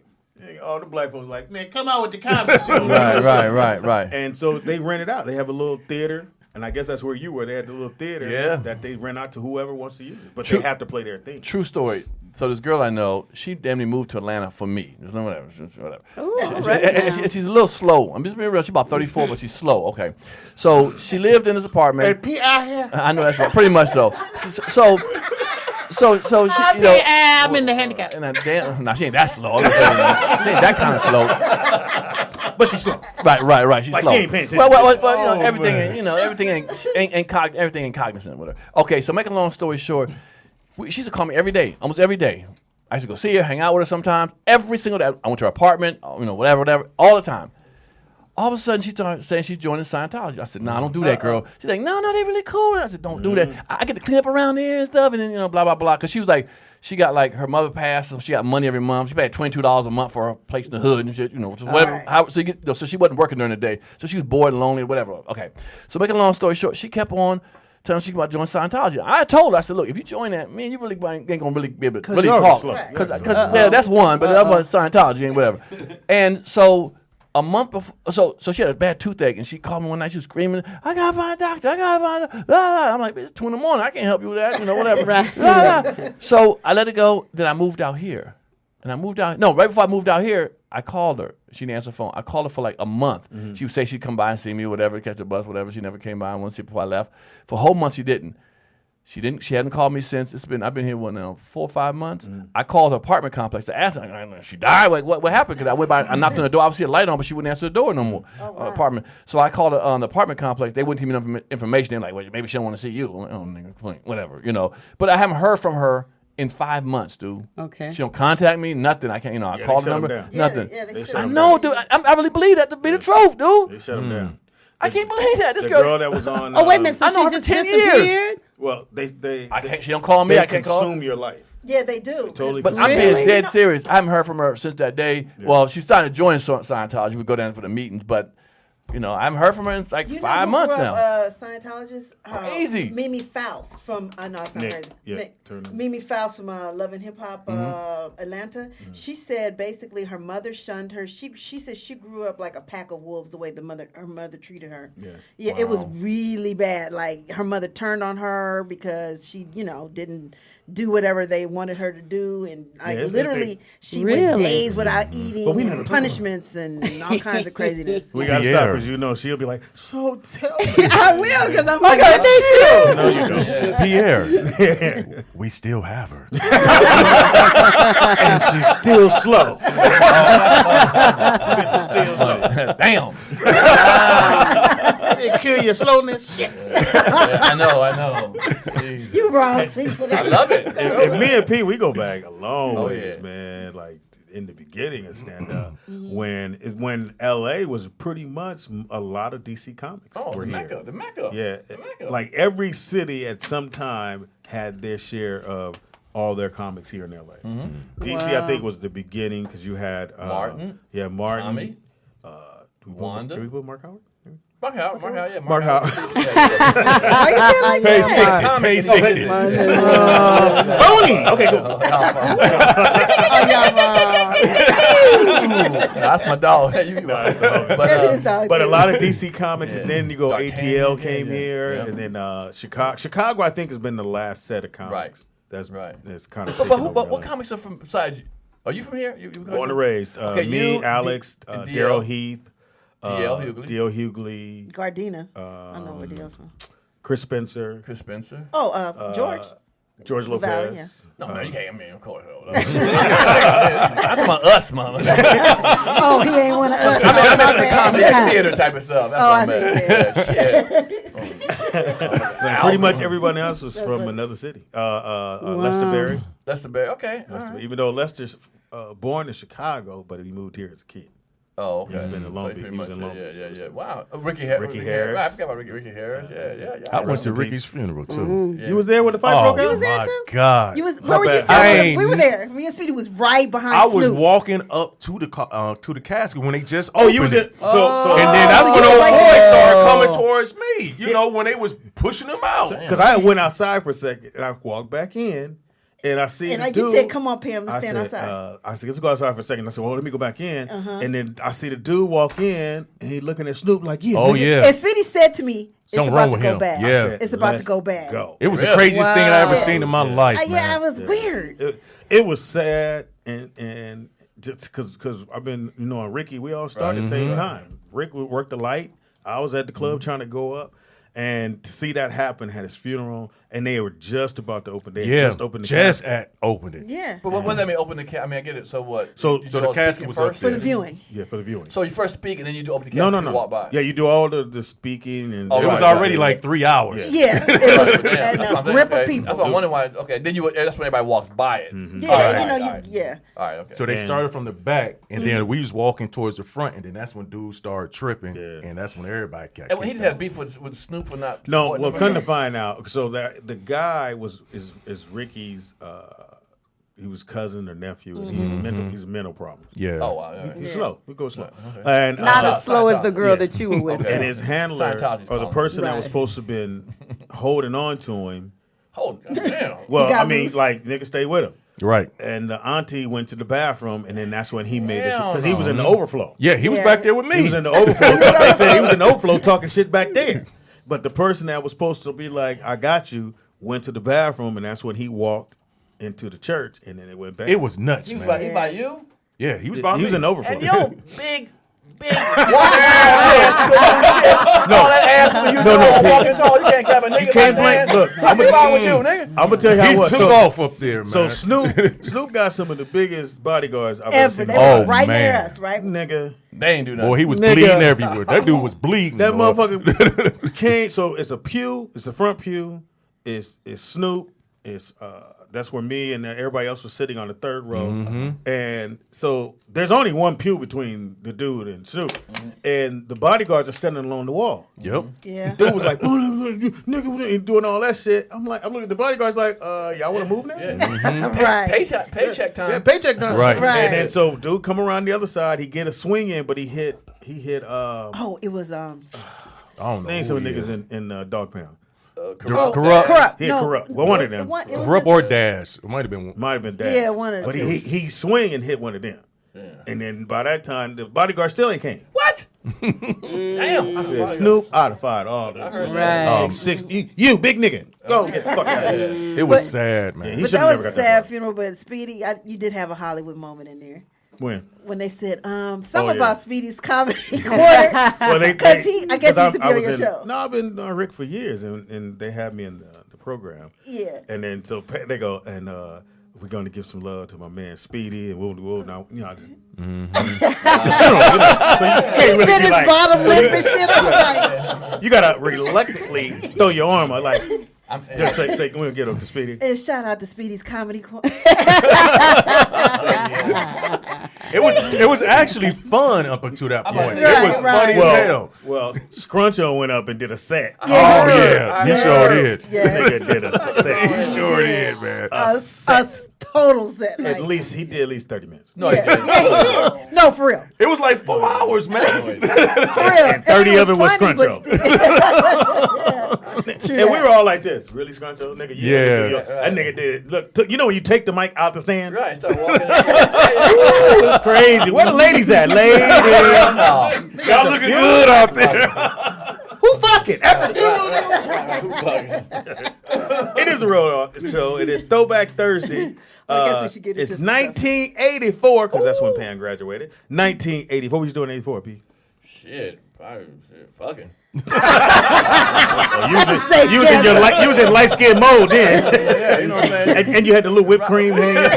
All the black folks like, man, come out with the comedy show.
Right.
And so they rent it out. They have a little theater. And I guess that's where you were. They had the little theater that they rent out to whoever wants to use it. But they have to play their theme.
True story. So this girl I know, she damn near moved to Atlanta for me. Just whatever.
Ooh,
she's a little slow. I'm just being real. She's about 34, but she's slow. Okay. So she lived in this apartment.
Hey, P out here.
I know that's right. Pretty much so. So she,
I'm in the handicap.
and she ain't that slow. She ain't that kind of slow.
But she's slow.
Right. She's
Like
slow.
she ain't paying attention.
Well, everything ain't cognizant with her. Okay, so make a long story short, she used to call me every day, almost every day. I used to go see her, hang out with her sometimes. Every single day, I went to her apartment, whatever, all the time. All of a sudden, she started saying she's joining Scientology. I said, "No, don't do that, girl." She's like, "No, they really cool." And I said, "Don't do that. I get to clean up around there and stuff." And then blah blah blah. Because she was like, she got like her mother passed, so she got money every month. She paid $22 a month for her place in the hood and shit. Whatever.
Right.
So she wasn't working during the day, so she was bored and lonely, whatever. Okay. So making a long story short, she kept on telling she about joining Scientology. I told her, I said, "Look, if you join that, man, you really ain't gonna really be able to really talk." Because that's one, but the other one is Scientology and whatever. And so. A month before, so she had a bad toothache, and she called me one night. She was screaming, "I gotta find a doctor! I gotta find a doctor!" I'm like, "It's 2 a.m. I can't help you with that, whatever."
Right.
So I let it go. Then I moved out here, right before I moved out here, I called her. She didn't answer the phone. I called her for like a month. She would say she'd come by and see me, whatever, catch a bus, whatever. She never came by. I wanted to see before I left. For a whole month, she didn't. She hadn't called me since. I've been here 4 or 5 months. I called her apartment complex to ask her, she died? Like, what happened? Because I went by, I knocked on the door. I see a light on, but she wouldn't answer the door no more. Apartment. So I called her on the apartment complex. They wouldn't give me enough information. They're like, well, maybe she don't want to see you. I'm like, oh, nigga, whatever, But I haven't heard from her in 5 months, dude.
Okay.
She don't contact me, nothing. I can't, I called the number, nothing. I
They
know, dude. I really believe that to be the truth, dude.
They shut them down.
I can't believe that. This
The
girl.
girl that was on.
Oh, wait a minute. So
I know her
she
for
just
10
disappeared?
Well,
She don't call me.
they
I can't call her.
consume your life.
Yeah, they do.
Totally.
But
consume
I'm
your
being
life.
dead serious. I haven't heard from her since that day.
Yeah.
Well, she's starting to join Scientology. We go down for the meetings, but I haven't heard from her in like 5 months now.
Scientologist?
Crazy.
Mimi Faust from, I know it's not
Nick,
crazy.
yeah, turn it.
Mimi Faust from Love and Hip Hop Atlanta. She said basically her mother shunned her. She said she grew up like a pack of wolves the way her mother treated her. Yeah, It was really bad. Like her mother turned on her because she, didn't do whatever they wanted her to do, and literally she went days without eating, and punishments and all kinds of craziness.
We gotta stop because she'll be like, "So tell me."
I will, because I'm like,
No, you don't.
Pierre, we still have her.
And she's still slow.
Damn.
They kill your slowness. Shit.
I know. Jesus.
You wrong, speak for
I
that.
love it.
And me and P, we go back a long ways,
yeah.
man. Like in the beginning of stand up, when LA was pretty much a lot of DC comics were
the
here.
Mecca.
Yeah,
The Mecca.
like every city at some time had their share of all their comics here in LA. DC, I think, was the beginning because you had
Martin.
Yeah, Martin.
Tommy.
Wanda. Did we put Mark Howard?
Mark Howard, yeah.
Mark Howard.
Why you say like that?
Pay 60.
Tony. Okay, cool.
That's my dog.
That's his dog.
But a lot of DC comics, and then you go
D'Artagnan,
ATL came here, and then Chicago. Chicago, I think, has been the last set of comics.
Right.
That's
right.
That's kind of.
But what comics are from besides you? Are you from here? You
Born and raised. Me, Alex, Daryl Heath,
D.L.
Hughley,
Gardena. I know where else from.
Chris Spencer.
Oh, George.
George Lopez.
Valley,
No, you can't. I mean, of course. I'm talking about us, mama.
Oh, he ain't one of us.
I mean the comedy theater type of stuff. That's
I see what
Like, pretty much everyone else was from another city. Lester Berry.
Lester Berry. Okay.
Even though Lester's born in Chicago, but he moved here as a kid.
Oh, okay.
He's been in Long Beach.
Yeah. Wow. Ricky Harris. I forgot about Ricky Harris. Yeah.
I went to Ricky's funeral too.
You was there when the fight broke out?
You was there
my
too?
God.
Where were you sitting? We were there. Me and Speedy was right behind
I was
Snoop.
walking up to the casket when they just
Oh,
opened
you was
it.
in. So
And then that's
so
when
you
those
were
boys
right there.
started coming towards me. When they was pushing them out.
because I went outside for a second and I walked back in, And I see the dude.
You said, come on, Pam, let's stand outside.
I said, let's go outside for a second. I said, well, let me go back in. And then I see the dude walk in, and he looking at Snoop like, yeah.
Oh,
nigga.
yeah.
And Speedy said to me, it's
Something
about
wrong
to
with
go
him.
bad.
Yeah.
It's about to go bad.
Go.
It was the craziest thing I ever seen in my life, man.
Yeah, it was weird.
It was sad, and just because I've been, and Ricky, we all started at the same time. Rick would work the light. I was at the club trying to go up. And to see that happen, had his funeral, and they were just about to open. They had just opened the casket.
Opened it.
Yeah.
But what does that mean? Open the casket? I mean, I get it. So what?
So
the casket was
first
up there.
For the viewing.
Yeah, for the viewing.
So you first speak, and then you do open the casket.
No.
You walk by.
Yeah, you do all the speaking, and
It was already like 3 hours.
Yes. It was
That's
and
what
a
I'm
grip
saying.
of people.
That's what I'm wondering why. Okay, then that's when everybody walks by it.
Yeah,
All right,
you know,
all right.
yeah.
All right, okay.
So they started from the back, and then we was walking towards the front, and then that's when dudes started tripping, and that's when everybody got
And he
kicked
just had
out.
beef with Snoop for not.
No,
supporting
well,
him.
couldn't to find out. So that the guy is Ricky's. He was cousin or nephew, and he's a mental problem.
Yeah.
Oh wow. All right.
He's slow. We go slow.
Okay.
And
Not as slow as the girl
yeah.
that you were with.
Okay.
and his handler
Scientology's
or the
calling.
person that
Right.
was supposed to have been holding on to him.
Hold damn.
Well,
got
I mean,
loose.
like nigga, stay with him.
Right.
And the auntie went to the bathroom, and then that's when he made this
Hell
because he was in the
no.
overflow.
Yeah, he was
Yeah.
back there with me.
He was in the overflow. They said he was in the overflow talking shit back there. But the person that was supposed to be like, I got you, went to the bathroom, and that's when he walked into the church, and then it went back.
It was nuts,
He was
man.
by, he by you?
Yeah, he was by
he
me.
was in the overflow.
And yo, big walking ass. No, that ass when you walking tall, you can't clap a nigga.
You can't
by his
blame.
hand.
Look,
I'm fine with you, nigga.
I'm gonna tell you how
He
it was.
took
So,
off up there, man.
so Snoop got some of the biggest bodyguards I've ever
Ever.
seen.
They
Oh,
was right near
man.
us, right?
Nigga,
They ain't do nothing.
Boy, he was
Nigga.
bleeding everywhere. That dude was bleeding.
that
boy.
motherfucker came. So it's a pew. It's a front pew. It's Snoop. It's that's where me and everybody else was sitting on the third row. And so there's only one pew between the dude and Snoop. And the bodyguards are standing along the wall.
Yep.
Yeah.
Dude was like, nigga, and doing all that shit. I'm looking at the bodyguards like, y'all want to move now?
Right.
Paycheck time.
Yeah, paycheck time.
Right.
Right.
And then so dude come around the other side, he get a swing in, but he hit
Oh, it was
I don't know.
name
who
some
he
niggas
is.
in Dog Pound.
Corrupt.
corrupt.
Yeah,
No,
corrupt. Well, one
it
of them.
was- it was
Corrupt
the
or
dude-
Dash. It might have been one.
Might have been Dash.
Yeah, one of
But
the
he swing and hit one of them. And then by that time the bodyguard still ain't came.
What? Damn.
I said, Snoop, I'd have fired all them.
Right.
Six, you big nigga. Go get the fuck out of here.
It was
But-
sad, man.
He
But
should've
that
never
was a
got that
sad
far.
funeral. But Speedy, you did have a Hollywood moment in there
When
they said something
Oh, yeah.
about Speedy's comedy corner.
well,
Because I guess he used to be on your show.
No, I've been on Rick for years, and they had me in the program.
Yeah.
And then so they go, and we're going to give some love to my man Speedy, and we'll now, I just, it's a funeral, so you
He
can't really
bit
be
his
like,
bottom lip and shit. I was like,
you gotta reluctantly throw your arm out, like
I'm saying.
just say we'll get up to Speedy.
and shout out to Speedy's comedy corner.
It was actually fun up until that point.
Right,
It was
right.
funny as hell.
Well, Scruncho went up and did a set.
Oh yeah, he
Yes.
sure did.
Yes.
Nigga did a set.
He sure did, man.
A total set. Like,
At least he did at least 30 minutes.
No, he
yeah,
didn't.
yeah, he did. No, for real.
It was like 4 hours, man.
For real. And
30 of it was
funny, but
Scruncho.
still-
And we were all like this. Really, Scruncho? Nigga,
Yeah.
that nigga did. Look, you know when you take the mic out the stand?
Right, start walking.
It's crazy. Where the ladies at? Ladies.
Y'all looking good out there.
Who fucking? After It is the real show. It is Throwback Thursday.
I guess we should get into
It's
some stuff.
1984 because that's when Pan graduated. 1984. What was you doing in 84, P?
Shit, fucking.
safe
You was in light skin mode then,
Yeah, you know what I'm saying?
and you had the little whipped cream hanging.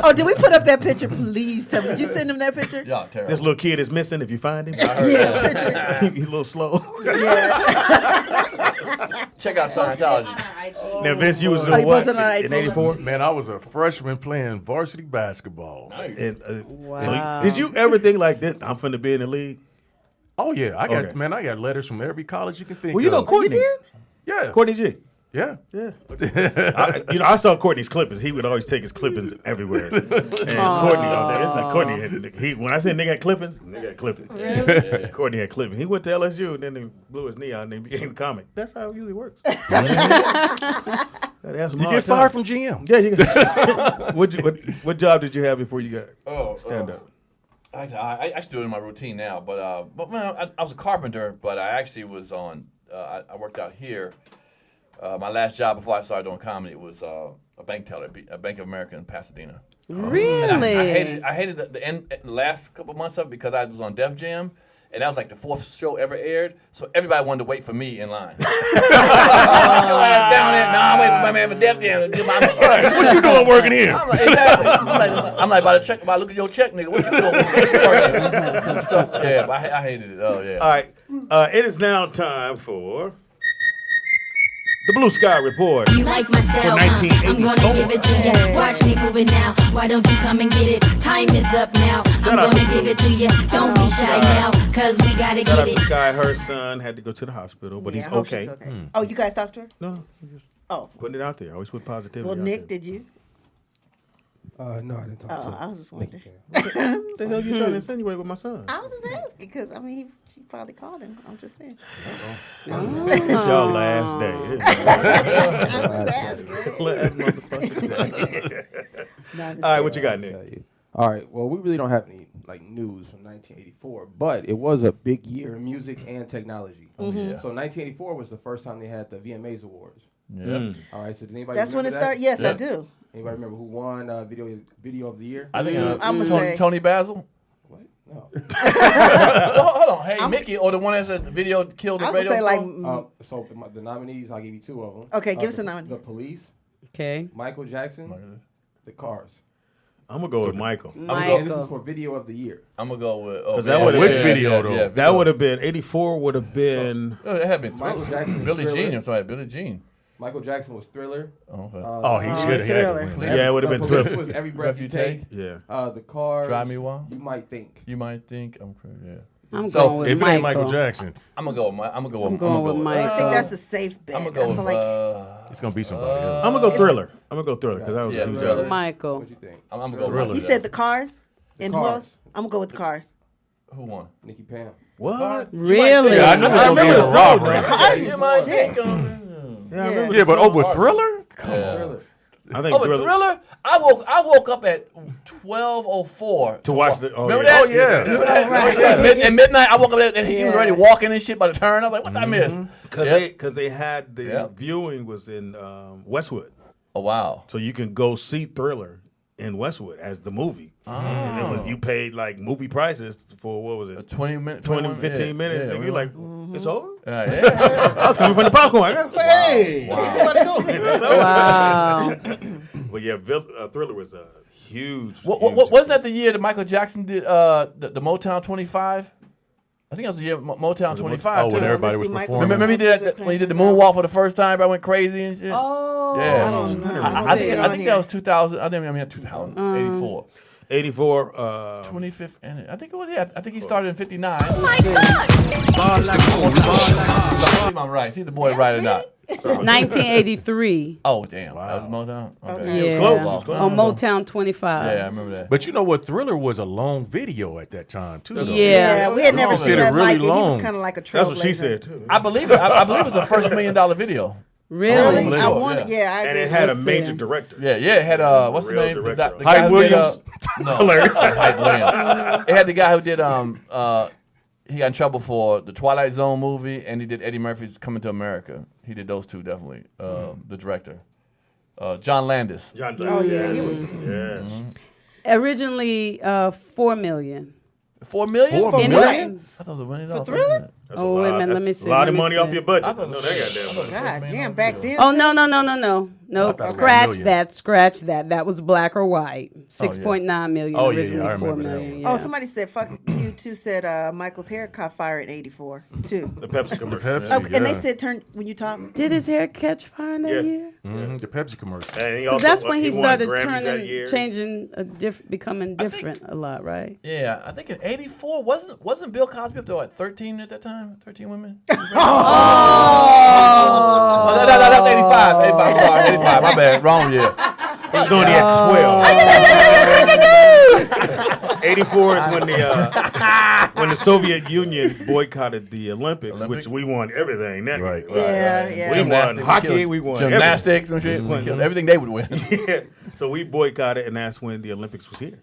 Oh, did we put up that picture? Please tell me. Did you send him that picture?
Y'all terrible.
This little kid is missing. If you find him,
Yeah, picture.
he's a little slow.
Yeah.
Check out Scientology.
Now, Vince, you was
Oh,
doing
he
what
wasn't on
in
iTunes.
84?
Man, I was a freshman playing varsity basketball.
And,
Wow.
so did you ever think like this? I'm finna be in the league.
Oh yeah, I got
Okay.
I got letters from every college you can think
Well, you know
of.
Courtney.
You did?
Yeah.
Courtney G.
Yeah.
I saw Courtney's clippings. He would always take his clippings everywhere. And Courtney, it's not Courtney. When I said nigga had clippings, nigga had clippings.
Really?
Courtney had clippings. He went to LSU and then he blew his knee out and then became a comic. That's how it usually works.
You get fired from GM.
Yeah, you get. What job did you have before you got stand up?
I actually do it in my routine now, but man, I was a carpenter, but I actually was on. I worked out here. My last job before I started doing comedy was a bank teller, at Bank of America in Pasadena.
Really?
I hated the last couple of months of it because I was on Def Jam, and that was like the 4th show ever aired. So everybody wanted to wait for me in line. Down there, I'm waiting for my man for Def Jam to do my.
What you doing working here?
I'm like, exactly. I'm like, by the look at your check, nigga. What you doing? Yeah, I hated it. Oh yeah.
All right, it is now time for the Blue Sky Report.
You like my style,
for
I'm gonna give it to you. Watch me move it now. Why don't you come and get it? Time is up now. I'm gonna give it to you. Don't be shy now, cause we gotta
Shout out
get
to
it.
Sky. Her son had to go to the hospital, but he's
I hope
okay.
she's okay. Oh, you guys talked to her?
No, just
Oh.
putting it out there. I always put positivity.
Well,
out
Nick,
there.
did you?
No, I didn't talk to
Oh,
her.
I was just wondering.
What the hell you trying to insinuate with my son?
I was just asking because she probably called him. I'm just saying.
It's y'all last day.
I was just asking.
Last motherfucking day.
No, I'm just
All right, what
kidding.
you got, Nick?
All right. Well, we really don't have any news from 1984, but it was a big year in music and technology.
Yeah.
So 1984 was the first time they had the VMAs awards.
Yeah.
All right. So does anybody?
That's when it
remember that?
started. Yes,
Yeah.
I do.
Anybody remember who won video of the year?
I think
I'm gonna say
Tony Basil.
What? No.
Well, hold on, hey Mickey, or the one that's a video killed the
I would
radio
say like.
star?
So the nominees, I'll give you 2 of them.
Okay, give us
the
a nominee.
The Police,
Okay.
Michael Jackson, the Cars.
I'm gonna go with Michael.
And this is
Michael.
for video of the year.
I'm gonna go with.
'Cause that would've
Which
been-
video, though?
That would have been 84. Would have been.
It had been
Michael Jackson was
Billie
Thriller.
Jean. I'm sorry, Billie Jean.
Michael Jackson was Thriller.
Okay.
Oh, he should have had
Thriller.
to win.
Yeah, it would have
The
been
Police
Thriller.
was Every Breath You Take.
Yeah.
The Cars.
Drive Me Wild.
You Might think.
You might think I'm crazy. Yeah.
I'm
So,
going with
If it
Michael.
ain't Michael Jackson,
I'm gonna go with. I'm gonna go with.
I'm going with Mike.
I think that's a safe bet.
I'm
I
gonna go
feel
with.
like
it's gonna be somebody else.
I'm gonna go Thriller. I'm gonna go Thriller because that was
Yeah,
a huge
Thriller.
album.
Michael.
What you think?
I'm gonna go
Thriller.
with.
you said the Cars, and who
Cars.
else? I'm gonna go with the Cars.
Who won?
Nikki Pam.
What?
Really?
Yeah, I knew it was gonna be
remember
a
the
rock.
song.
Right?
Cars
You
is
might
shit.
think I'm.
Yeah, I remember
Yeah,
the
but
song.
over Thriller? Come on.
Thriller.
I think
Oh, but Thriller. I woke up at 12:04
to watch the. Oh,
Remember
yeah.
that?
Oh, yeah.
Remember that?
Right.
At midnight, I woke up and he was
Yeah.
already walking and shit by the turn. I was like, what did I miss?
Because they had the
Yep.
viewing was in Westwood,
Oh wow.
so you can go see Thriller in Westwood as the movie. And it was, you paid like movie prices for what was it?
20 minutes.
20, 15 minutes. Nigga, you're like, it's over?
yeah.
I was coming from the popcorn. I got, hey, everybody go. It's over.
Wow.
But yeah, Thriller was a huge.
Wasn't that the year that Michael Jackson did the Motown 25? I think that was the year Motown 25
Oh,
too.
when everybody
Let's
was
see, Michael
performing.
Remember he did that when he did the moonwalk for the first time? Everybody went crazy and shit.
Oh.
Yeah.
I don't know.
I
see it
think
on
that
here.
was 2000. I mean 2084.
84.
25th, and I think it was. Yeah, I think he started in 59. I'm right. See the boy right or not.
1983.
Oh damn, that was Motown. Okay.
It
was
Yeah.
close. It was close.
On Motown 25.
Yeah, I remember that.
But you know what? Thriller was a long video at that time, too. Though.
Yeah, we had never
Long.
seen
Did it
that
really
like it. He
long.
was kind of like a trailblazer.
That's what she said, too.
I believe it. I believe it was the first $1 million video.
Really?
believe
I
it.
wanted, yeah, I
And
agree.
it had a
Let's
major
see.
director.
Yeah, it had what's the
Real
name?
director.
The
Hype
guy who
Williams?
Did, no,
Hilarious.
Hype Williams. It had the guy who did he got in trouble for the Twilight Zone movie, and he did Eddie Murphy's Coming to America. He did those two definitely. The director, John Landis.
John
Oh, yeah, he was.
Yes.
Originally, $4 million.
$4 million?
$4
In
million?
what?
I thought it was $1 million.
For Thriller?
That's
Oh,
a
wait a
lot.
minute, let me
That's
see,
a lot
let
of
me
money
see.
off your budget.
I thought-
No, they got that.
God damn, back then.
Oh,
too?
no.
thought it was
Scratch
million.
that. Scratch that. That was black or white. 6.9 million.
Oh, yeah,
Originally
I remember
4
that
million.
one.
Yeah.
Oh, somebody said, fuck you, too said Michael's hair caught fire in '84 too.
The Pepsi commercial.
And they said when you talk.
Did his hair catch fire in that year?
Mm-hmm. The Pepsi commercial.
Because that's when he started changing, becoming different a lot, right?
Yeah, I think in '84 wasn't Bill Cosby up to what 13 at that time? 13 women.
Oh,
that's 85. 85. Sorry, 85. My bad. Wrong year.
He was only at 12. 84 is when the Soviet Union boycotted the Olympics, which we won everything.
Right.
Yeah.
We won hockey, we won
gymnastics and shit. We killed everything they would win.
Yeah. So we boycotted, and that's when the Olympics was here.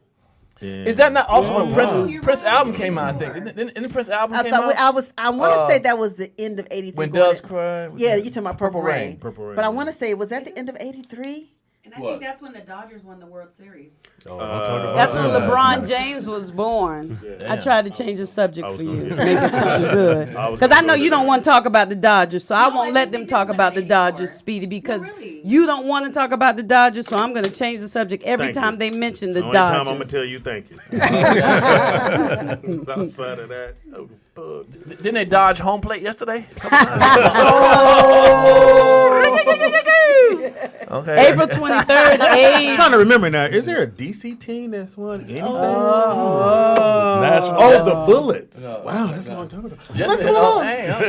Yeah.
Is that not also when Prince album came out? I think didn't the Prince album came out?
I want to say that was the end of '83.
When Doves Cry.
Yeah, you're talking about Purple Rain.
Purple Rain.
But I want to say, was that the end of '83?
And I think that's when the Dodgers won the World Series.
That's when LeBron James was born. I tried to change the subject for you, make it something good. Because I know you don't want to talk about the Dodgers, so I won't let them talk about the Dodgers, Speedy, because you don't want to talk about the Dodgers, so I'm going to change the subject every time they mention the Dodgers.
Only time I'm going to tell you thank you. Outside of that,
didn't they dodge home plate yesterday? Okay.
April 23rd,
I'm trying to remember now. Is there a DC team that's won anything? The Bullets. No. Wow, that's a long time ago. What's going on?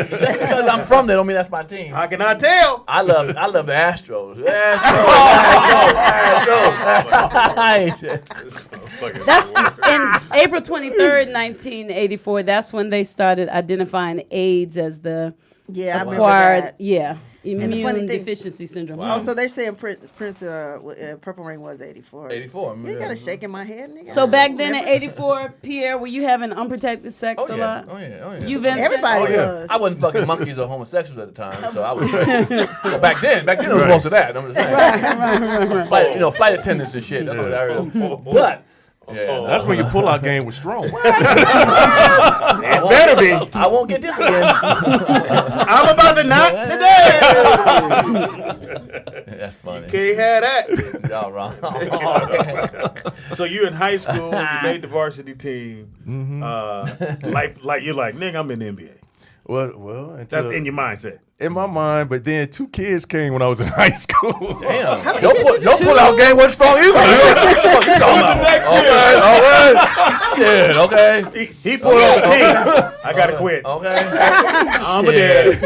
Just because I'm from there don't mean that's my team.
How can I tell?
I love the Astros.
That's in April 23rd, 1984. That's when they started identifying AIDS as the acquired, immune deficiency syndrome.
Wow. Oh, so they're saying Prince Purple Rain was 84.
84.
You got a shake in my head, nigga.
So back then in 84, Pierre, were you having unprotected sex a lot?
Oh yeah.
You, Vincent?
Everybody was.
I wasn't fucking monkeys or homosexuals at the time, so I was straight. Well, back then it was most of that. I'm just saying. Right. Flight attendants and shit. That's what I heard. But
that's when your pull-out game was strong.
It better be.
I won't get this again.
I'm about to knock today.
That's funny.
You can't have that.
Y'all wrong.
So you in high school, you made the varsity team. Mm-hmm. Like you're like, nigga, I'm in the NBA.
Well,
that's in your mindset.
In my mind, but then 2 kids came when I was in high school.
Damn. Your pull-out game wasn't strong either. What you talking about? Okay, all right. Shit, okay.
He pulled out the team. I got to quit.
Okay.
I'm a daddy.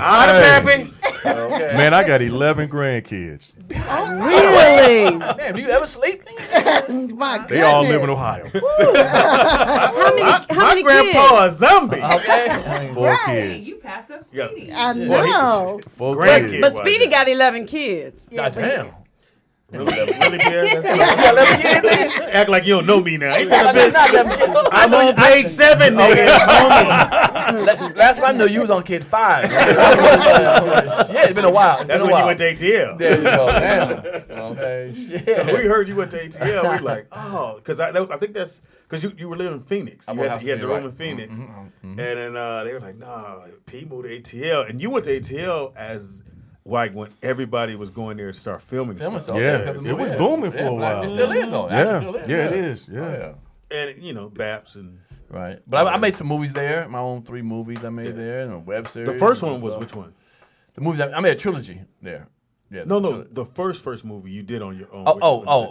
I'm a pappy.
Okay.
Man, I got 11 grandkids.
Really?
Man, do you ever sleep?
They all live in Ohio.
How many
grandpa a zombie.
Okay.
4 kids.
You passed up Speedy.
I know.
4
grandkids.
But Speedy got 11 kids.
God damn.
Really, Pierre? Act like you don't know me now. I'm on page 7, nigga.
Last time I knew you was on kid 5. Yeah, it's been a while.
That's when you went to ATL.
There you go. Damn. Okay, shit.
We heard you went to ATL. We were like, oh, because I think that's because you were living in Phoenix. You had the room in Phoenix, and then they were like, nah, P moved to ATL, and you went to ATL as like when everybody was going there to start filming stuff.
Yeah, it was booming for a while.
It still is though.
Yeah, it is. Yeah.
And Baps and
right. But I made some movies there. My own 3 movies I made there, and a web series.
The first one was which one?
The movies I made a trilogy there. Yeah.
No, the first movie you did on your own.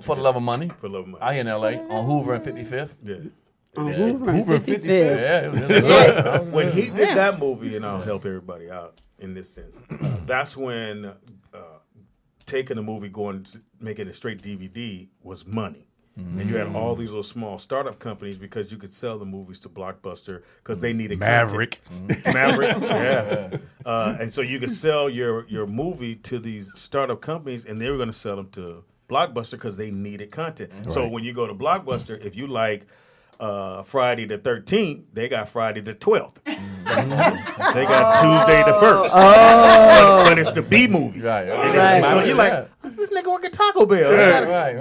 For the Love of Money.
For Love of Money.
Out here in L.A. on Hoover and 55th.
Yeah.
On Hoover and 55th.
Yeah.
When he did that movie, and I'll help everybody out in this sense, that's when taking a movie, making it straight DVD was money. Mm-hmm. And you had all these little small startup companies because you could sell the movies to Blockbuster because they needed
Maverick.
Maverick, yeah. And so you could sell your movie to these startup companies, and they were going to sell them to Blockbuster because they needed content. Right. So when you go to Blockbuster, if you like Friday the 13th, they got Friday the 12th. They got Tuesday the 1st.
Oh.
But it's the B movie.
Right.
So you're like, this nigga work at Taco Bell.
Right.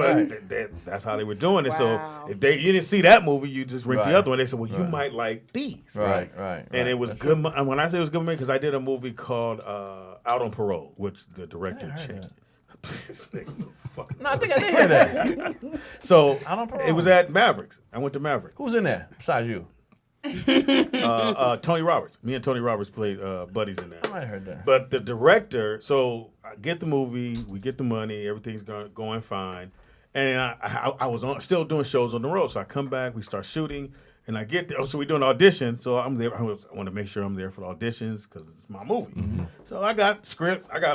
That's how they were doing it.
Wow.
So if you didn't see that movie, you just rent the other one. They said, well, you might like these.
Right.
And it was good. And when I say it was good money, because I did a movie called Out on Parole, which the director changed. This nigga fucking.
No, I think I did hear that.
So it was at Mavericks. I went to Mavericks.
Who's in there besides you?
Tony Roberts. Me and Tony Roberts played buddies in that.
I might have heard that.
But the director, so I get the movie, we get the money, everything's going fine. And I was still doing shows on the road. So I come back, we start shooting, and I get there. So we're doing auditions. So I'm there. I want to make sure I'm there for the auditions because it's my movie. Mm-hmm. So I got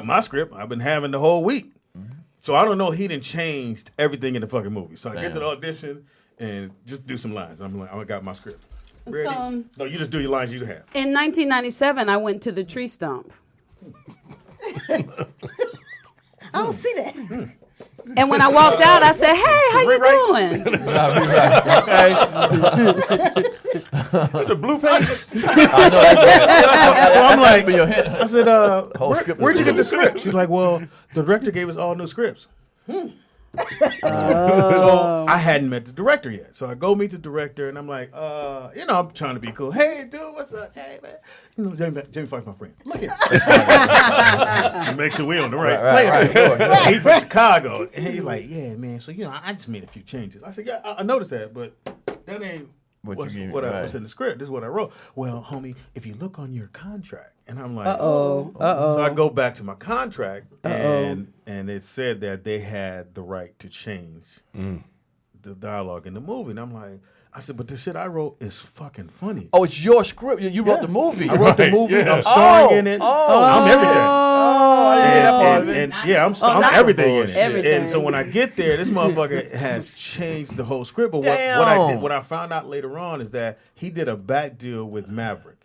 my script. I've been having the whole week. Mm-hmm. So I don't know. He done changed everything in the fucking movie. So I get to the audition and just do some lines. I'm like, I got my script. Ready? So, no, you just do your lines you have.
In 1997, I went to the tree stump.
I don't see that.
And when I walked out, I said, "Hey, how you doing?"
The blue pages.
I know so I'm like, I said, where'd you get the script? She's like, well, the director gave us all new scripts. So I hadn't met the director yet. So I go meet the director, and I'm like, I'm trying to be cool. Hey, dude, what's up? Hey, man. Jamie Foxx, my friend. Look at him. Make sure we're on the right. He's from Chicago. And he's like, yeah, man. So, I just made a few changes. I said, yeah, I noticed that, but that ain't what's in the script. This is what I wrote. Well, homie, if you look on your contract, and I'm like, So I go back to my contract, and it said that they had the right to change the dialogue in the movie. And I'm like, I said, but the shit I wrote is fucking funny.
Oh, it's your script. You wrote the movie.
I wrote the movie. Yeah. I'm starring in it. I'm everything. I'm everything in it.
Everything.
And so when I get there, this motherfucker has changed the whole script. But what I found out later on is that he did a back deal with Maverick.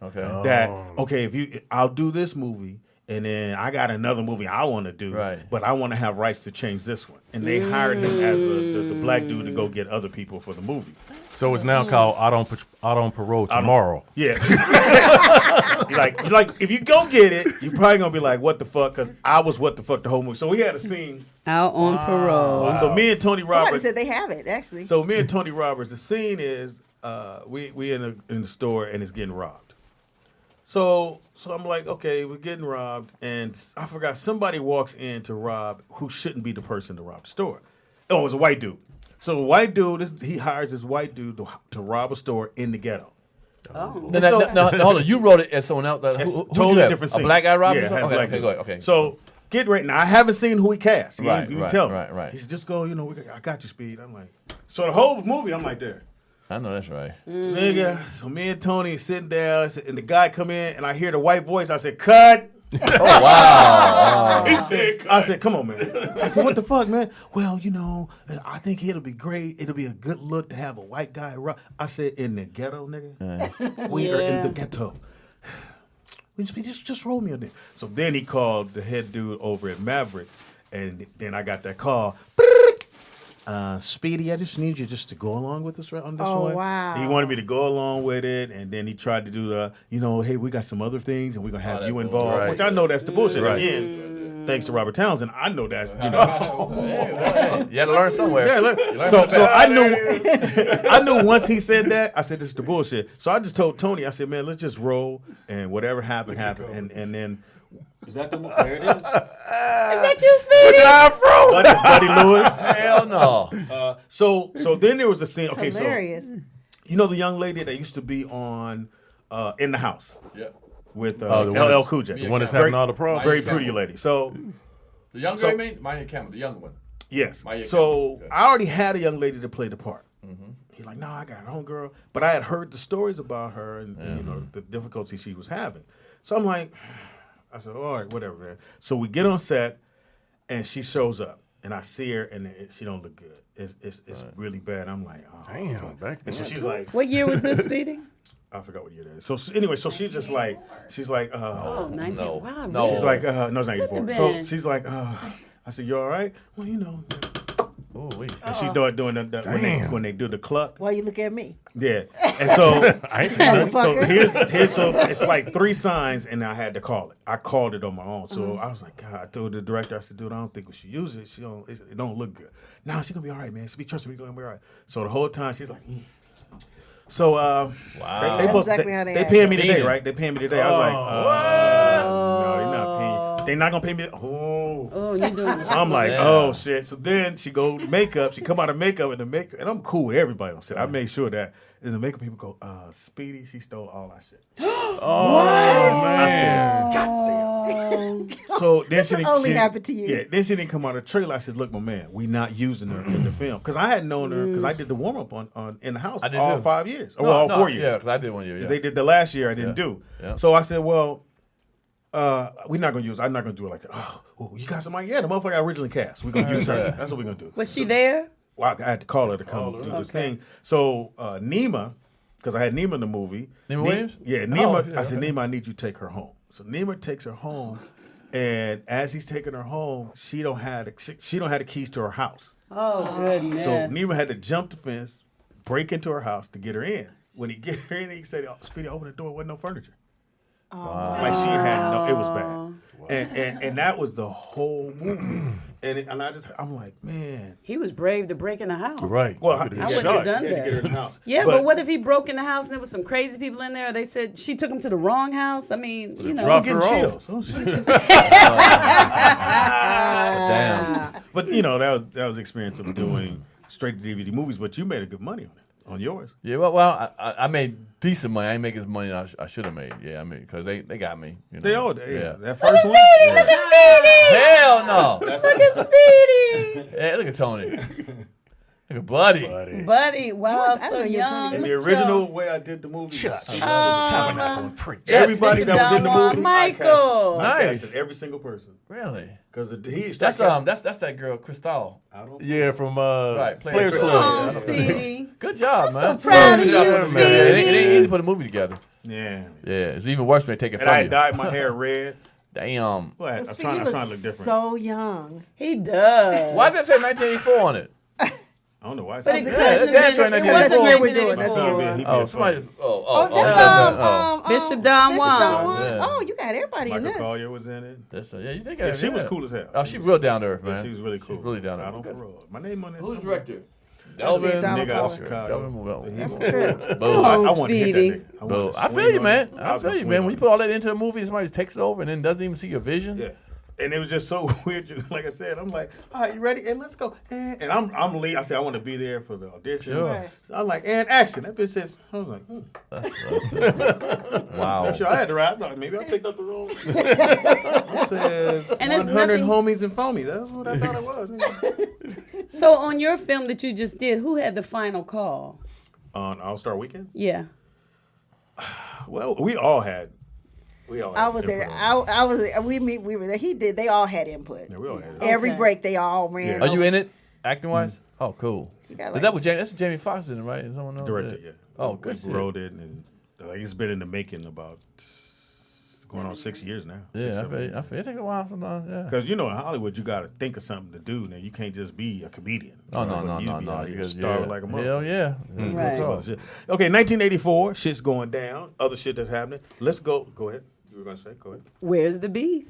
I'll do this movie, and then I got another movie I want to do, but I want to have rights to change this one. And they hired him as the black dude to go get other people for the movie.
So it's now called Out on Parole Tomorrow.
Yeah. like if you go get it, you're probably gonna be like, what the fuck? Because I was what the fuck the whole movie. So we had a scene.
Out on parole.
Wow. So me and Tony Roberts.
Somebody said they have it actually.
So me and Tony Roberts. The scene is we in the store and it's getting robbed. So I'm like, okay, we're getting robbed, and I forgot somebody walks in to rob who shouldn't be the person to rob the store. Oh, it was a white dude. So the white dude, he hires this white dude to rob a store in the ghetto.
Oh. Now, hold on. You wrote it as someone else. Who
totally different scene.
A black guy robbing?
Yeah,
okay, go ahead. Okay.
So get ready. Now, I haven't seen who he cast. He
right.
Tell me. He said, just go, I got you, Speed. I'm like, so the whole movie, I'm like, there.
I know that's right.
Nigga, so me and Tony sitting down, and the guy come in, and I hear the white voice. I said, cut.
Oh, wow.
I said, come on, man. I said, what the fuck, man? Well, I think it'll be great. It'll be a good look to have a white guy. I said, in the ghetto, nigga? We are in the ghetto. Just roll me on there. So then he called the head dude over at Mavericks, and then I got that call. Speedy, I just need you just to go along with us on this one.
Oh, wow.
He wanted me to go along with it, and then he tried to do hey, we got some other things, and we're going to have you involved, which I know that's the bullshit.
Right.
Again, thanks to Robert Townsend, I know that's,
You had to learn somewhere.
Yeah, so I knew once he said that, I said, this is the bullshit. So I just told Tony, I said, man, let's just roll, and whatever happened. And then... Is that there it is?
Is that you, Speedy?
With the afro? That's Buddy Lewis.
Hell no.
So then there was a scene. Okay,
hilarious.
So the young lady that used to be on In the House.
Yeah.
With LL Cool J.
The one that's having all the problems.
Very pretty lady. So
the young girl, you mean? Maya Campbell, the young one.
Yes.
Maya
so
Campbell.
I already had a young lady to play the part. Mm-hmm. He's like, no, I got her own girl. But I had heard the stories about her and the difficulty she was having. So I'm like, I said, all right, whatever, man. So we get on set, and she shows up, and I see her, and she don't look good. It's really bad. I'm like, oh,
damn.
fuck. And so she's like,
what year was this, Speedy?
I forgot what year that is. So anyway, she's just like,
19.
No.
Wow.
No.
She's like, no, it's not 84.
Could've
So
been.
she's like, I said, you all right? Well,
Oh, wait.
And she's doing that when they do the cluck.
Why you look at me?
Yeah. And so,
I ain't taking
Motherfucker.
so it's like 3 signs, and I had to call it. I called it on my own. So I was like, God, I told the director, I said, dude, I don't think we should use it. It don't look good. Nah, she's going to be all right, man. Trust me, we're going to be all right. So the whole time, she's like, So,
wow.
They paying me today, right? They paying me today. I was like, no, they're not paying you. They're not going to pay me. Oh.
Oh, you doing it.
So I'm like, oh shit. So then she go makeup. She come out of makeup and I'm cool with everybody on set. I made sure that and the makeup people go, Speedy, she stole all our shit.
What?
I said, goddamn. So then she
only happened to you.
Yeah. Then she didn't come out of the trailer. I said, look, my man, we not using her in the film because I had known her because I did the warm up on in the house all 5 years. All 4 years.
Yeah, because I did 1 year. Yeah.
They did the last year. I didn't do.
Yeah.
So I said, well. We're not gonna use. I'm not gonna do it like that. Oh, you got somebody? Yeah, the motherfucker I originally cast. We're gonna use her. That's what we're gonna do.
Was she there?
Well, I had to call her to come do this thing. So Nima, because I had Nima in the movie.
Nima Williams?
Yeah, Nima. I said, Nima, I need you to take her home. So Nima takes her home, and as he's taking her home, she don't have the keys to her house.
Oh, goodness.
So Nima had to jump the fence, break into her house to get her in. When he get her in, he said, Speedy, open the door. Wasn't no furniture.
Wow.
Like she had no, it was bad, and that was the whole movie. And I'm like, man,
he was brave to break in the house.
Right.
Well,
I wouldn't have done
to get her
that.
in the house.
Yeah, but what if he broke in the house and there was some crazy people in there? They said she took him to the wrong house. I mean, you know,
I'm getting chills. Oh, shit.
Damn.
But you know that was the experience of doing straight to DVD movies. But you made a good money on it. On yours?
Yeah, well, I made decent money. I ain't make as money as I should have made. Yeah, I mean, because they got me. You know?
They all did. Yeah. That first one?
Look at Speedy!
Hell no.
Look at Speedy!
Hey, look at Tony. Look at Buddy.
Buddy, wow,
I
so
know you're
young.
Tony.
And the original way I did the movie.
Tabernacle and preach.
Everybody that was in the movie,
Michael.
I
Nice.
casted every single person.
Really?
Because
That's that girl, Crystal.
Yeah, from
Right,
Players
Players
Club.
Oh, Speedy.
Good job, man.
So proud of
Good job,
you,
man. It ain't
Speedy.
easy to put a movie together.
Yeah.
Yeah, it's even worse when they take it
And
from
I
you.
had dyed my hair red.
Damn.
Well, I'm
Speedy
trying to
looks
look different.
so young.
He does.
Why does that say 1984 on it?
I don't know why.
But it
Yeah,
couldn't
that's
have
right,
been. It
that's the
wasn't
year we're doing. That's the year
1984.
Oh, somebody.
Bishop Don Juan.
Yeah.
Oh, you got everybody in
Michael
this.
Collier was in it.
Yeah, you think?
Yeah, she was cool as hell.
Oh, she real down to earth, man.
Yeah, she was really cool.
She's really down to
Out
earth.
on parole. My name on that.
Who's the
somewhere.
director?
Donald
Nigga out of
Glover.
Chicago.
That's the truth.
Boom.
I
Oh,
want to hit
Speedy.
that nigga.
Boom.
wanted to
I feel
swing
you,
on
man.
him.
I
was
feel
gonna
you,
swing
man.
on
When you
him.
put all that into a movie and somebody takes it over and then doesn't even see your vision.
Yeah. And it was just so weird. Like I said, I'm like, all right, you ready? And let's go. And I'm lead. I said, I want to be there for the audition.
Sure.
Right.
So I'm like, and action. That bitch says, I was like,
Wow.
Sure, I had to ride. I thought, maybe I picked up the wrong. It says
And it's
100
nothing-
homies and fomies. That's what I thought it was.
So on your film that you just did, who had the final call?
On All-Star Weekend?
Yeah.
Well, we all had.
I was there. I was. We were there. He did. They all had input.
Yeah, we all had it.
Every
Okay.
break, they all ran.
Are you
over
in
to-
it, acting wise? Oh, cool.
got
Is
like-
that what Jamie? That's what Jamie Foxx in it, right? And someone else
Directed,
did?
yeah.
Oh, good
We
shit.
wrote it, and it's been in the making about going on 6 years now.
Yeah, I feel it takes a while sometimes. Yeah.
Because in Hollywood, you got to think of something to do. Now you can't just be a comedian.
Oh no,
You
no,
be
no.
out here
Because
starving like a mother.
hell yeah.
Right.
Okay, 1984, shit's going down. Other shit that's happening. Let's go. Go ahead. You were gonna say? Go ahead.
Where's the beef?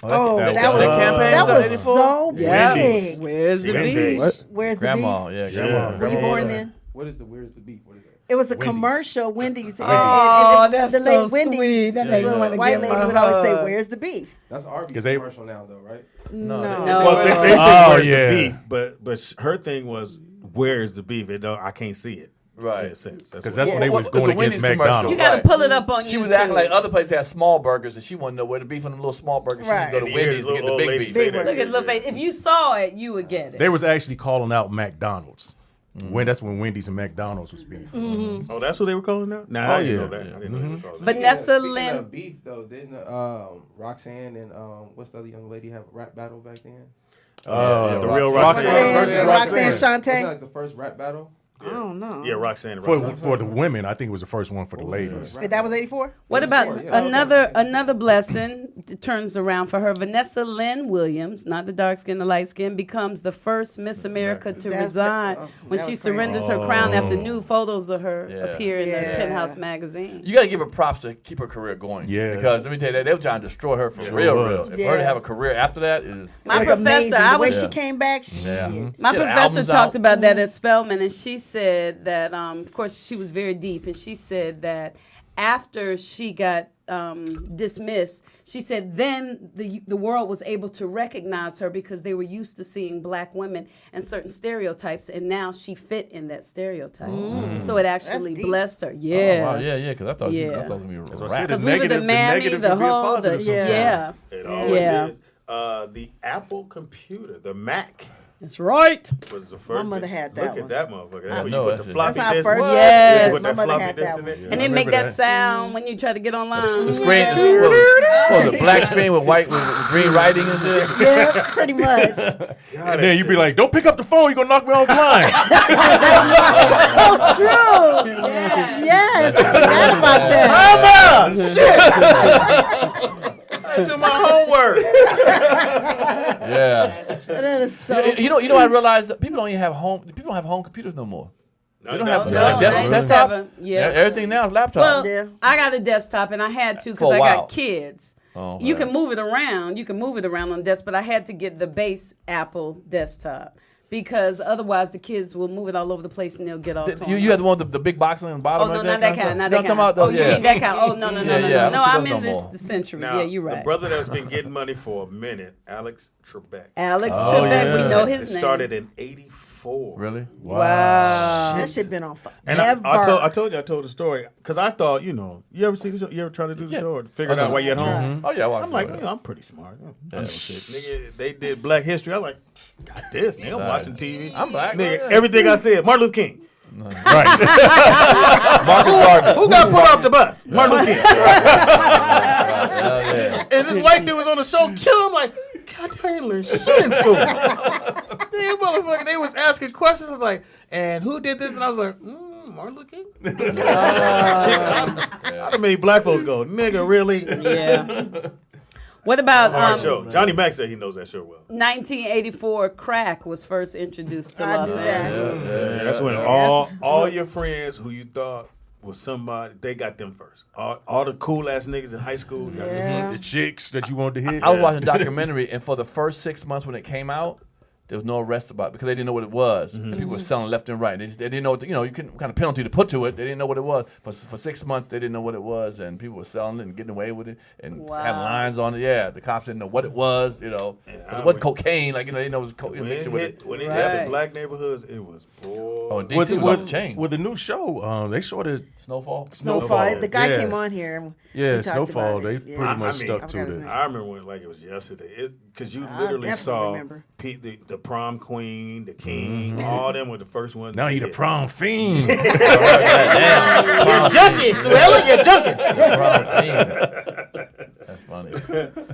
Oh,
That
that
was-
was
campaign
that
was
was
84?
so
Wendy's.
big.
Where's the
Wendy's.
beef?
What?
Where's the
Grandma,
beef?
yeah,
Yeah.
grandma.
Were you born then?
Where's the beef? What is that?
It was a
Wendy's.
commercial, Wendy's.
Oh,
and
that's
the
so
lady Wendy's,
sweet. That
the
makes me
little
wanna
white
give
lady
my
would always say,
hug.
"Where's the beef?"
That's Arby's
'Cause they-
commercial now, though, right?
No.
Well, they say
Oh,
where's
yeah.
the beef, but her thing was where's the beef? I can't see it.
Right.
In a sense.
Because that's when they
Well,
was
it's a
going
Wendy's
against
commercial.
McDonald's.
You got to
Right.
pull it up on
She
YouTube.
was acting like other places had small burgers, and she wanted to know where the beef on them little small burgers. She
Right.
would go
And
to
here's
Wendy's to get the
little
big
lady
beef.
say
Big
that
one.
Look at
shit.
his little face. If you saw it, you would get it.
They was actually calling out McDonald's. That's when Wendy's and McDonald's was being.
Oh, that's what they were calling now? Nah,
Oh,
I didn't
yeah.
know that. I didn't know they were calling that.
Vanessa
Speaking
Lynn.
of beef, though, didn't Roxanne and what's the other young lady have a rap battle back then?
The real
Roxanne.
Roxanne.
Roxanne, Roxanne
Wasn't that
Shante.
like the first rap battle?
I don't know.
Yeah, Roxanne.
For the women, I think it was the first one for the ladies.
Wait, that was 84.
What about
Yeah.
another blessing turns around for her? Vanessa Lynn Williams, not the dark skin, the light skin, becomes the first Miss America to
That's
resign
the-
when
that
she
was crazy.
surrenders her crown after new photos of her
Yeah.
appear in the
Yeah.
Penthouse magazine.
You got to give her props to keep her career going.
Yeah.
Because let me tell you that they were trying to destroy her for
Sure
real.
was.
If
Yeah.
her to have a career after that is.
My
It was
professor,
amazing.
I
The way
was
she came back,
Yeah.
shit.
My
Get her
professor
albums
talked
out.
about that at Spelman, and she said that, of course, she was very deep, and she said that after she got dismissed, she said then the world was able to recognize her because they were used to seeing black women and certain stereotypes, and now she fit in that stereotype. So it actually blessed her. Yeah.
Oh, wow. Yeah, because I thought it was going to be a rap.
Because we were the mammy, the whole, yeah.
It always is. The Apple computer, the Mac.
That's right.
Was the first.
My mother had that
Look
one.
at that motherfucker.
I
That's
know,
where you put the floppy
That's our
disk.
first.
Yes.
You put
My
that
mother
floppy
had
disk
that
in
one.
it.
And it make that sound when you try to get online.
The screen, what was it, black screen with white, with green writing and shit?
Yeah, pretty much.
And then you'd be like, don't pick up the phone, you're going to knock me offline.
Oh, true. Yes, I forgot about that.
Shit! I did my homework.
Yeah.
That is so.
You know, I realized that people don't have home computers no more. They don't have
No,
desktop.
Yeah.
Everything now is laptop.
Well,
Yeah.
I got a desktop, and I had to
For
because
a
I
while.
got kids.
Oh,
You
man.
can move it around. You can move it around on the desk, but I had to get the base Apple desktop because otherwise the kids will move it all over the place and they'll get all torn
You
up.
had the one with the big box on the bottom.
Oh, no,
like
not that kind, not that kind. Oh, you mean that kind? Oh, no,
Yeah,
no,
I
I'm
don't see
in
those no
this
more.
the century.
Now,
Yeah, you're right.
the brother that's been getting money for a minute, Alex Trebek.
Alex
Oh,
Trebek,
yeah.
we know
It
his name.
started in '84.
Really?
Wow.
That shit been on
And
forever.
I told the story because I thought, you ever see the show? You ever try to do the show or figure it out while you're at home?
Oh yeah,
I'm like, I'm pretty smart. I know shit. Nigga, they did Black History. I was like, got this. Nigga, I'm watching TV.
I'm black.
Nigga,
Oh, yeah.
everything I said, Martin Luther King.
Right.
Marcus Garvey.
Who got put off the bus? Martin Luther King.
Yeah.
And this white dude was on the show killing. I'm like, God damn, I ain't learned shit in school. Damn, motherfucker, they was asking questions. I was like, and who did this? And I was like, Martin Luther King? I'd have made black folks go, nigga, really?
Yeah. What about
Hard show. Johnny Mack said he knows that show well.
1984? Crack was first introduced to
I
Los
knew
Angeles.
that.
Yeah, that's when all your friends who you thought was somebody, they got them first. All the cool ass niggas in high school got them.
Yeah.
The chicks that you wanted to hit.
I was watching a documentary, and for the first 6 months when it came out, there was no arrest about it because they didn't know what it was. And people were selling left and right. They didn't know what you couldn't kind of penalty to put to it. They didn't know what it was. For 6 months, they didn't know what it was, and people were selling it and getting away with it and had lines on it. Yeah, the cops didn't know what it was. But it wasn't cocaine. Like they didn't know it was cocaine.
When it hit the black neighborhoods, it was
Oh, DC was off the chain.
With the new show, they sort of
Snowfall.
The guy
Yeah.
came on here. And
Yeah,
we talked
Snowfall,
about it.
they
Yeah.
pretty much
I mean,
stuck
I
to
forgot his
it.
name.
I remember when like it was yesterday. Because you
I
literally
definitely
saw
remember.
the prom queen, the king, all them were the first ones.
Now
to
he the
hit.
prom fiend.
You're junkie, Suella, you're junkie.
That's funny.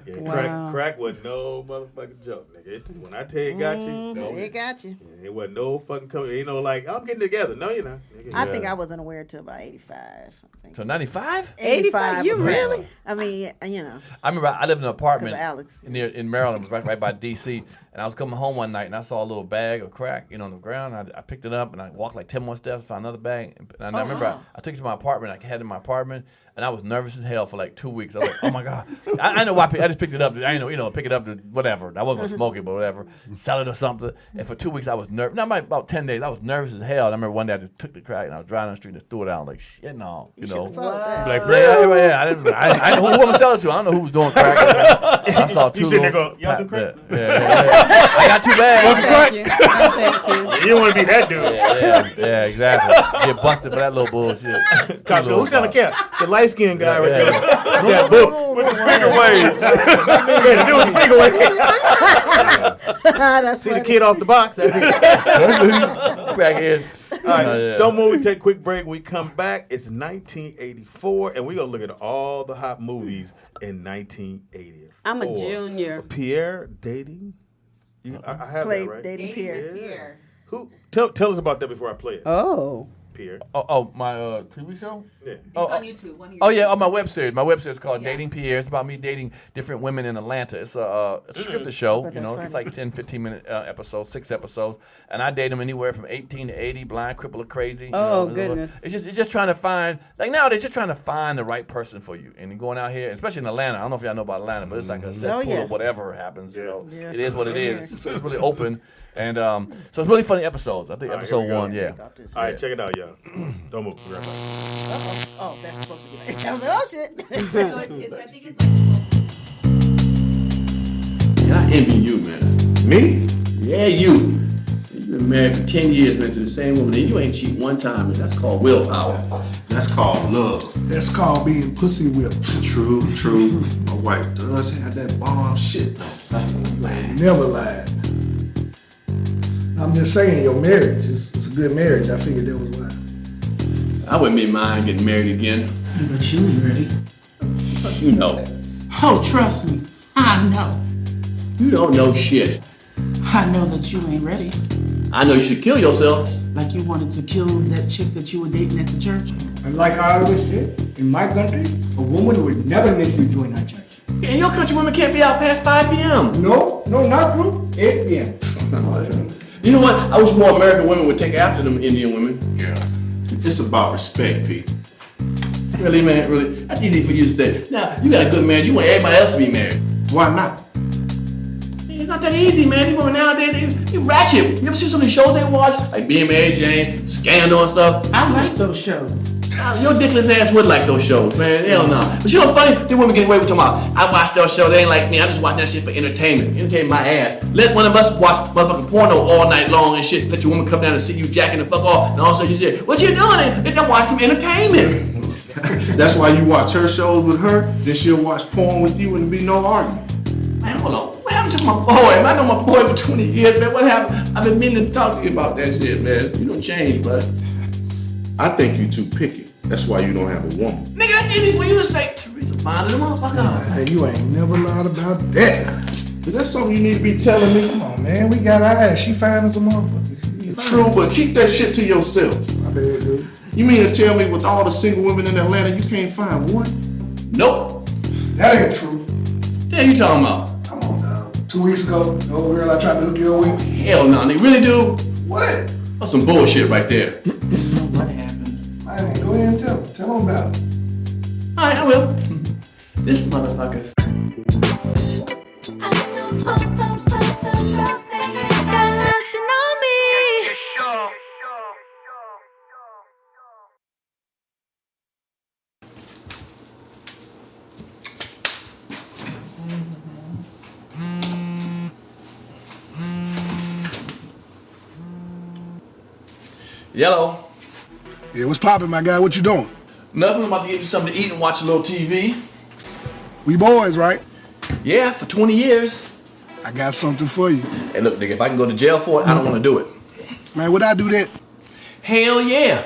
Yeah, crack was no motherfucking joke, nigga. When I tell you it got you,
It got you.
it wasn't no fucking coming. Ain't no like, I'm getting together. No, you're not. Nigga.
I think I wasn't aware till about 85. I think.
So 95?
85? You
was
really?
crack. I mean,
I remember I lived in an apartment
Because of Alex.
in Maryland, it was right by D.C. And I was coming home one night and I saw a little bag of crack, on the ground. I picked it up and I walked like 10 more steps, found another bag. And I remember I took it to my apartment. I had it in my apartment and I was nervous as hell for like 2 weeks. I was like, oh my God. I know why. I just picked it up. I know, pick it up to whatever. I wasn't going to smoke it, but whatever. Sell it or something. And for 2 weeks I was nervous. Not about 10 days. I was nervous as hell. And I remember one day I just took the crack and I was driving down the street and just threw it out. Like, shit, no.
You should have sold that.
Like,
Yeah. I didn't know who I'm gonna sell it to. I don't know who was doing crack. I saw two.
You sitting there
little
going, y'all do crack?
Yeah. I got 2 bags.
Thank you. No, thank you.
You don't want to be that dude.
Yeah, exactly. Get busted for that little bullshit.
Cops go, who's selling cat? The light skinned guy right there. That book.
with the finger waves.
Yeah, the dude with the finger wave.
That's
See the
funny.
kid off the box. That's it.
Crackhead.
All right,
Yeah.
don't move. We take a quick break. We come back. It's 1984, and we're going to look at all the hot movies in 1984.
I'm a junior.
Pierre dating. I have
Played
that, right?
Dating Pierre.
Pierre.
Who? Tell us about that before I play it.
Oh.
Pierre.
Oh, my TV show?
Yeah.
It's on YouTube. One of your
Oh yeah, on my web series. My web series is called Dating Pierre. It's about me dating different women in Atlanta. It's a scripted show.
bet
You
that's
know,
funny.
it's like 10, 15-minute episodes, 6 episodes, and I date them anywhere from 18 to 80, blind, crippled, or crazy. You
Oh,
know,
goodness.
It's just trying to find nowadays, just trying to find the right person for you. And going out here, especially in Atlanta. I don't know if y'all know about Atlanta, but it's like a cesspool
yeah.
of whatever happens. You know,
Yes,
it is what it
yeah.
is. It's really open. And so it's really funny episodes. I think episode 1, yeah.
All right, check it out, y'all. Don't move. We'll be right back.
Oh, that's supposed to be like, I was like, oh shit.
I think it's like
I envy you, man.
Me?
Yeah, you. You've been married for 10 years, man, to the same woman, and you ain't cheat one time, and that's called willpower.
That's called love. That's called being pussy whipped.
True. My wife does have that bomb shit, though.
Man, never lied. I'm just saying, your marriage, it's a good marriage. I figured that was why.
I wouldn't be mind getting married again.
But you ain't ready.
You know.
Oh, trust me, I know.
You don't know shit.
I know that you ain't ready.
I know you should kill yourself.
Like you wanted to kill that chick that you were dating at the church.
And like I always say, in my country, a woman would never make you join our church.
In your country, women can't be out past 5 p.m.
No, not true. 8 p.m.
You know what? I wish more American women would take after them Indian women.
Yeah. It's about respect, Pete.
Really, man, really. That's easy for you to say. Now, you got a good marriage. You want everybody else to be married.
Why not?
It's not that easy, man. These women nowadays, they ratchet. You ever see some of these shows they watch? Like Being Mary Jane, Scandal and stuff?
I like those shows.
Your dickless ass would like those shows, man. Hell no. But you know what's funny? The women get away with talking about, I watch those shows, they ain't like me. I just watch that shit for entertainment. Entertain my ass. Let one of us watch motherfucking porno all night long and shit. Let your woman come down and see you jacking the fuck off. And all of a sudden you say, what you doing? It's just watch some entertainment.
That's why you watch her shows with her, then she'll watch porn with you and there'll be no argument.
Man, hold on. What happened to my boy? Man, I know my boy for 20 years, man. What happened? I've been meaning to talk to you about that shit, man. You don't change, bud.
I think you too picky. That's why you don't have a woman.
Nigga, that's easy for you to say. Teresa, find the motherfucker.
Hey, you ain't never lied about that. Is that something you need to be telling me? Come on, man. We got our ass. She fine as a motherfucker. True, but keep that shit to yourself. My bad, dude. You mean to tell me with all the single women in Atlanta, you can't find one?
Nope.
That ain't true.
What you talking about?
Come on now. 2 weeks ago, the old girl I tried to hook you up with.
Hell no, they really do.
What?
That's some bullshit right there.
What happened?
Man, go ahead and tell him. Tell him about it.
Alright, I will. This motherfucker's. Yellow.
Yeah, what's poppin', my guy? What you doing?
Nothing. I'm about to get you something to eat and watch a little TV.
We boys, right?
Yeah, for 20 years.
I got something for you.
Hey, look, nigga, if I can go to jail for it, I don't want to do it.
Man, would I do that?
Hell yeah.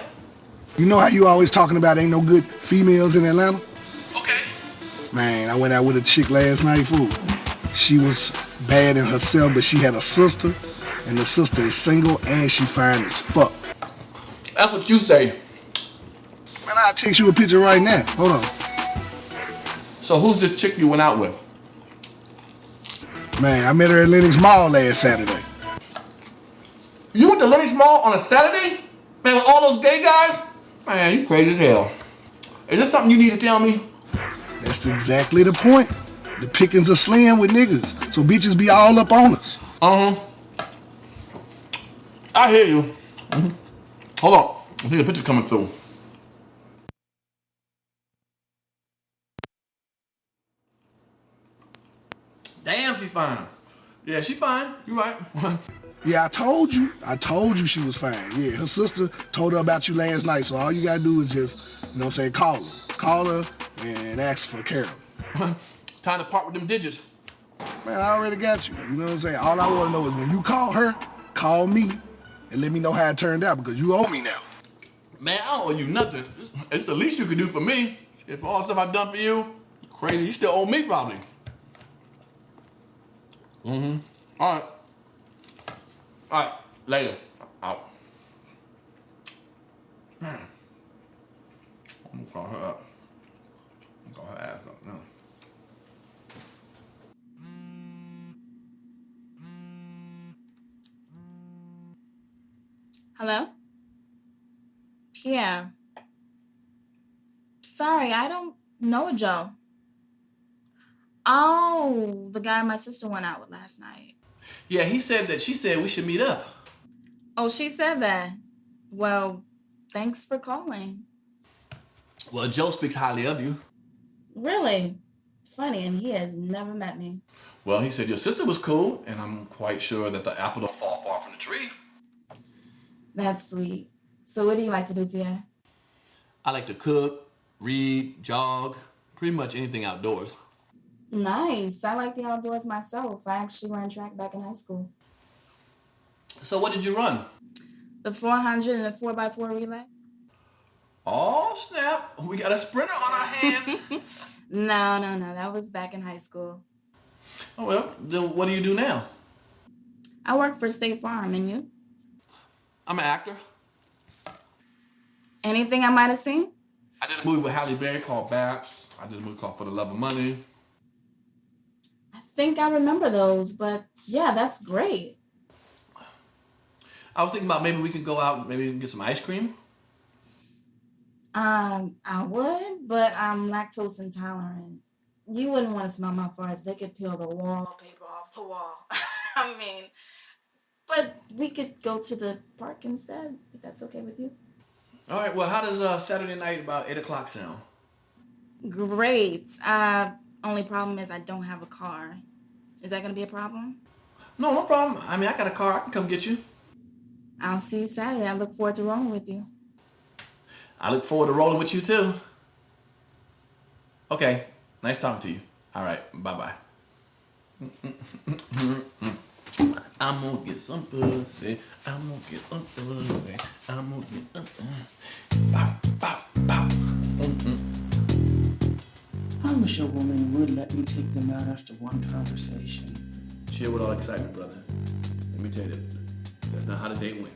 You know how you always talking about ain't no good females in Atlanta?
Okay.
Man, I went out with a chick last night, fool. She was bad in herself, but she had a sister, and the sister is single, and she fine as fuck.
That's what you say.
Man, I'll text you a picture right now. Hold on.
So who's this chick you went out with?
Man, I met her at Lennox Mall last Saturday.
You went to Lennox Mall on a Saturday? Man, with all those gay guys? Man, you crazy as hell. Is this something you need to tell me?
That's exactly the point. The pickings are slim with niggas, so bitches be all up on us.
Uh-huh. I hear you. Mm-hmm. Hold on. I see the picture coming through. Damn, she fine. Yeah, she fine. You right.
Yeah, I told you she was fine. Yeah, her sister told her about you last night, so all you gotta do is just, you know what I'm saying, call her. Call her and ask for Carol.
Time to part with them digits.
Man, I already got you. You know what I'm saying? All I wanna know is when you call her, call me and let me know how it turned out because you owe me now.
Man, I don't owe you nothing. It's the least you could do for me. If all the stuff I've done for you, crazy, you still owe me probably. Mm-hmm. All right. All right, later. Out. Man. I'm gonna call her up. I'm gonna call her ass up now.
Hello? Pierre. Sorry, I don't know Joe. Oh, the guy my sister went out with last night.
Yeah, she said we should meet up.
Oh, she said that. Well, thanks for calling.
Well, Joe speaks highly of you.
Really? Funny, and he has never met me.
Well, he said your sister was cool, and I'm quite sure that the apple don't fall far from the tree.
That's sweet. So what do you like to do, Pierre?
I like to cook, read, jog, pretty much anything outdoors.
Nice. I like the outdoors myself. I actually ran track back in high school.
So what did you run?
The 400 and the 4x4 relay.
Oh, snap. We got a sprinter on our hands.
No. That was back in high school.
Oh, well, then what do you do now?
I work for State Farm, and you?
I'm an actor.
Anything I might have seen?
I did a movie with Halle Berry called Babs. I did a movie called For the Love of Money.
I think I remember those, but yeah, that's great.
I was thinking about maybe we could go out and maybe get some ice cream.
I would, but I'm lactose intolerant. You wouldn't want to smell my farts. They could peel the wallpaper off the wall. I mean, but we could go to the park instead, if that's okay with you.
All right, well, how does Saturday night about 8 o'clock sound?
Great. Only problem is I don't have a car. Is that going to be a problem?
No problem. I mean, I got a car. I can come get you.
I'll see you Saturday. I look forward to rolling with you.
I look forward to rolling with you, too. Okay. Nice talking to you. All right. Bye-bye. I'm gonna get some pussy. I'm gonna get some pussy. I'm gonna get bow, bow, bow.
I wish a woman would let me take them out after one conversation.
Chill with all excitement, brother. Let me tell you, that's not how the date went.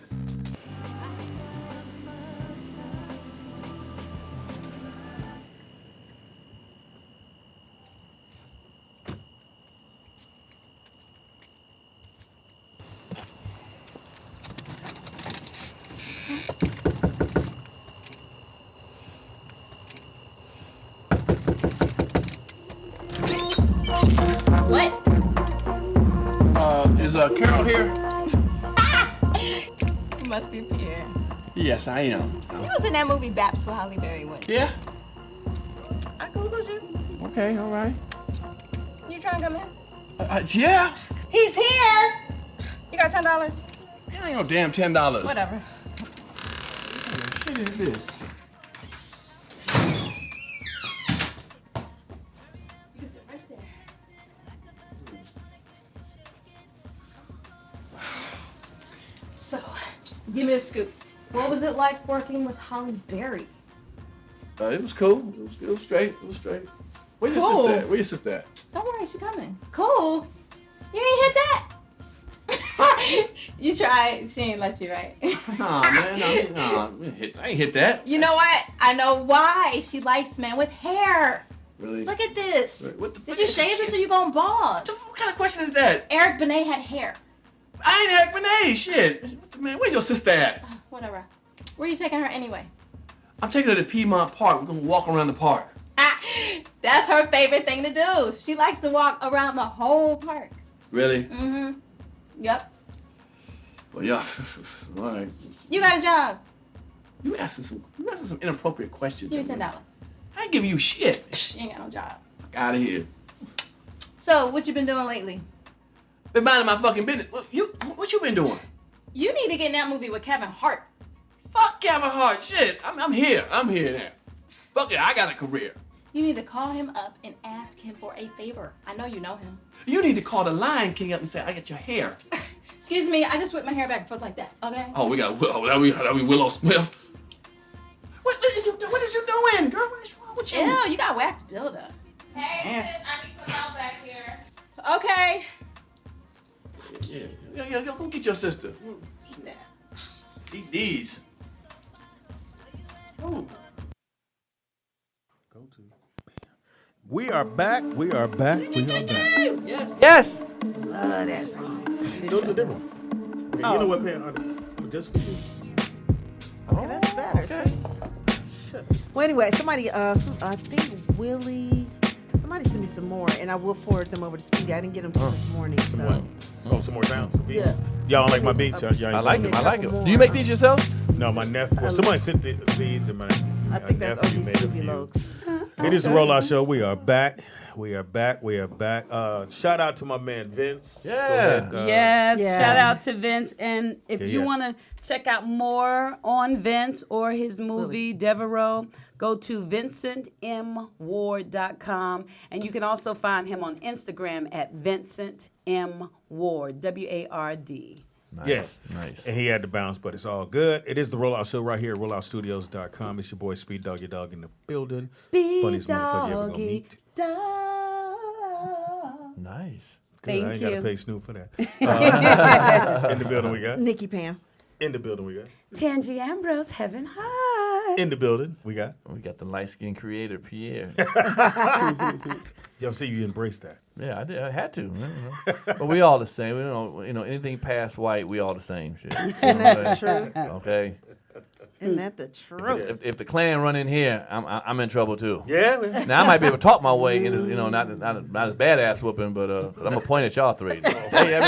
What?
Is Carol here?
You must be Pierre.
Yes, I am.
You was in that movie Baps with Halle Berry, wasn't you?
Yeah?
I Googled you.
Okay, all right.
You trying to come in?
Yeah.
He's here. You got $10?
That ain't no damn $10.
Whatever.
What shit is this?
You can sit right there. So, give me a scoop. What was it like working with Halle Berry?
It was cool. It was straight. It was straight. Where your sister at? Where your sister at?
Don't worry, she's coming. Cool. You ain't hit that? You tried. She ain't let you, right?
Nah, man. I ain't hit that.
You know what? I know why. She likes men with hair.
Really?
Look at this.
What the
Did you shave this or you going bald?
What kind of question is that?
Eric Benet had hair.
I ain't Eric Benet. Shit. Man, where's your sister at?
Whatever. Where are you taking her anyway?
I'm taking her to Piedmont Park. We're gonna walk around the park.
That's her favorite thing to do. She likes to walk around the whole park.
Really?
Mm-hmm. Yep.
Well, yeah. All right.
You got a job.
You asking some inappropriate questions.
Give me $10.
I ain't giving you shit.
You ain't got no job.
Fuck out of here.
So, what you been doing lately?
Been minding my fucking business. What you been doing?
You need to get in that movie with Kevin Hart.
Fuck Kevin Hart. Shit. I'm here. I'm here now. Fuck it. I got a career.
You need to call him up and ask him for a favor. I know you know him.
You need to call the Lion King up and say, I get your hair.
Excuse me, I just whipped my hair back and forth like that, okay?
Oh, we got that we Willow Smith. What is you doing, girl? What is wrong with you?
Ew, you got wax buildup.
Hey, sis, I need some help back here.
Okay.
Yeah, go get your sister.
Eat that.
Eat these. Ooh.
Go to. We are back. We are back. We are back.
Yes.
Love that song.
Those are different. Okay, you know what, Pierre? Just for you.
Okay, that's better. See? Shit. Well, anyway, somebody, I think Willie, somebody sent me some more, and I will forward them over to Speedy. I didn't get them till this morning. So.
Oh, some more sounds.
Yeah.
Y'all don't like my beats? Y'all
I like it. I like it. Do you make these yourself?
No, my nephew. Well, somebody sent these, and
I think that's
nephew
OG
made a
Snoopy
few.
Lokes.
It is the Rollout Show. We are back. We are back. Shout out to my man Vince.
Yeah.
Go ahead,
Yes,
Yeah.
shout out to Vince. And if you
yeah.
want to check out more on Vince or his movie, Devereaux, go to vincentmward.com. And you can also find him on Instagram at Vincent M. Ward, W-A-R-D.
Nice.
Yeah.
Nice.
And he had to bounce, but it's all good. It is the Rollout Show right here at rolloutstudios.com. It's your boy Speed Doggy Dog in the building.
Speed
Funniest motherfucker you ever gonna
Doggy
meet.
Dog.
Nice.
Good.
Thank
I ain't got to
you.
pay Snoop for that. In the building we got.
Nikki Pam.
In the building we got.
Tangi Ambrose, Heaven High.
In the building we got.
We got the light-skinned creator, Pierre.
Y'all see you embrace that.
Yeah, I did. I had to. But we all the same. We don't, anything past white, we all the same shit.
Isn't that the truth?
Okay.
Isn't that the truth?
If the Klan run in here, I'm in trouble too.
Yeah. Man.
Now I might be able to talk my way into, not as badass whooping, but I'm gonna point at y'all three. Hey,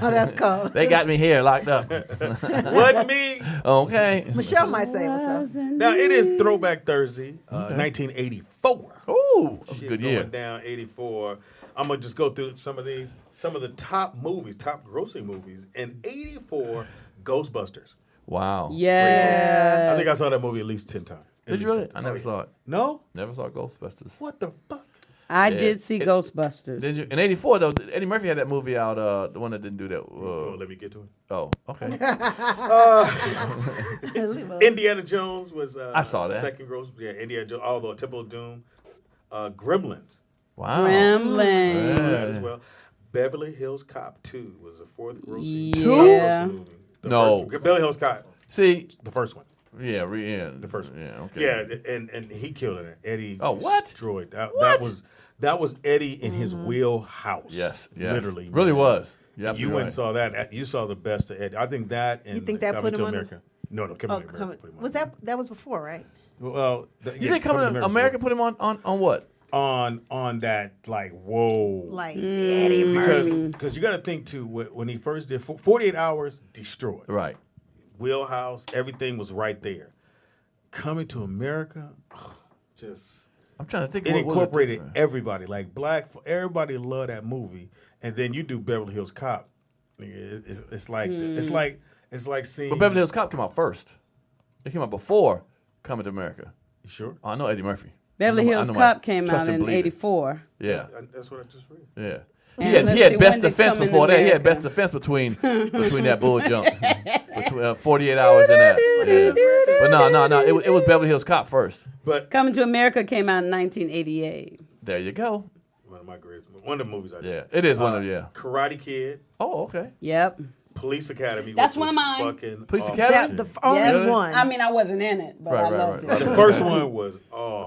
Oh, that's cold.
they got me here locked up.
Wasn't me.
Okay.
Michelle might say what's up.
Now it is Throwback Thursday, 1984.
Ooh,
Shit,
good
going
year.
down 84. I'm gonna just go through some of the top grossing movies in 84. Ghostbusters.
Wow.
Yeah.
I think I saw that movie at least 10 times.
Did you really? I never saw it.
No?
Never saw Ghostbusters.
What the fuck?
I did see Ghostbusters.
Did you? In '84 though, Eddie Murphy had that movie out. The one that didn't do that.
Let me get to it.
Oh, okay.
Indiana Jones was.
I saw that.
Second gross. Yeah, Indiana Jones. Although Temple of Doom, Gremlins.
Wow.
Gremlins.
As well. Beverly Hills Cop 2 was the fourth grossing movie. Beverly Hills Cop.
See,
the first one.
Yeah,
the first one.
Yeah, okay.
Yeah, and he killed it. Eddie.
Destroyed
that. That was Eddie in his wheelhouse.
Yes.
Literally.
Really
man.
was.
You went and saw that. You saw the best of Eddie. I think that. And
You think that
Coming
put
to
him on?
America. No, Coming to America. Put him on.
Was that was before, right?
Well,
you think Coming to America put him on what?
On that, like, whoa.
Like Eddie Murphy.
Because you got to think, too, when he first did 48 Hours, destroyed.
Right.
Wheelhouse, everything was right there. Coming to America,
I'm trying to think.
It incorporated everybody, like everybody loved that movie. And then you do Beverly Hills Cop. It's like seeing.
But Beverly Hills Cop came out first. It came out before Coming to America.
You sure?
I know Eddie Murphy.
Beverly Hills Cop came out in '84.
Yeah.
That's what I just read.
Yeah.
And
He had best
when did
defense
Coming to
before that. He had
America?
best defense between that bull jump. Between 48 hours and that. Yeah. But no. It was Beverly Hills Cop first.
But
Coming to America came out in 1988.
There you go.
One of my greatest movies. One of the movies I just.
Yeah, it is one of
Karate Kid.
Oh, okay.
Yep.
Police Academy.
That's
which
one of
was
mine.
Fucking
Police
awesome.
Academy?
The only one.
I mean, I wasn't in it, but I loved it.
The first one was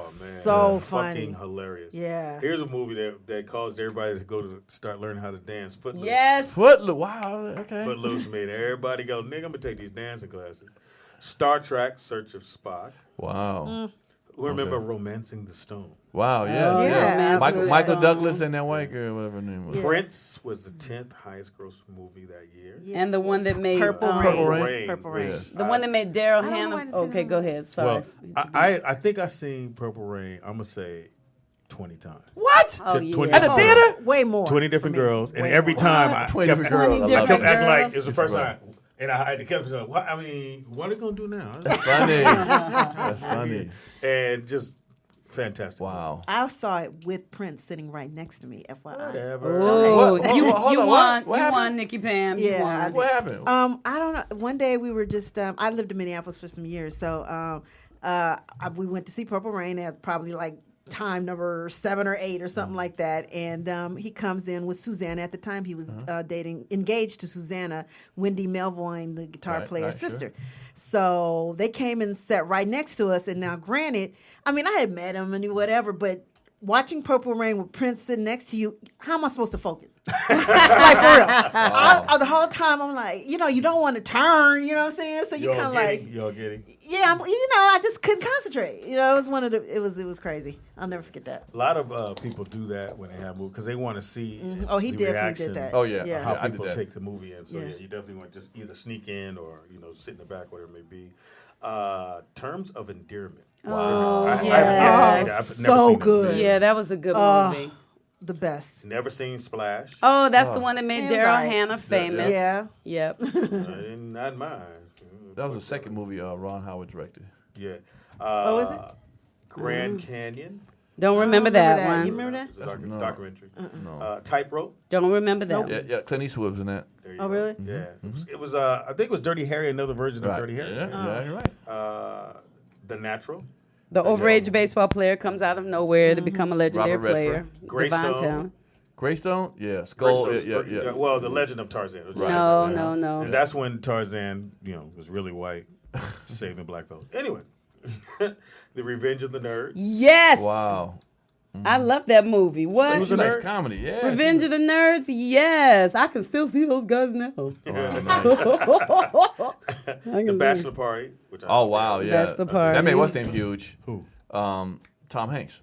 so funny,
fucking hilarious.
Yeah.
Here's a movie that caused everybody to start learning how to dance. Footloose.
Yes.
Footloose. Wow. Okay.
Footloose made everybody go, nigga, I'm gonna take these dancing classes. Star Trek: Search of Spock.
Wow.
Who remember Romancing the Stone?
Wow. Yeah.
Oh,
yeah.
Michael Douglas and that white girl, whatever her name was.
Yeah.
Prince was the 10th highest gross movie that year.
Yeah.
And the one that made
Purple Rain. Purple Rain.
The one that made Daryl
I don't know
Hannah.
why they said
Okay,
that.
go ahead. Sorry.
Well, I think I seen Purple Rain. I'm gonna say 20 times.
What?
Oh, yeah.
20
At the theater?
Way more.
20 different girls, and
Way
every
more.
time I
20
kept,
different girls. I love
kept
it.
acting like
girls?
it was the first time. And I had to keep saying, "What? I mean, what are they gonna do now?"
That's funny. That's funny.
And just fantastic.
Wow.
I saw it with Prince sitting right next to me. FYI.
Whatever.
Oh,
What?
you
Hold on,
won.
what
You
happened?
won, Nikki Pam. You
Yeah,
won.
I did.
What happened?
I don't know. One day we were just. I lived in Minneapolis for some years, so we went to see Purple Rain at probably like time number 7 or 8 or something like that. And he comes in with Susanna. At the time, he was engaged to Susanna, Wendy Melvoin, the guitar player's sister. So they came and sat right next to us. And now, granted, I mean, I had met him and whatever, but watching Purple Rain with Prince sitting next to you, how am I supposed to focus? Like, for real. The whole time, I'm like, you don't want to turn, you know what I'm saying? So you kind of like...
Y'all getting?
Yeah, I just couldn't concentrate. It was one of the... It was crazy. I'll never forget that.
A lot of people do that when they have movies because they want to see
he
the
definitely
reaction,
did that.
Oh, yeah.
how
I did
people
that.
take the movie in. So, you definitely want to just either sneak in or, sit in the back, whatever it may be. Terms of Endearment.
Oh,
I've never seen that.
So good.
Yeah, that was a good movie.
The best.
Never seen Splash.
Oh, that's the one that made Daryl
right.
Hannah famous.
Yeah.
Yep.
Not mine.
That was the second movie Ron Howard directed.
Yeah.
Is it?
Grand Canyon.
Don't remember that one.
You remember that?
It's a documentary.
No.
Tightrope.
Don't remember that.
Yeah, Clint Eastwood was in that.
Oh, really?
Yeah. It was I think it was Dirty Harry, another version of Dirty Harry.
Yeah, you're right.
The Natural.
The overage baseball player comes out of nowhere to become a legendary
Robert
player.
Greystone.
Greystone? Yeah. Skull.
Greystone,
Yeah.
Well, The Legend of Tarzan.
Right.
No.
And that's when Tarzan, was really white, saving black folks. Anyway, The Revenge of the Nerds.
Yes.
Wow.
I love that movie. What?
It was a nice comedy, yeah.
Revenge of the Nerds? Yes. I can still see those guys now.
The Bachelor Party.
Wow, yeah.
Bachelor Party.
That made what's name huge?
Who?
Tom Hanks.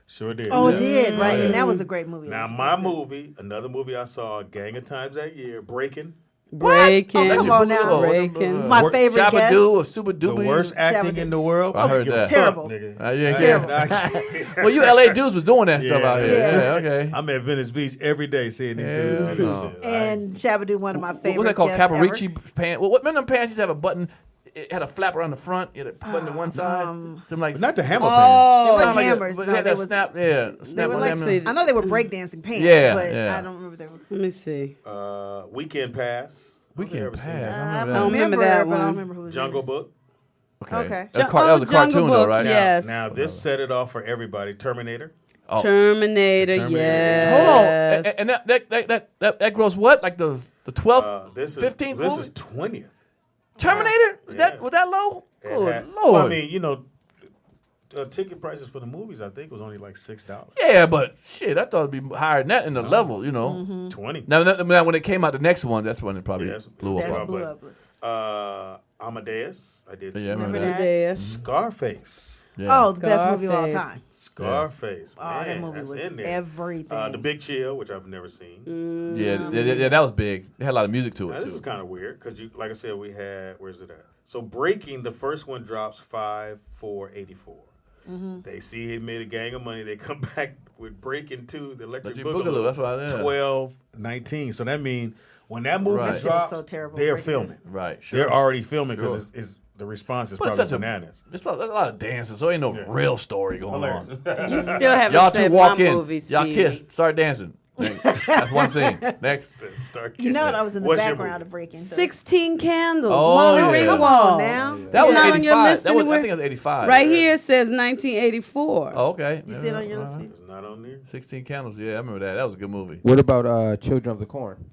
Sure did.
Oh, it did, right? And that was a great movie.
Now, my movie, another movie I saw a gang of times that year, Breaking.
Breaking.
Oh, come on now.
Breaking.
My favorite guest.
Shabba-Doo or Super-Doobie.
The worst acting in the world.
I heard that.
Terrible.
Well, you LA dudes was doing that stuff out here. Yeah, okay.
I'm at Venice Beach every day seeing these dudes do this shit.
And Shabba-Doo, one of my favorite
What's that called?
guests
Caparici pants. Well, what them pants used to have a button? It had a flap around the front. It had a button on one side. Something like
not the hammer
pants.
Oh,
They weren't hammers.
But
No,
they had
they
that
was.
snap. Yeah,
They were like.
snap.
I know they were breakdancing pants,
Yeah,
but
yeah.
I don't remember they were.
Let me see.
Weekend Pass.
Weekend Pass.
I
don't remember that
but I
one.
don't remember who was
Jungle
in it.
Book.
Okay.
That was a cartoon,
Jungle
though,
Book,
right?
Yes.
Now this set it off for everybody. Terminator.
Terminator, yes.
And that grows what? Like the 12th, 15th?
This is 20th.
Terminator? Was that low? Good Lord.
Well, I mean, ticket prices for the movies, I think, was only like $6.
Yeah, but shit, I thought it'd be higher than that in the level,
20.
Now, when it came out, the next one, that's when it probably blew up.
Blew up.
Amadeus. I did.
Yeah,
remember that?
Scarface.
Yeah.
Oh, the best movie of all
Scarface.
time.
Scarface.
Oh, that movie
that's
was
in there.
everything.
The Big Chill, which I've never seen.
Yeah, that was big. It had a lot of music to it,
Now, this is kind of weird because, like I said, we had, where's it at? So Breaking, the first one drops 5/4/84. They see he made a gang of money. They come back with Breaking 2, the Electric Boogaloo.
That's what I did.
12/19. So that means when that movie
Right.
drops,
so terrible.
they're
Breaking
filming.
Right, sure.
They're already filming
Sure.
because the response is
But it's
probably
such
bananas.
There's a lot of dancing, so ain't no real story going on.
You still haven't
Y'all
said
two walk
my
in.
movie,
Y'all
Speedy.
kiss. Start dancing. That's one scene. Next.
You know what? I was in the
What's your
background
movie?
of Breaking. So.
16 Candles.
Oh,
Molly
yeah.
Ringwald.
Come on now.
That was
Not
85.
on your list
That was, I
anywhere?
think it was 85.
Right here it says 1984.
Oh, okay.
You see it on your list?
It's not on there.
16 Candles. Yeah, I remember that. That was a good movie.
What about Children of the Corn?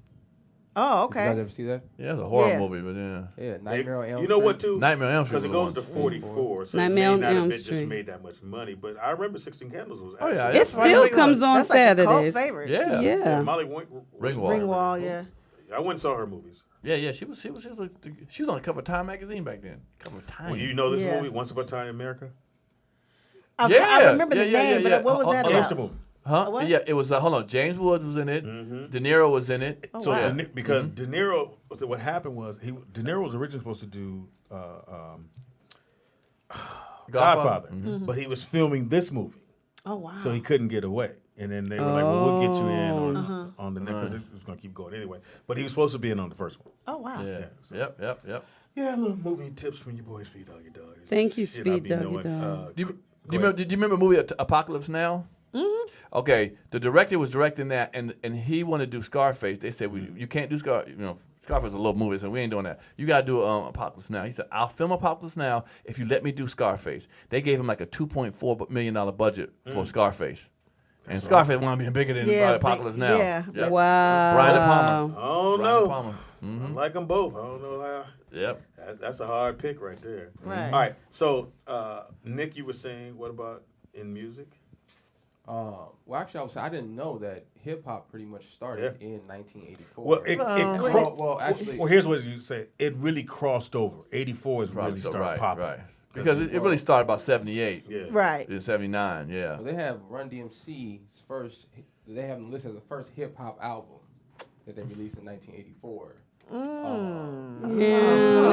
Oh,
Did you guys
okay.
ever see that?
Yeah, it's a horror
Yeah.
movie, but yeah.
Yeah, Nightmare on Elm Street.
You know what, too?
Nightmare on Elm Street
Because it
was
goes
the
to
one.
44, so
Nightmare
it may
on
not have
Elm
been just
Street.
made that much money. But I remember 16 Candles was
Oh, yeah.
actually-
It still comes on
That's like a cult
Saturdays.
favorite.
Yeah.
Yeah.
Molly
Ringwald.
Ringwald, yeah.
I went and saw her movies.
Yeah. She was on the cover of Time magazine back then. Cover of Time.
Well, you know this
Yeah.
movie, Once Upon a Time in America?
I remember the name, but what was that
Gangster
about?
movie.
Huh?
What?
Yeah, it was. Hold on. James Woods was in it. De Niro was in it.
Oh,
So
wow.
because De Niro, so what happened was De Niro was originally supposed to do Godfather, but he was filming this movie,
Oh, wow.
so he couldn't get away. And then they were like, "Well, we'll get you in on the next because it was going to keep going anyway." But he was supposed to be in on the first one.
Oh, wow.
Yeah.
so-
Yep.
Yeah, little movie tips from your boy Speed Doggy Dog.
Thank you,
Shit I
Speed
be
Doggy
knowing.
Dog.
Do you remember the movie Apocalypse Now? Mm-hmm. Okay, the director was directing that, and he wanted to do Scarface. They said, you can't do Scarface is a little movie, so we ain't doing that. You got to do Apocalypse Now. He said, I'll film Apocalypse Now if you let me do Scarface. They gave him like a $2.4 million budget for Scarface. And Scarface wound up being bigger than Apocalypse Now.
Yeah.
Yep.
Wow.
Brian De Palma.
I don't
Brian
know.
De Palma.
I like them both. I don't know how.
Yep.
That's a hard pick right there.
Right.
All right. So, Nick, you were saying, what about in music?
Well, actually, I didn't know that hip hop pretty much started in 1984.
Well, here's what you say. It really crossed over. 84 is really started popping.
Right. Because it really started about 78.
Yeah.
Right.
79, yeah.
Well, they have Run DMC's first, they have them listed as the first hip hop album that they released in 1984.
We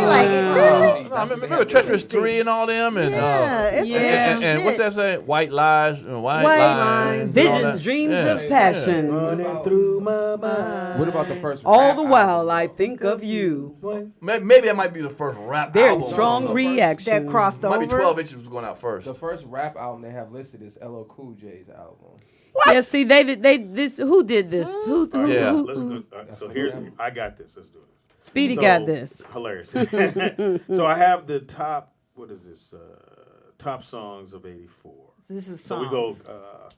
like it, really?
I remember Treacherous 3 and all them. And, and what's that say? White Lies. White Lines.
Visions, dreams of passion.
Running through my mind.
What about the first
All the while I think of you.
Maybe that might be the first rap
Very
album.
strong reaction.
That crossed over.
Might be 12 Inches was going out first.
The first rap album they have listed is LL Cool J's album.
What? Yeah, see, they this. Who did this? Who?
Let's go. So here's, I got this. Let's do it.
Speedy got this.
Hilarious. So I have the top. What is this? Top songs of '84.
This is
songs. So we go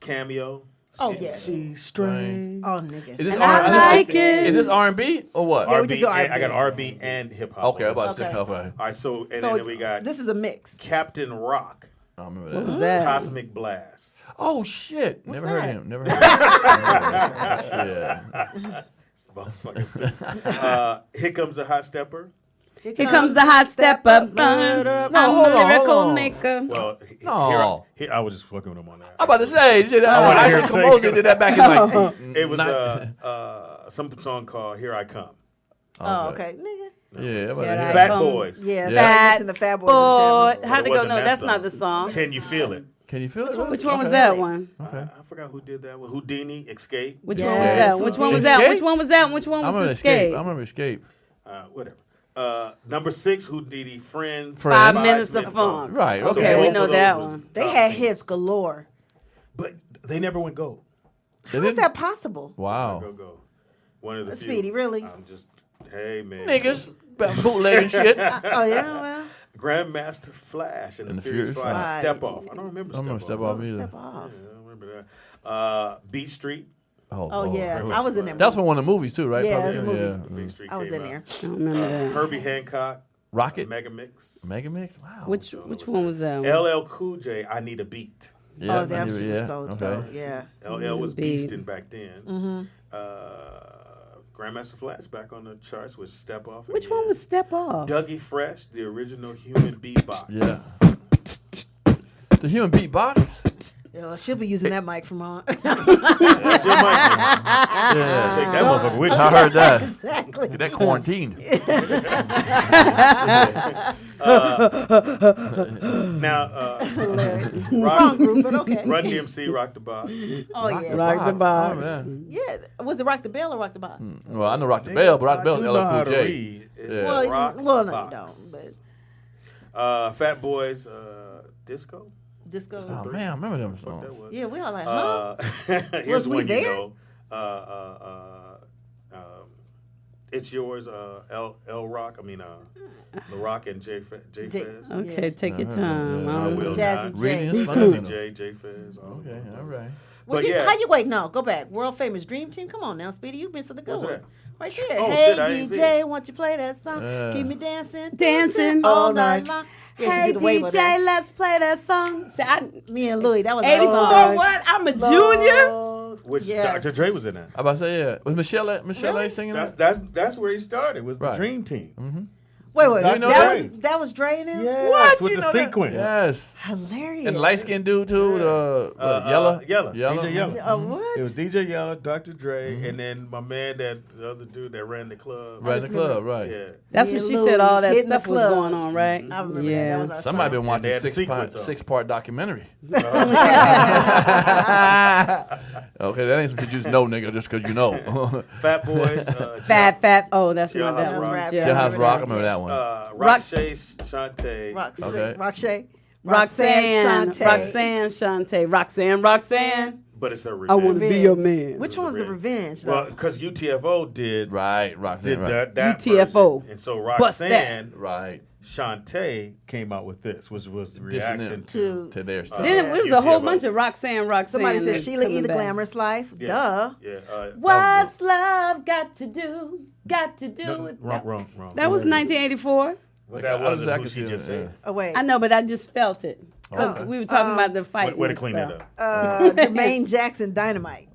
Cameo.
Oh yeah.
She's strange.
Oh nigga.
Is this
Is
this R&B or what?
Yeah, we just do R&B.
I got R&B and hip hop.
Okay, I'm about to say okay.
All right, so then we got.
This is a mix.
Captain Rock.
I remember that.
What was that?
Cosmic Blast.
Oh shit!
What's
Never
that?
heard him. Never heard him. Yeah.
Here Comes a Hot Stepper.
Here comes the hot stepper. Miracle maker.
Well, I was just fucking with him on that.
I'm about to say, I composer did that back in like.
It was some song called "Here I Come."
Oh, okay, nigga.
Yeah,
Fat Boys.
Yeah,
Fat
the Fat Boys.
Boy. How'd it go? No, that's not the song.
Can You Feel It?
Can you feel it?
Which one was that one?
I forgot who did that one. Houdini, Escape.
Which one was that? Which one was that? Which one was that? Which one was Escape?
I remember Escape.
Whatever. Number 6, Houdini, Friends.
5 Minutes of Fun.
Right.
Okay, we know that one.
They had hits galore.
But they never went gold.
How is that possible?
Wow.
Go. One of the
Speedy,
few.
really?
I'm just, hey man.
Niggas, bootlegging shit.
Oh yeah, well.
Grandmaster Flash and the Furious 5. Step Off. I don't remember Step Off.
Step Off either.
Step Off.
Yeah, I don't remember that. Beat Street.
Oh yeah, I was in there.
That's from one of the movies too, right?
Yeah, it was a movie.
Yeah.
Beat Street
I was in
came
there.
out.
I don't remember that.
Herbie Hancock.
Rocket.
Megamix.
Wow.
Which one was that one?
LL Cool J, I Need a Beat.
Yeah,
oh, that was so dope. Yeah.
LL was beasting back then. Grandmaster Flash back on the charts with Step Off.
Which one was Step Off?
Dougie Fresh, the original human beatbox.
Yeah. The human beatbox?
Yeah, she'll be using that mic from on.
Take that motherfucker with you.
I heard that.
Exactly.
Get that quarantined.
Wrong group, but okay.
Run DMC, Rock the Box.
Oh yeah,
Rock the Box.
Yeah, was it Rock the Bell or Rock the Box?
Well, I know Rock the Bell, but Rock the Bell's LL Cool J.
Yeah.
Well, no, you don't.
But Fat Boys, Disco.
Disco.
Oh man, I remember them songs.
Yeah, we all like, huh?
Was
we
one
there?
You know. It's Yours, L Rock. I mean, The Rock and J Fez.
Okay, take your time.
Jazzy J.
J Fez.
Okay, all right.
Well, how you wait? No, go back. World famous Dream Team. Come on now, Speedy. You've been to the good one. Right there.
Oh,
hey,
shit,
DJ, won't you play that song? Keep me dancing.
Dancing
all night long. Yeah,
hey, DJ, let's play that song. See,
me and Louis, that was
84. What? I'm a junior.
Which Dr. Dre was in that.
I about to say, yeah. Was Michelle
really?
singing
that? That's where he started. Was the Dream Team.
Mm-hmm.
Wait, that was Dre in it?
Yes,
what?
With the sequence.
Yes.
Hilarious.
And the light-skinned dude, too, Yella.
DJ Yella.
What?
It was DJ Yella, Dr. Dre, and then my man, the other dude that ran the club.
Ran the club, right.
Yeah.
That's when she said all that stuff was going on, right?
I remember that. That was our
Somebody
song.
been watching six-part documentary. Okay, that ain't some shit you just know, nigga, just because you know.
Fat Boys.
Fat. Oh, that's not that one.
Jailhouse Rock, I remember that one.
Roxanne Shante.
Roxanne
Shante. Roxanne.
But it's a revenge.
I want to be your man.
Which one's the revenge?
Well, because UTFO did
Roxanne,
that
UTFO.
version. And so Roxanne,
right.
Shantae came out with this, was the reaction to
their stuff.
Then it was a whole bunch of Roxanne.
Somebody said Sheila E. The Glamorous Life.
Yeah.
Duh.
Yeah.
What's love got to do?
Wrong.
That was 1984.
But that wasn't who she just said.
Oh, wait.
I know, but I just felt it. Because we were talking about the fight.
Way to clean that up.
Jermaine Jackson Dynamite.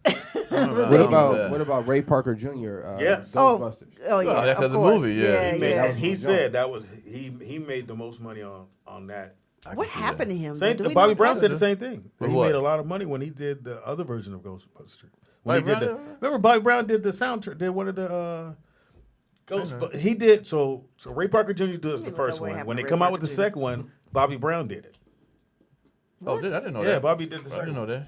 What about Ray Parker Jr.?
Yes.
Ghostbusters.
Oh yeah,
that's
of
the
course.
movie.
He said that was he made the most money on that.
What happened to him?
Bobby Brown said the same thing. He
what?
made a lot of money when he did the other version of Ghostbusters. Remember Bobby Brown did the soundtrack, did one of the he did so Ray Parker Jr. does the first one. When they come out with the second one, Bobby Brown did it.
Oh, I didn't know that.
Yeah, Bobby did the second.
I didn't know that.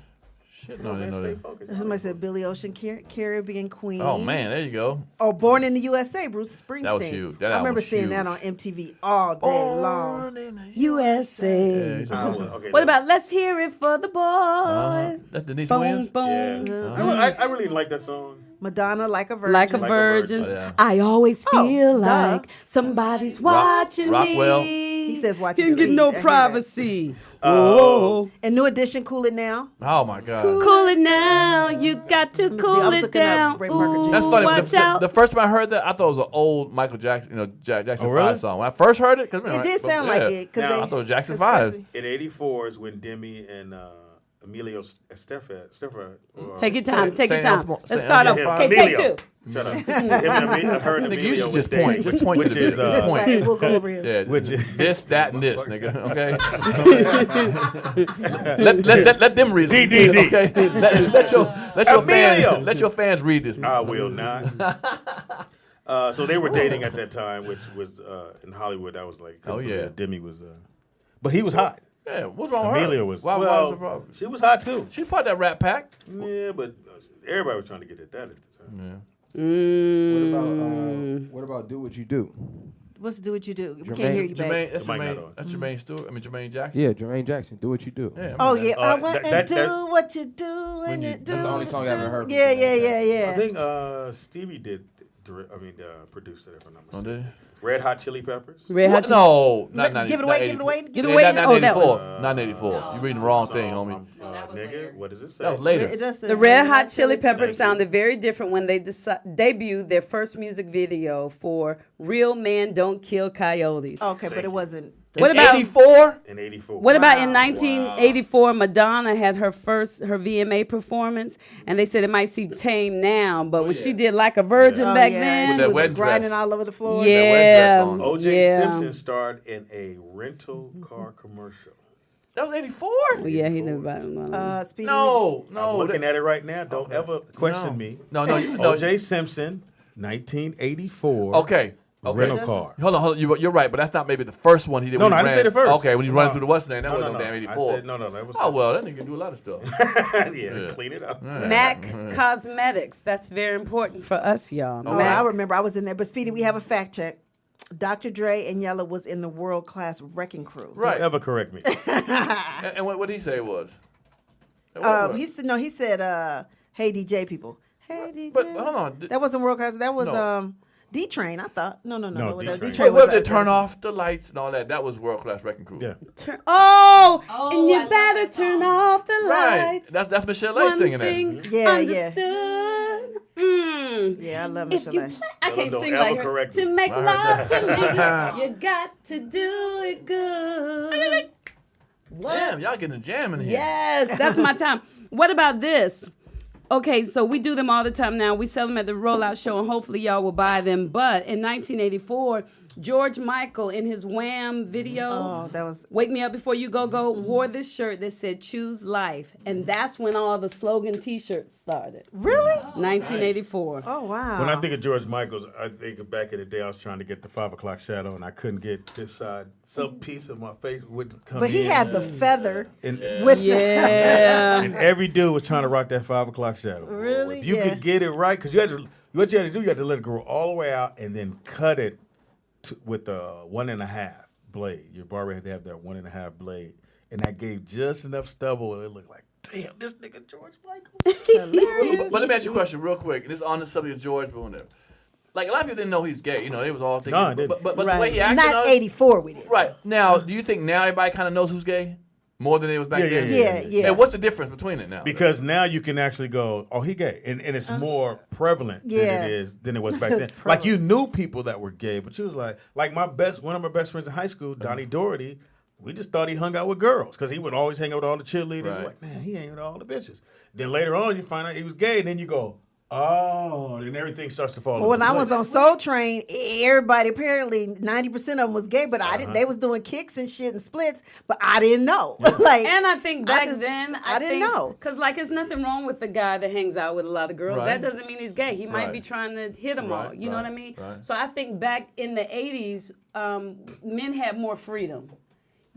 Shit, no, I didn't know that.
Somebody said Billy Ocean, Caribbean Queen.
Oh man, there you go.
Oh, Born in the USA, Bruce Springsteen.
That was huge.
I remember seeing that on MTV all day long.
USA.
Okay,
What about Let's Hear It for the Boys?
That's Denise
Boom,
Williams.
boom.
Yeah. I really didn't like that song.
Madonna, Like a Virgin.
Like a Virgin.
Oh, yeah.
I always feel
duh.
like somebody's watching
Rockwell.
me.
He says watch his
Can't get
speed.
no
I hear that.
privacy.
And New Edition, Cool It Now.
Oh my God.
Cool it now. You got to
Let me see, I
cool
was
it
looking up
down.
Ray Parker Jr.
Ooh,
That's funny.
watch out.
The first time I heard that, I thought it was an old Michael Jackson, Jackson
really?
5 song. When I first heard it,
It did sound like it.
I thought it was Jackson 5.
In '84 is when Demi and Emilio Estefan.
Take your time. Take your
St.
time.
Elmo-
Let's
St.
start off.
Elmo-
Okay, take
Emilio.
two.
Shut up. Her and
Nigga, you
Emilio
should
was
just point.
dating,
Just point
which
to the
is
just point.
Right, we'll go over here.
Yeah,
which is
this, that, and this, nigga. Okay. let them read it.
DDD.
Okay. Let your fans read this.
I will not. So they were dating at that time, which was in Hollywood. That was like,
Oh, yeah.
Demi was, but he was hot.
Yeah, what's wrong with her?
Amelia was.
Why was the problem?
She was hot too.
She's part of that Rat Pack.
Yeah, but everybody was trying to get at that at the time.
Yeah.
What about Do What You Do?
What's Do What You Do? We
Jermaine-
can't hear you, babe.
That's
The mic not
Jermaine.
on.
That's Jermaine Stewart. Jermaine Jackson.
Yeah, Jermaine Jackson. Do What You Do.
Yeah,
Oh yeah, I
Uh,
want to
that-
do
that-
what you do and
you-
you do.
that's the only song I ever heard from
Yeah,
Jermaine
yeah.
I think Stevie did. Produced it, if I'm not
Oh,
mistaken.
did
Red Hot Chili Peppers.
Red Hot Chili-
No, not
Give it
90,
away,
not
give it away,
84.
give
it away.
Not
Oh, that
84.
one.
Not 84. You're reading the wrong thing, homie.
Nigga, what does it say?
That was later.
It does say
The Red Hot Chili Peppers sounded very different when they debuted their first music video for Real Men Don't Kill Coyotes.
Okay, but it wasn't.
What about
84?
In 84.
What about in 1984? Madonna had her VMA performance, and they said it might seem tame now, but when she did Like a Virgin back then,
she
that
was
wedding
grinding
dress.
all over the floor.
yeah,
on.
O.J. Simpson starred in a rental car commercial.
That was 84?
Yeah, he knew about it.
Speedy
No.
I'm looking at it right now. Don't ever question me.
No.
O.J. Simpson, 1984.
Okay.
Rental car.
Hold on. You're right, but that's not maybe the first one he did.
No,
when he
I didn't
ran.
say the first.
Okay, when he's running through the West End, that
No,
wasn't
no,
no damn
I
84.
said, no, that was.
Oh, well, that nigga can do a lot of stuff.
yeah, clean it up.
Mac Cosmetics. That's very important for us, y'all.
Oh, I remember I was in there. But Speedy, we have a fact check. Dr. Dre and Yella was in the world class wrecking crew.
Right.
Don't ever correct me.
And what did he say it was?
He said, hey DJ people. Hey DJ.
But hold on.
That wasn't world class. That was
No.
D-Train, I thought. No.
D-Train.
D-Train
What
was
did turn off the lights and all that? That was world class wrecking crew.
Yeah.
And you better turn off the
Right.
lights.
That's Michelle A
One
singing
thing
that.
Yeah.
understood.
Yeah, I love
If you
Michelle.
play, I can't
Don't
sing
ever
like her.
correct
To
me.
make
I heard
love
that.
to me, you got to do it good.
Damn, y'all getting a jam in here.
Yes, that's my time. What about this? Okay, so we do them all the time now. We sell them at the Rollout Show, and hopefully y'all will buy them. But in 1984, George Michael, in his Wham video,
that was
Wake Me Up Before You Go, wore this shirt that said Choose Life. And that's when all the slogan T-shirts started.
Really?
1984.
Oh, wow.
When I think of George Michael's, I think of back in the day I was trying to get the 5 o'clock shadow and I couldn't get this side. Some piece of my face wouldn't come
But he
in.
had the feather
And,
with
Yeah.
and every dude was trying to rock that 5 o'clock shadow.
Really?
If you
Yeah.
could get it right, because what you had to do, you had to let it grow all the way out and then cut it with a 1.5 blade. Your barber had to have that 1.5 blade. And that gave just enough stubble and it looked like, damn, this nigga George Michael.
hilarious.
But let me ask you a question real quick. And this is on the subject of George Bruner. Like, a lot of people didn't know he's gay. You know, they was all thinking.
No, I didn't.
But
Right.
the way he acted.
Not 84 we did.
Right. Now, do you think now everybody kind of knows who's gay? More than it was back then?
Yeah.
And what's the difference between it now?
Because now you can actually go, oh, he gay. And it's more prevalent than it was back then.
It's
Like, you knew people that were gay, but you was like one of my best friends in high school, Donnie Doherty, We just thought he hung out with girls because he would always hang out with all the cheerleaders. Right. Like, man, he hang with all the bitches. Then later on, you find out he was gay, and then you go, oh, then everything starts to fall.
When I was on Soul Train, everybody apparently 90% of them was gay, but I didn't. They was doing kicks and shit and splits, but I didn't know. Like,
and I think back then,
I didn't know
because like, there's nothing wrong with the guy that hangs out with a lot of girls. That doesn't mean he's gay. He might be trying to hit them all. You know what I mean? So I think back in the '80s, men had more freedom.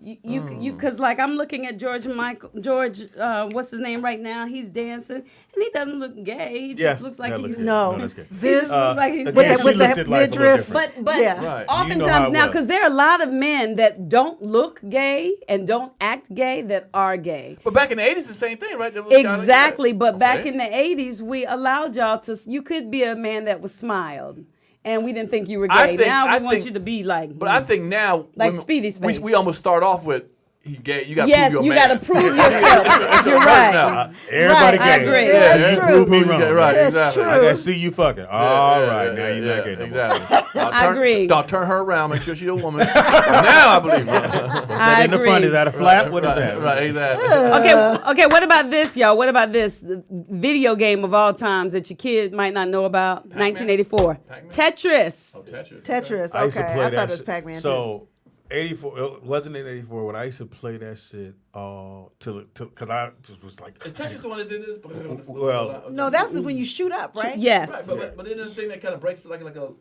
You, because like I'm looking at George, what's his name right now? He's dancing, and he doesn't look gay. He just looks like he's
This
looks like he's
with the midriff.
But oftentimes now, because there are a lot of men that don't look gay and don't act gay that are gay.
But back in the '80s, the same thing, right?
Exactly. But back in the '80s, we allowed y'all to. You could be a man that was smiled. And we didn't think you were gay. Now we want you to be like.
But I think now,
like Speedy's face.
We almost start off with he gay. You got to prove
you got to prove yourself. You're right.
Everybody gay.
I agree.
Yeah,
that's true.
Prove me wrong.
Right, exactly.
I got to see you fucking. All right, now you're not gay.
Exactly.
I agree.
I'll turn her around, make sure she's a woman. Now I believe her.
I
agree. In the front, is that a flap? What is that?
Right, exactly.
Okay. What about this, y'all? What about this the video game of all times that your kid might not know about?
Pac-Man?
1984.
Pac-Man?
Tetris.
Oh, Tetris.
Tetris. Okay,
I used to play
I
that
thought it was
shit.
Pac-Man.
So, 84. It wasn't in 84 when I used to play that shit till because I just was like.
Is Tetris the one that did this?
Well,
no, that's when you shoot up, right?
Yes.
Right, but then the thing that kind of breaks like a.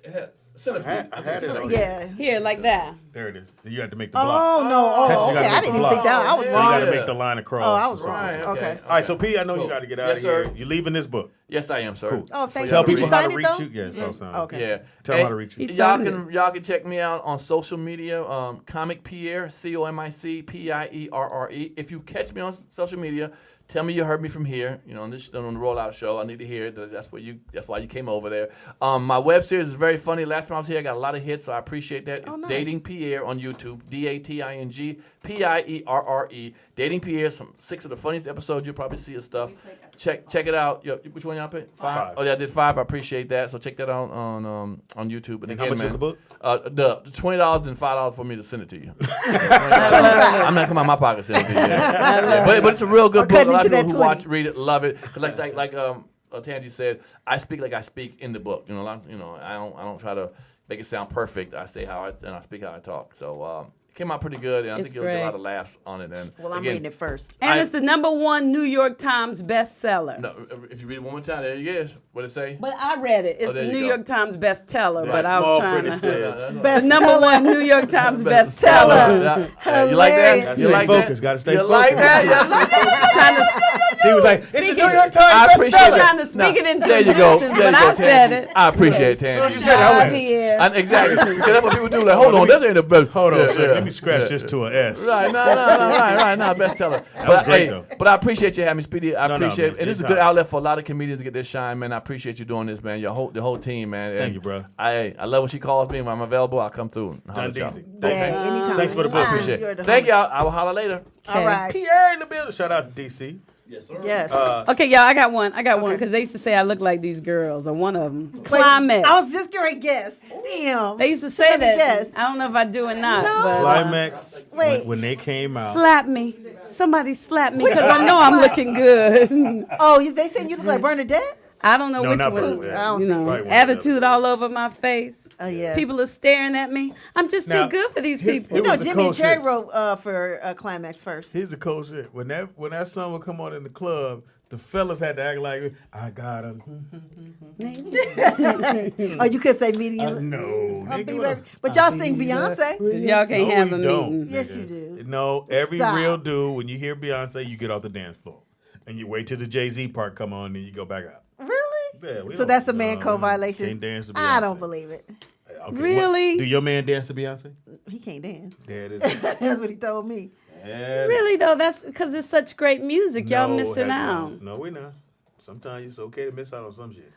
It had centipede.
I had it.
Yeah.
Here, like that.
There it is. You had to make the block.
Oh no! Okay, I didn't even think that. I was
So
wrong.
you got to make the line across.
Oh, I was wrong.
Right,
Okay.
All right, so P, I know you got to get out of here. You're leaving this book.
Yes, I am, sir.
Cool.
Oh, thank
Tell
you. Did
people
you
how
sign
to
it
reach
though?
you. Yes, I'll sign it.
Okay.
Yeah.
Tell them how to reach you.
Y'all can check me out on social media. Comic Pierre, COMIC PIERRE. If you catch me on social media, tell me you heard me from here. You know, on the Rollout Show. I need to hear it. That's why you came over there. My web series is very funny. Last time I was here, I got a lot of hits, so I appreciate that. It's Dating Pierre on YouTube. DATING PIERRE. Dating Pierre. 6 of the funniest episodes. You'll probably see his stuff. Check it out. Which one y'all pick? 5. Oh yeah, I did 5. I appreciate that. So check that out on YouTube. And
how much is the book?
The $20 and $5 for me to send it to you. I'm not coming out of my pocket to send it to you. But it's a real good book. A lot of people who read it love it. Like Tangi said, I speak like I speak in the book. You know, I don't try to make it sound perfect. I say and I speak how I talk. So it came out pretty good, and I think you'll get a lot of laughs on it. And
I'm reading it first.
And it's the #1 New York Times bestseller.
No, if you read it one more time, there you go. What it say?
But I read it. It's the New York Times bestseller. But I was trying to.
The
#1 New York Times bestseller.
You like that?
You like focused. Got to stay focused.
You like that?
Trying to.
She was like, "It's the New York Times
I appreciate
bestseller."
Trying to speak it into
there you go.
existence, but I said it.
I appreciate it, Tangi.
As soon as you said it, I went.
Pierre.
Exactly. Because that's what people do. Like, hold on, that ain't the best.
Hold on, sir. Let me scratch this to an S.
Right, no, bestseller.
That was great, though.
But I appreciate you having me, Speedy. I appreciate it. And it's a good
Anytime.
outlet for a lot of comedians to get their shine, man. I appreciate you doing this, man. The whole team, man.
Thank you, bro.
I love when she calls me. When I'm available, I'll come through.
Anytime.
Anytime.
Thanks for the book.
Appreciate it. Thank y'all. I will holler later.
All right.
Pierre in the building. Shout out to DC.
Yes, sir.
Yes.
Okay, y'all, I got one because they used to say I look like these girls, or one of them.
Wait,
Climax.
I was just going to guess. Damn.
They used to say that.
Guess.
I don't know if I do or not.
No.
But,
Climax.
Wait.
When they came out.
slap me. Somebody slap me because I know I'm looking good.
Oh, they said you look like Bernadette?
I don't know
No,
which
not
one.
Bernadette.
I don't
You
see
know,
Right one.
attitude all over my face.
Oh, yeah.
People are staring at me. I'm just
Now,
too good for these people.
You know,
was the
Jimmy and
cold
Cherry
shit.
wrote for Climax first.
Here's the cold shit. When that song would come on in the club, the fellas had to act like, I got him.
Oh, you could say meeting.
No.
But y'all sing Beyonce.
Because y'all can't have a
don't.
meeting.
Yes, you do.
No, every
Stop.
real dude, when you hear Beyonce, you get off the dance floor. And you wait till the Jay-Z part come on, and you go back out.
Really?
Yeah, we
So
don't-
that's a man code violation.
Can't dance to Beyonce.
I don't believe it.
Okay,
Really?
do your man dance to Beyonce?
He can't dance.
There it is.
That's what he told me.
Yeah.
Really though, that's because it's such great music. Y'all
No,
missing
heck
out.
No, we're not. Sometimes it's okay to miss out on some shit.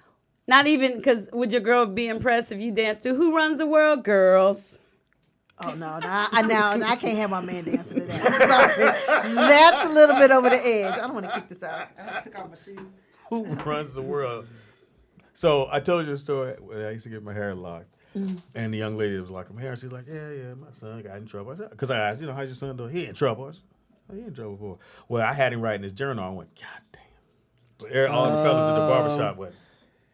Not even because would your girl be impressed if you danced to Who Runs the World? Girls.
Oh no, I can't have my man dancing to that. I'm sorry. That's a little bit over the edge. I don't want to kick this out. I took off my shoes.
Who runs the world? So I told you a story when I used to get my hair locked. And the young lady was like, I'm here. She's like, yeah, my son got in trouble. Because I asked, how's your son doing? He in trouble. I said, he in trouble for. Well, I had him write in his journal. I went, God damn. All the fellas at the barbershop went,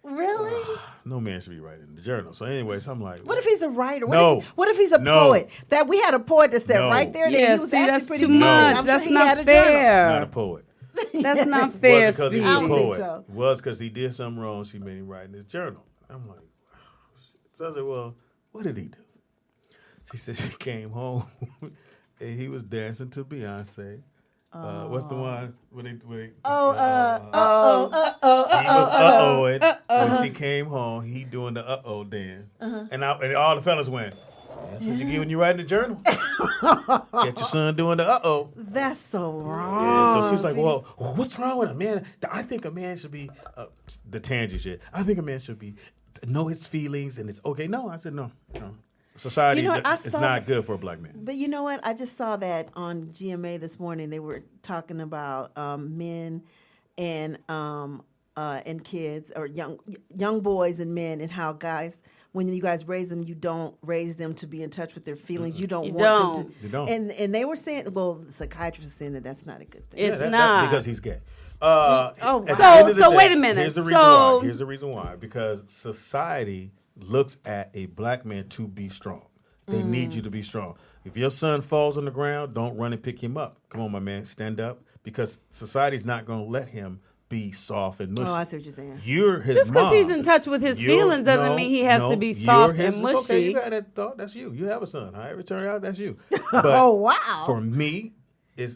really?
No man should be writing in the journal. So anyways, I'm like,
what if he's a writer?
What
if he's a poet? That we had a poet that said right there that he was actually
that's
pretty
too
decent.
much.
I'm
That's
sure he
not
had a
fair.
Not a poet.
That's not fair.
It wasn't because he was
I
a
don't
poet.
think so.
It was because he did something wrong. She made him write in his journal. I'm like, oh, shit. So I said, well, what did he do? She said she came home and he was dancing to Beyonce. What's the one? He was uh-ohing. When she came home, he doing the uh-oh dance. And all the fellas went, that's what you get when you write in the journal. Get your son doing the uh-oh.
That's so wrong.
Yeah, so she was like, well, what's wrong with a man? I think a man should be, the tangent shit, I think a man should be, know his feelings and it's okay. No, I said no. Society is not good for a black man.
But you know what? I just saw that on GMA this morning. They were talking about men and kids, or young boys and men, and how guys, when you guys raise them, you don't raise them to be in touch with their feelings. You don't want them to.
You don't.
And they were saying, well, the psychiatrist is saying that that's not a good thing.
It's not.
Because he's gay.
So wait a minute.
Here's the reason why. Because society looks at a black man to be strong. They need you to be strong. If your son falls on the ground, don't run and pick him up. Come on, my man, stand up. Because society's not going to let him be soft and mushy.
Oh, I see what you're saying.
You're his
Just
mom.
because he's in touch with his feelings doesn't mean he has to be soft and mushy.
Okay, you got that thought. That's you. You have a son. However it turned out, that's you. But
oh, wow.
For me,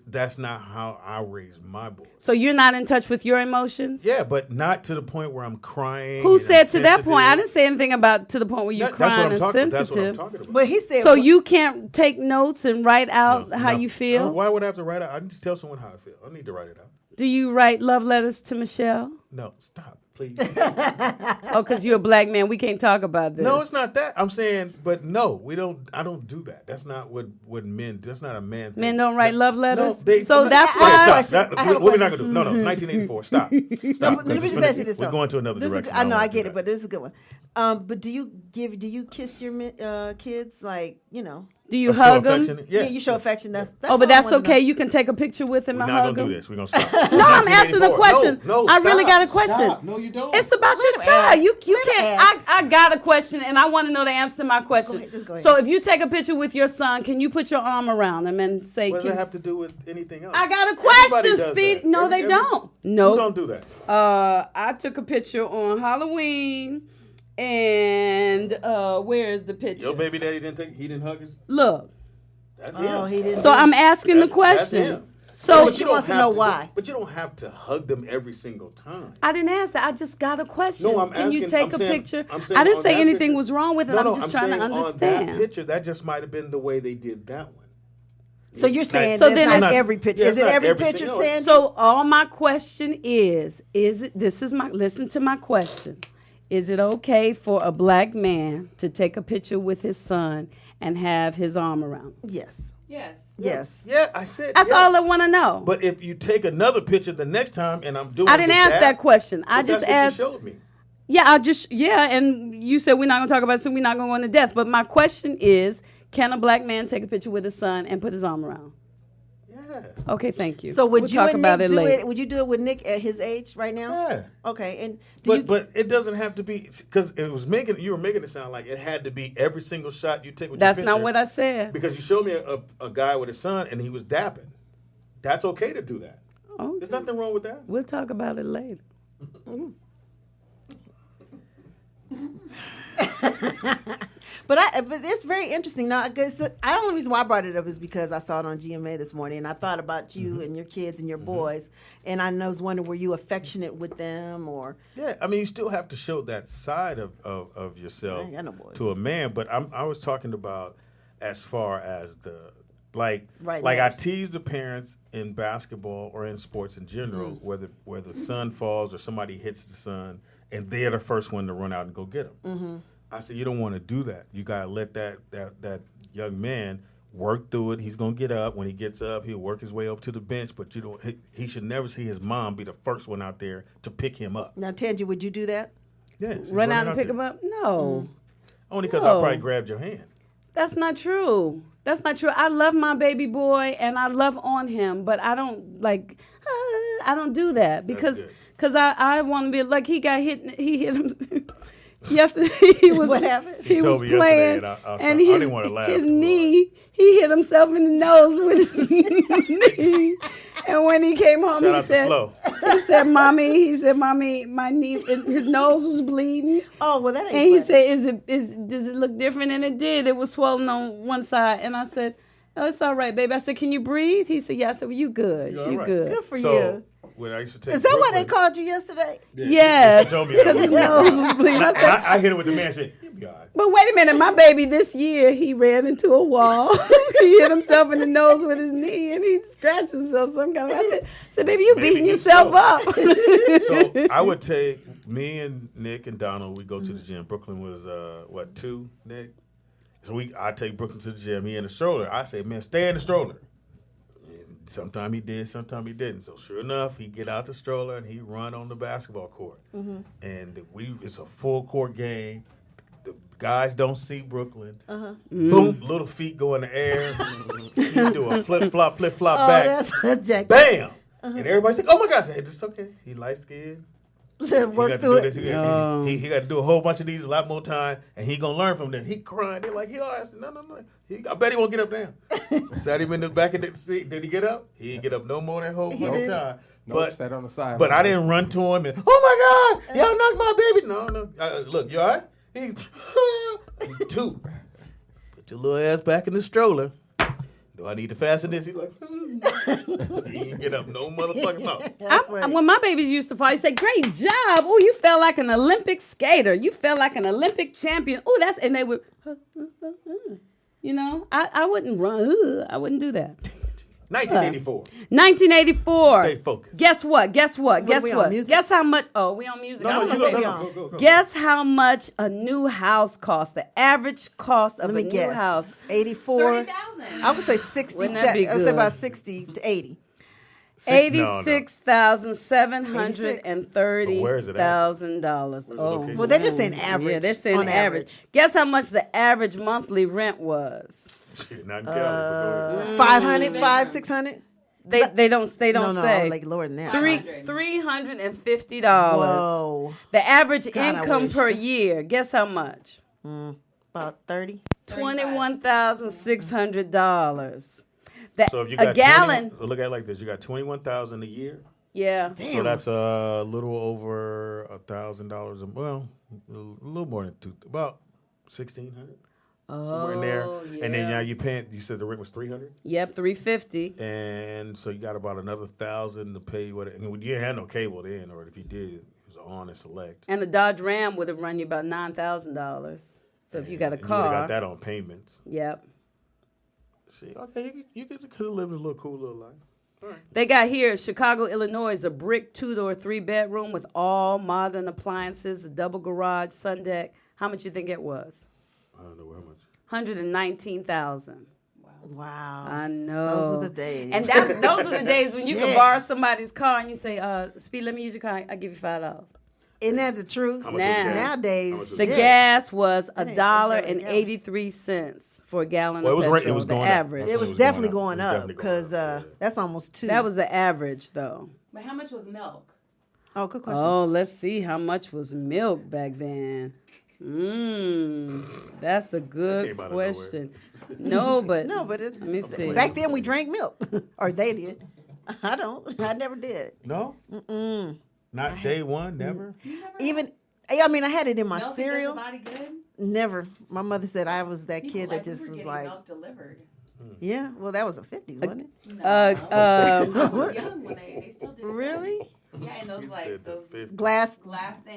that's not how I raise my boys.
So you're not in touch with your emotions?
Yeah, but not to the point where I'm crying.
Who said to that point? I didn't say anything about to the point where you're crying and sensitive.
That's what I'm talking about.
But he said,
so you can't take notes and write out how you feel?
Why would I have to write out? I need to tell someone how I feel. I need to write it out.
Do you write love letters to Michelle?
No, stop, please.
Oh, because you're a black man. We can't talk about this.
No, it's not that. I'm saying, but no, we don't. I don't do that. That's not what men. That's not a man thing.
Men don't write love letters.
No,
so that's why.
What we're not gonna do? No, it's 1984. Stop.
Let me just ask you this.
We're going to another direction.
I know, I get it, but this is a good one. But do you kiss your kids, like, you know?
Do you hug them?
Yeah,
you show affection. That's
but that's okay. You can take a picture with him and hug him.
We're not gonna do this. We're gonna stop.
No, I'm asking a question.
No,
I really got a question.
Stop. No, you don't.
It's about your child. You can't. I got a question, and I want to know the answer to my question.
Go ahead.
So if you take a picture with your son, can you put your arm around him and say?
What does that have to do with anything else?
I got a question, Speed. No, they don't. No,
you don't do that.
I took a picture on Halloween, and where is the picture?
Your baby daddy didn't hug his.
Look.
That's him.
He didn't.
So I'm asking the question. So
she wants to know why.
But you don't have to hug them every single time.
I didn't ask that. I just got a question.
No,
Can you take a picture? I didn't say anything was wrong with it. I'm just trying to understand.
On that picture, that just might have been the way they did that one.
So you're saying that's not every picture? Is it every picture, Tandy?
So all my question is it? Listen to my question. Is it okay for a black man to take a picture with his son and have his arm around him?
Yes.
Yes.
Yeah, I said
that's all I want to know.
But if you take another picture the next time and I'm doing
I didn't ask that question. I just asked.
What you showed me.
Yeah, and you said we're not going to talk about it, so we're not going to go into death. But my question is, can a black man take a picture with his son and put his arm around?
Yeah.
Okay, thank you.
So would
we'll
you
talk
and
about
Nick
it
do
later.
it? Would you do it with Nick at his age right now?
Yeah.
Okay, and
but it doesn't have to be, because you were making it sound like it had to be every single shot you take with
That's
your picture.
not what I said.
Because you showed me a guy with his son and he was dapping. That's okay to do that.
Okay.
There's nothing wrong with that.
We'll talk about it later.
But it's very interesting. Now, the only reason why I brought it up is because I saw it on GMA this morning, and I thought about you and your kids and your boys, and I was wondering, were you affectionate with them or?
Yeah, I mean, you still have to show that side of yourself to a man. But I was talking about as far as I tease the parents in basketball or in sports in general, where the son falls or somebody hits the son, and they're the first one to run out and go get him. Mm-hmm. I said, you don't want to do that. You got to let that young man work through it. He's going to get up. When he gets up, he'll work his way over to the bench. But he should never see his mom be the first one out there to pick him up.
Now, Tangi, would you do that?
Yes.
Run out and pick him up? No.
Only because I probably grabbed your hand.
That's not true. That's not true. I love my baby boy and I love on him, but I don't I don't do that because I want to be like he hit him. Yesterday he was
what happened?
He was playing and his knee. He hit himself in the nose with his knee. And when he came home, he said, "Mommy, my knee, his nose was bleeding."
Oh, well, that ain't.
And he said, does it look different?" And it did. It was swollen on one side. And I said, "Oh, it's all right, baby." I said, "Can you breathe?" He said, "Yeah." I said, "Well, you good. You good.
Good for you."
When I used to take
Is that why they called you yesterday?
Yeah, yes, because his nose was bleeding.
I hit it with the man. Said, "You'll be all right."
But wait a minute, my baby this year he ran into a wall. He hit himself in the nose with his knee, and he scratched himself some kind of. I said, "Baby, you beating yourself up."
So I would take me and Nick and Donald. We go to the gym. Brooklyn was 2, Nick. So I take Brooklyn to the gym. He in the stroller. I say, "Man, stay in the stroller." Sometimes he did, sometimes he didn't. So sure enough, he get out the stroller and he run on the basketball court. Mm-hmm. And it's a full court game. The guys don't see Brooklyn. Uh-huh. Boom, little feet go in the air. He do a flip flop back. That's bam. Uh-huh. And everybody's like, "Oh my gosh!" I said, "It's okay. He light skinned.
Work through it.
He got to do a whole bunch of these a lot more time, and he gonna learn from them." He crying. They're like, I said, no. I bet he won't get up now. Sat him in the back of the seat. Did he get up? He didn't get up no more that whole time.
Nope, sat on the side.
But I didn't run to him and, "Oh my God, y'all knocked my baby." No. Look, you all right? He 2. Put your little ass back in the stroller. Do I need to fasten this? He's like, he didn't get up no motherfucking mouth.
When my babies used to fall, he said, "Great job. Oh, you felt like an Olympic skater. You felt like an Olympic champion." Oh, and they would, I wouldn't run. I wouldn't do that.
1984.
1984.
Stay focused.
Guess what? Guess what? Guess how much? Oh, we on music. Go. Guess how much a new house costs? The average cost of a new house.
84. I would say 60. I would say about 60 to 80.
$86,730,000.
Oh, well, they're just saying average.
Yeah, they're saying average. Guess how much the average monthly rent was?
Not in California.
500, 500, 600.
They don't say.
Like lower than that.
$350.
Whoa.
The average income per year. Guess how much?
About 30.
$21,600.
So if you got a gallon, look at it like this: you got $21,000 a year.
Yeah.
Damn.
So that's a little over $1,000. Well, a little more than about $1,600. Somewhere in there.
Yeah.
And then now you paying. You said the rent was $300.
Yep, $350.
And so you got about another $1,000 to pay. You didn't have no cable then, or if you did, it was on and select.
And the Dodge Ram would have run you about $9,000. So if you got a car,
you would have got that on payments.
Yep.
See, okay, you could have lived a little cool little life. All right.
They got here, Chicago, Illinois, a brick 2-door, 3-bedroom with all modern appliances, a double garage, sun deck. How much you think it was?
I don't know how much.
$119,000.
Wow.
I know.
Those were the days.
And those were the days when you could borrow somebody's car and you say, Speed, let me use your car. I'll give you $5.
Isn't that the truth? Nowadays,
the gas was $1.83 for a gallon of petrol.
It was going
average.
Up. It was definitely going up because that's almost 2.
That was the average, though.
But how much was milk?
Oh, good question.
Oh, let's see how much was milk back then. That's a good question. No, but let me see.
Back then we drank milk, or they did. I don't. I never did.
No. Not day one, never?
Even, I mean, I had it in my
milk
cereal.
Does the body good?
Never. My mother said I was that kid that just was like.
Milk delivered.
Yeah, well, that was the 50s, wasn't it?
No. I was young when they still did.
Really?
Yeah, and those
glass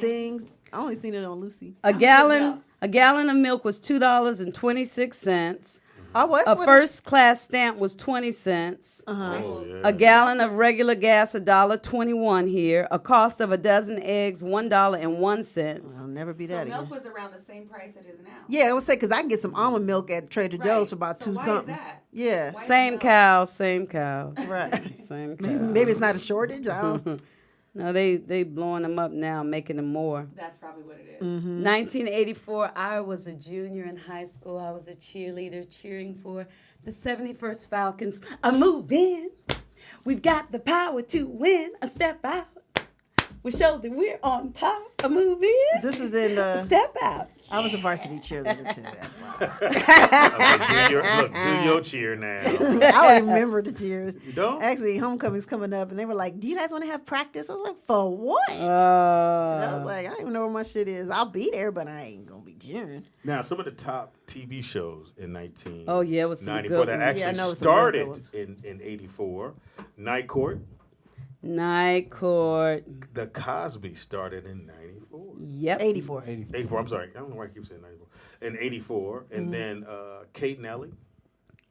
things. I only seen it on Lucy.
A gallon of milk was $2.26. A first class stamp was 20 cents.
Oh, yeah.
A gallon of regular gas, $1.21 here. A cost of a dozen eggs, $1.01.
I'll never be that again.
Milk was around the same price it is now.
Yeah, I would say because I can get some almond milk at Trader Joe's for about $2 something. Yeah.
Same cow.
Right.
Same cow.
Maybe it's not a shortage. I don't.
No, they blowing them up now, making them more.
That's probably what it is.
1984, I was a junior in high school. I was a cheerleader cheering for the 71st Falcons. A move in. We've got the power to win. A step out. We show that we're on top. A move in.
This was in the
step out.
I was a varsity cheerleader too.
Do your cheer now.
I don't remember the cheers.
You don't?
Actually, homecoming's coming up, and they were like, "Do you guys want to have practice?" I was like, "For what?" And I was like, "I don't even know where my shit is. I'll be there, but I ain't gonna be cheering."
Now, some of the top TV shows in 1994
Oh yeah, it was some good
that
ones.
actually started in 84. Night Court.
Night Court.
The Cosby started in 94.
Yep.
84.
84. I'm sorry. I don't know why I keep saying 94. In 84, and then Kate and Ellie.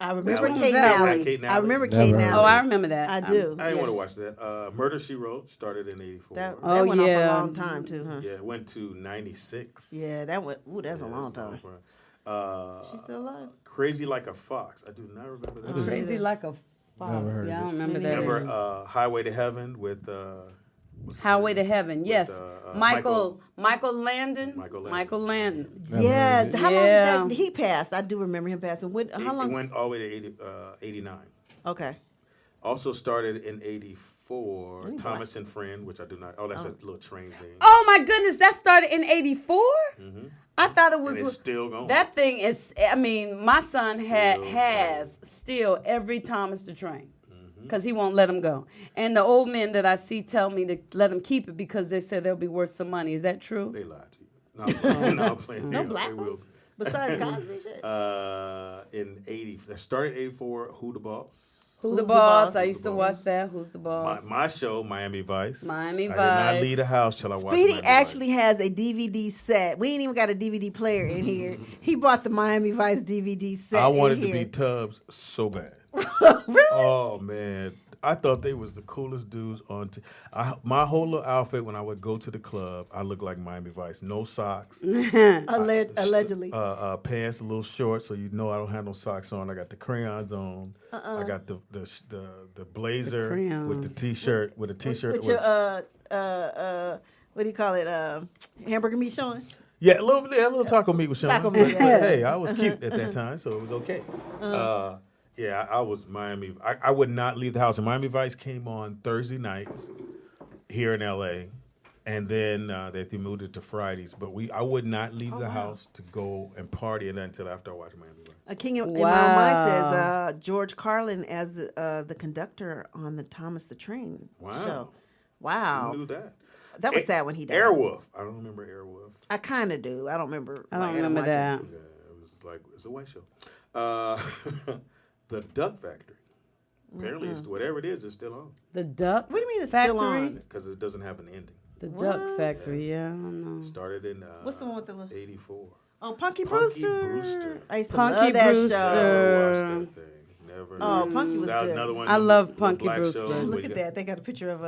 I remember Kate Nally. I remember Kate Nally.
Oh, I remember that.
I do.
I didn't want to watch that. Murder, She Wrote started in 84.
That went on for a long time too, huh?
Yeah, it went to 96.
Yeah, that went. Ooh, that's a long time. She's still alive.
Crazy Like a Fox. I do not remember that.
Crazy Like a Fox. Yeah, I don't remember that.
Remember Highway to Heaven with
Highway to Heaven. Yes, Michael Landon. Michael Landon.
Yes. How long did he pass? I do remember him passing. How long?
It went all the way to 89.
Okay.
Also started in 84. Thomas and Friend, which I do not. Oh, that's a little train thing.
Oh my goodness, that started in 84. I thought it was.
And it's still going.
That thing is. I mean, my son has still every Thomas the Train. Because he won't let them go. And the old men that I see tell me to let them keep it because they said they'll be worth some money. Is that true?
They lied to you. No, I'm playing.
No black ones? Besides Cosby shit?
In 80, that started 84, Who the Boss?
Who the Boss? I used to watch that. Who's the Boss?
My show, Miami Vice.
Miami Vice.
I did not leave the house till I watched
Speedy
Miami
actually
Vice.
has a DVD set. We ain't even got a DVD player in here. He bought the Miami Vice DVD set.
I wanted to be Tubbs so bad.
Really?
Oh, man. I thought they was the coolest dudes on my whole little outfit when I would go to the club, I looked like Miami Vice. No socks.
Allegedly.
Pants a little short, so you know I don't have no socks on. I got the crayons on. I got the blazer with the t-shirt. With a t-shirt.
With your, what do you call it? Hamburger meat showing?
Yeah, a little taco meat was showing.
Taco meat, yeah.
Hey, I was cute at that time, so it was okay. Yeah, I was Miami. I would not leave the house. And Miami Vice came on Thursday nights here in L.A., and then they moved it to Fridays. But I would not leave the house to go and party until after I watched Miami Vice.
A king in my mind says George Carlin as the conductor on the Thomas the Train show. Wow.
Who knew that?
That was sad when he died.
Airwolf. I don't remember Airwolf.
I kind of do. I don't remember.
I don't remember that.
Yeah, it was like, it's a white show. The Duck Factory. Apparently, it's whatever it is, it's still on.
The Duck?
What do you mean it's
Factory?
still on?
Because it doesn't have an ending.
The Duck Factory, yeah, I don't know.
Started in
what's the one with the
84.
Oh, Punky Brewster. I used to
Punky
love that
Brewster.
show.
Never watched that thing. Never.
Oh, Punky was good.
Another one,
I love Punky
black
Brewster.
shows
Look
where
at that. They got a picture of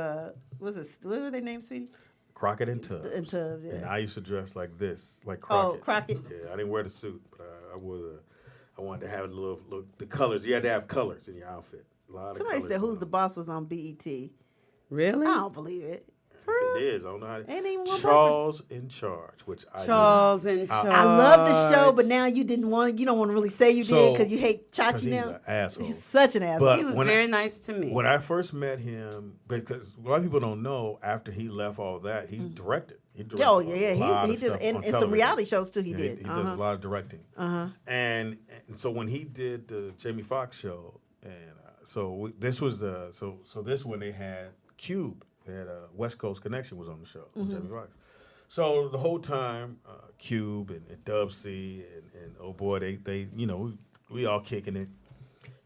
what were their names, sweetie?
Crockett and Tubbs.
And Tubbs, yeah.
And I used to dress like this, like Crockett.
Oh, Crockett.
Yeah, I didn't wear the suit, but I wanted to have a little the colors. You had to have colors in your outfit.
Somebody said Who's the Boss was on BET.
Really?
I don't believe it. For
It is. I don't know how to.
Ain't even one
Charles in Charge, which I
Charles in Charge.
I love the show, but now you don't want to really say you did because you hate Chachi now.
He's an asshole.
He's such an asshole.
But
he was very nice to me.
When I first met him, because a lot of people don't know, after he left all that, he directed. He directed
he did in some reality shows too. He did.
He does a lot of directing. And so when he did the Jamie Foxx show, and this when they had Cube. They had a West Coast Connection was on the show with Jamie Foxx. So the whole time, Cube and Dub C and oh boy, they we all kicking it,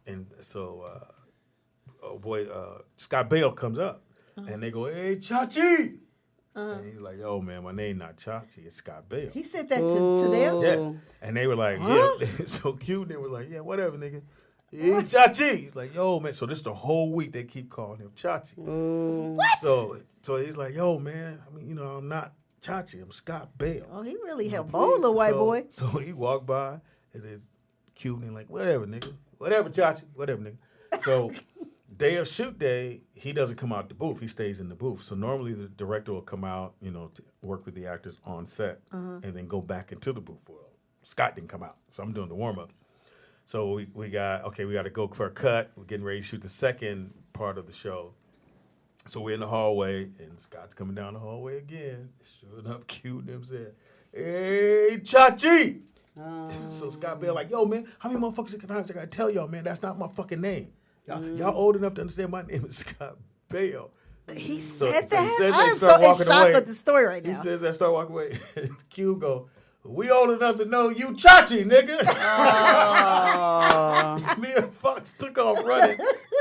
and so Scott Baio comes up and they go, "Hey, Chachi," and he's like, "Yo, man, my name not Chachi, it's Scott Baio."
He said that to them.
Yeah, and they were like, "Yeah." So Cube, they were like, "Yeah, whatever, nigga." Hey, Chachi. He's like, yo, man. So this the whole week they keep calling him Chachi.
What?
So he's like, yo, man. I mean, I'm not Chachi. I'm Scott Baio.
Oh, he really helped bold little white boy.
So he walked by and then Cube and like, whatever, nigga. Whatever, Chachi. Whatever, nigga. So day of shoot day, he doesn't come out the booth. He stays in the booth. So normally the director will come out, to work with the actors on set and then go back into the booth. Well, Scott didn't come out, so I'm doing the warm-up. So we got to go for a cut. We're getting ready to shoot the second part of the show. So we're in the hallway, and Scott's coming down the hallway again. Sure enough, Q and them said, "Hey, Chachi!" So Scott Bell like, "Yo, man, how many motherfuckers can I gotta tell y'all, man? That's not my fucking name. Y'all old enough to understand my name is Scott Bell."
He said that?
He says
I'm so in shock with the story right now.
He says that, start walking away. Q go, "We old enough to know you Chachi, nigga." Me and Fox took off running.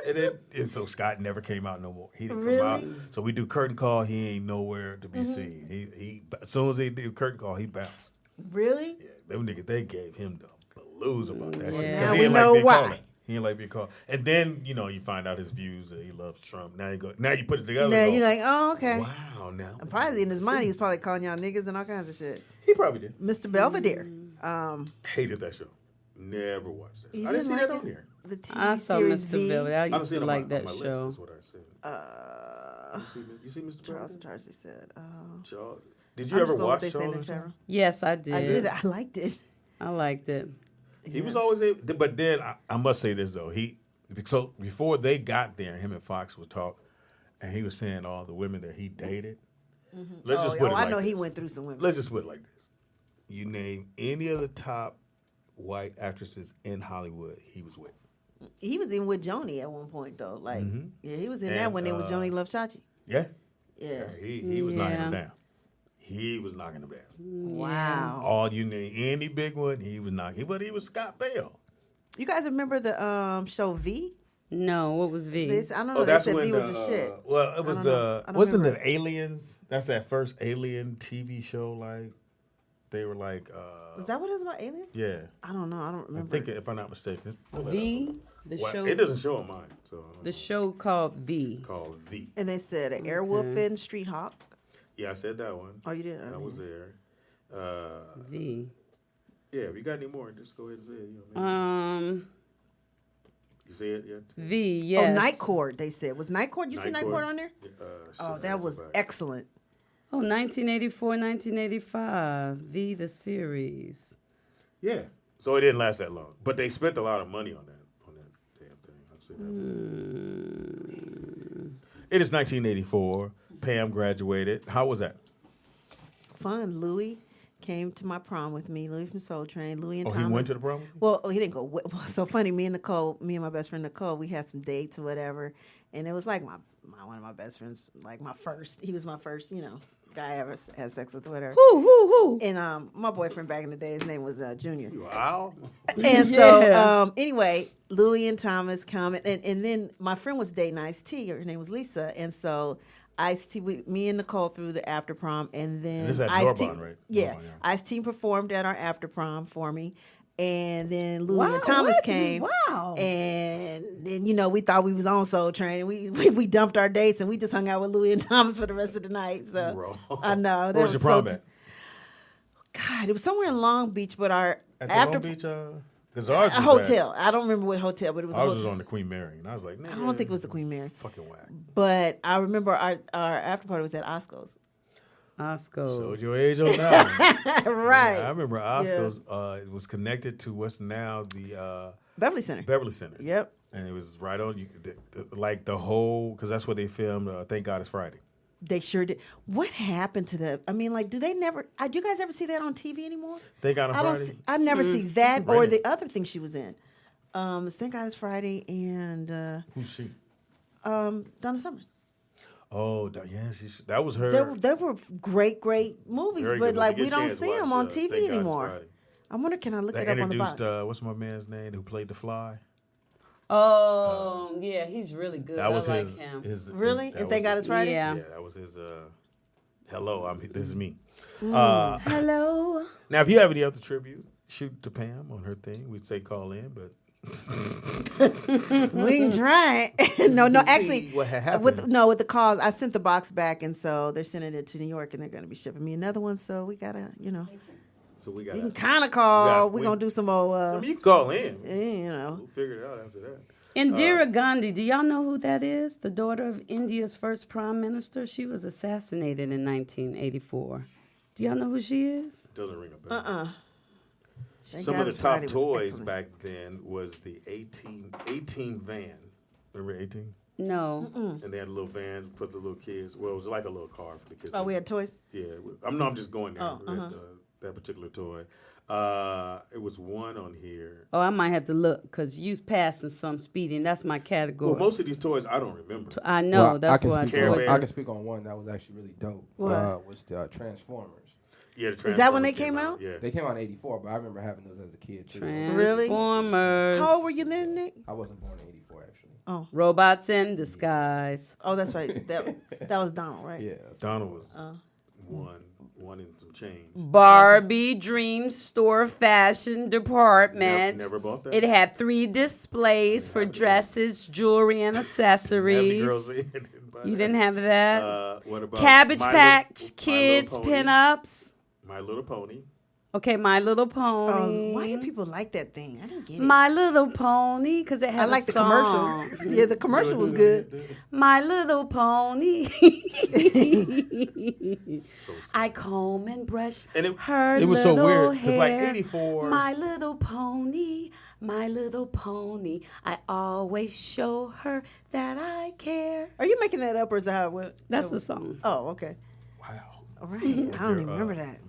And so Scott never came out no more. He didn't come out. So we do curtain call. He ain't nowhere to be seen. He as soon as they do curtain call, he bounced.
Really?
Yeah, them niggas, they gave him the blues about that shit.
Now we know why.
He didn't like being called. And then, you find out his views that he loves Trump. Now you put it together.
Yeah, you're like, oh, okay.
Wow, now.
And probably in his mind, he was probably calling y'all niggas and all kinds of shit.
He probably did.
Mr. Belvedere.
Hated that show. Never watched that.
You
I didn't see
like
that
it?
on here.
The TV
I saw
series
Mr.
V.
Belvedere. I used
seen
to
it
like that
on my
show.
list, is what I said. You see Mr.
Charles
Belvedere?
Tarsley said.
Charles. Did you ever watch Charles?
Yes, I did.
I did. I liked it.
I liked it.
He was always able, but then I must say this though. So before they got there, him and Fox would talk, and he was saying all the women that he dated. Let's just put it like
I know
this.
he went through some women.
Let's just put it like this. You name any of the top white actresses in Hollywood, he was with.
He was in with Joni at one point though. Like, yeah, he was in that when it was Joni Love Chachi.
Yeah.
Yeah.
He was knocking him down. He was knocking him down.
Wow.
All you name any big one, he was knocking. But he was Scott Bell.
You guys remember the show V?
No, what was V?
I don't know. They said V was the shit.
Well, it was wasn't it Aliens? That's that first Alien TV show. Like they were like.
Was that what it was about? Aliens?
Yeah.
I don't know. I don't remember.
I think if I'm not mistaken,
V. The show.
It doesn't show on mine. So
the show called V.
Called V.
And they said an Airwolf and Street Hawk.
Yeah, I said that one.
Oh, you did?
I was there.
V.
Yeah, if you got any more, just go ahead and say it. You see it yet?
V, yes.
Oh, Night Court, they said. Was Night Court? You see Night Court on there? That was excellent.
Oh, 1984, 1985. V, the series.
Yeah. So it didn't last that long. But they spent a lot of money on that damn thing. I'll say that. It is 1984. Pam graduated. How was that?
Fun. Louis came to my prom with me. Louis from Soul Train. Louis and Thomas.
He went to the prom?
Well, he didn't go. Well, so funny. Me and my best friend Nicole, we had some dates or whatever, and it was like one of my best friends, like my first. He was my first, guy I ever had sex with or whatever.
Who?
And my boyfriend back in the day, his name was Junior.
Wow.
And so anyway, Louis and Thomas come, and then my friend was dating Ice-T. Her name was Lisa, and so. Ice-T, me and Nicole threw the after prom, and then
this is at
Ice-T,
Doorbon, right?
Yeah,
Doorbon,
Ice-T performed at our after prom for me, and then Louis and Thomas came.
Wow!
And then we thought we was on Soul Train, and we dumped our dates, and we just hung out with Louis and Thomas for the rest of the night. So
Bro.
I know.
Where was your prom at?
God, it was somewhere in Long Beach, but our
at
after
the Long Beach. Because ours was
a hotel. I don't remember what hotel, but it was.
Ours
a hotel.
was on the Queen Mary, and I was like,
I don't think it was the Queen Mary.
Fucking whack.
But I remember our after party was at Osco's.
Showed your age on that one.
Right.
Yeah, I remember Osco's. It was connected to what's now the
Beverly Center.
Beverly Center.
Yep.
And it was right on like the whole, because that's where they filmed Thank God It's Friday.
They sure did. What happened to them? I mean, like, do they never? Do you guys ever see that on TV anymore?
Thank God It's Friday.
I never see that or the other thing she was in. It's Thank God It's Friday and
who's she?
Donna Summers.
Oh, yeah, that was her.
They were great movies,
Very
but
good.
like
When
we
you get a
don't
chance,
see them
watch,
on TV
Thank God It's
anymore.
Friday.
I wonder, can I look it up on the box?
What's my man's name who played the Fly?
Oh, yeah, he's really good.
That was
I
his,
like him.
Really? And Thank God It's Friday?
Yeah.
Yeah, that was his. Hello, this is me.
Hello.
Now, if you have any other tribute, shoot to Pam on her thing. We'd say call in, but
we can try it. no, actually,
what happened?
with the calls, I sent the box back, and so they're sending it to New York, and they're going to be shipping me another one. So we gotta,
So we got.
You can kind of call. We're gonna do some more.
you can call in.
We'll
figure it out after that.
Indira Gandhi, do y'all know who that is? The daughter of India's first prime minister. She was assassinated in 1984. Do y'all know who she is?
Doesn't ring a bell.
Some
of the top toys back then was the 18 van. Remember 18?
No.
And they had a little van for the little kids. Well, it was like a little car for the kids.
Oh, we had toys?
Yeah. I'm just going there. We had that particular toy. It was one on here.
Oh, I might have to look because you passing some speeding. That's my category.
Well, most of these toys I don't remember.
I know. That's why
I can speak on one that was actually really dope.
What?
Was the Transformers.
Yeah, the Transformers.
Is that when they came out?
Yeah.
They came out in 84, but I remember having those as a kid too.
Really?
Transformers.
How old were you then, Nick?
I wasn't born in 84 actually.
Oh.
Robots in disguise.
Oh, that's right. That was Donald, right?
Yeah.
Donald was one and some change.
Barbie Dream Store Fashion Department.
Never bought that.
It had 3 displays for dresses, jewelry, and accessories. You didn't have that?
What about
Cabbage Patch Kids pinups?
My Little Pony.
Okay, My Little Pony.
Why do people like that thing? I don't get it.
My Little Pony, because it had
I like
a
the
song.
commercial. Yeah, the commercial was good.
My Little Pony.
So
I comb and brush
and
her
it was
little
so weird
hair.
like 84.
My Little Pony, My Little Pony. I always show her that I care.
Are you making that up or is that how it went?
That's the song.
Oh, okay.
Wow.
All right. I don't even remember that.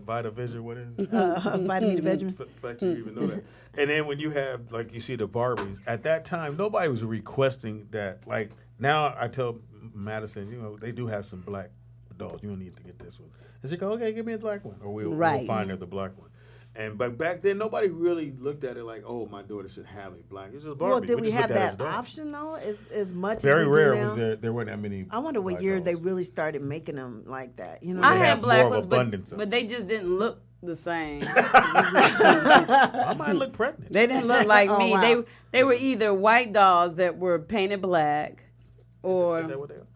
Vita Vision, what is it?
Vitamin Vegemin.
Fact you even know that. And then when you have, like, you see the Barbies, at that time, nobody was requesting that. Like, now I tell Madison, they do have some black dolls. You don't need to get this one. And she go, okay, give me a black one. Or we'll find her the black one. But back then, nobody really looked at it like, oh, my daughter should have a black. It's just Barbie.
Well, did we
just
have
looked at it as
that
dolls.
option, though, as much
Very
as we
rare
do now?
was there weren't that many.
I wonder what
black
year
dolls.
they really started making them like that. You know,
I
They
had
have
black
more of
ones, but
abundance of
they just didn't look the same.
I might look pregnant.
They didn't look like
Oh,
me.
wow.
They were either white dolls that were painted black, or
Is that what they are?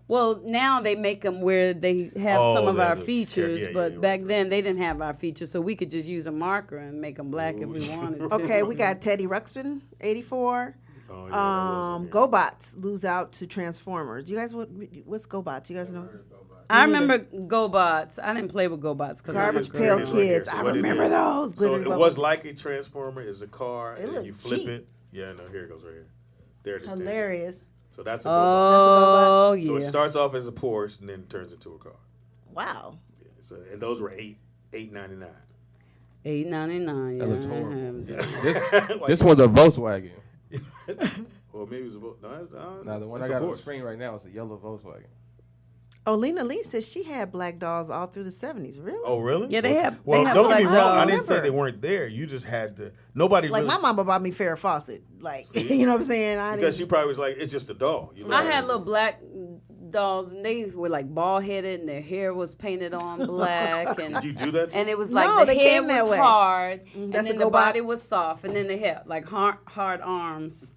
well, now they make them where they have some of our features, but back then they didn't have our features, so we could just use a marker and make them black if we wanted to.
Okay, we got Teddy Ruxpin, 84.
Oh, yeah,
GoBots lose out to Transformers. You guys, what's GoBots? You guys know?
I remember GoBots. I didn't play with GoBots because
Garbage Pail Kids. I remember those.
So it was like a Transformer. It's a car, and
looked
you flip
cheap.
it. Yeah, no, here it goes right here. There it is.
Hilarious.
So that's a
Oh,
GoBot.
yeah.
So it starts off as a Porsche and then it turns into a car.
Wow.
Yeah, so, and those were $8.99.
$8.99.
That looks horrible.
Yeah.
This one's a Volkswagen.
Well, maybe it was
Now the one I got on the screen right now is a yellow Volkswagen.
Oh, Lena Lee says she had black dolls all through the 70s. Really?
Oh, really?
Yeah, they have.
Well,
they have
don't get me
black
wrong. I
dolls.
didn't say they weren't there. You just had to. Nobody
Like,
really.
my mama bought me Farrah Fawcett. Like, you know what I'm saying?
Because she probably was like, it's just a doll. You know?
I had little black dolls, and they were like bald headed, and their hair was painted on black. And
Did you do that?
And it was like
No,
the
they
head
came that
was
way.
hard,
That's
and
a
then the
GoBot.
body was soft, and then they had like hard arms.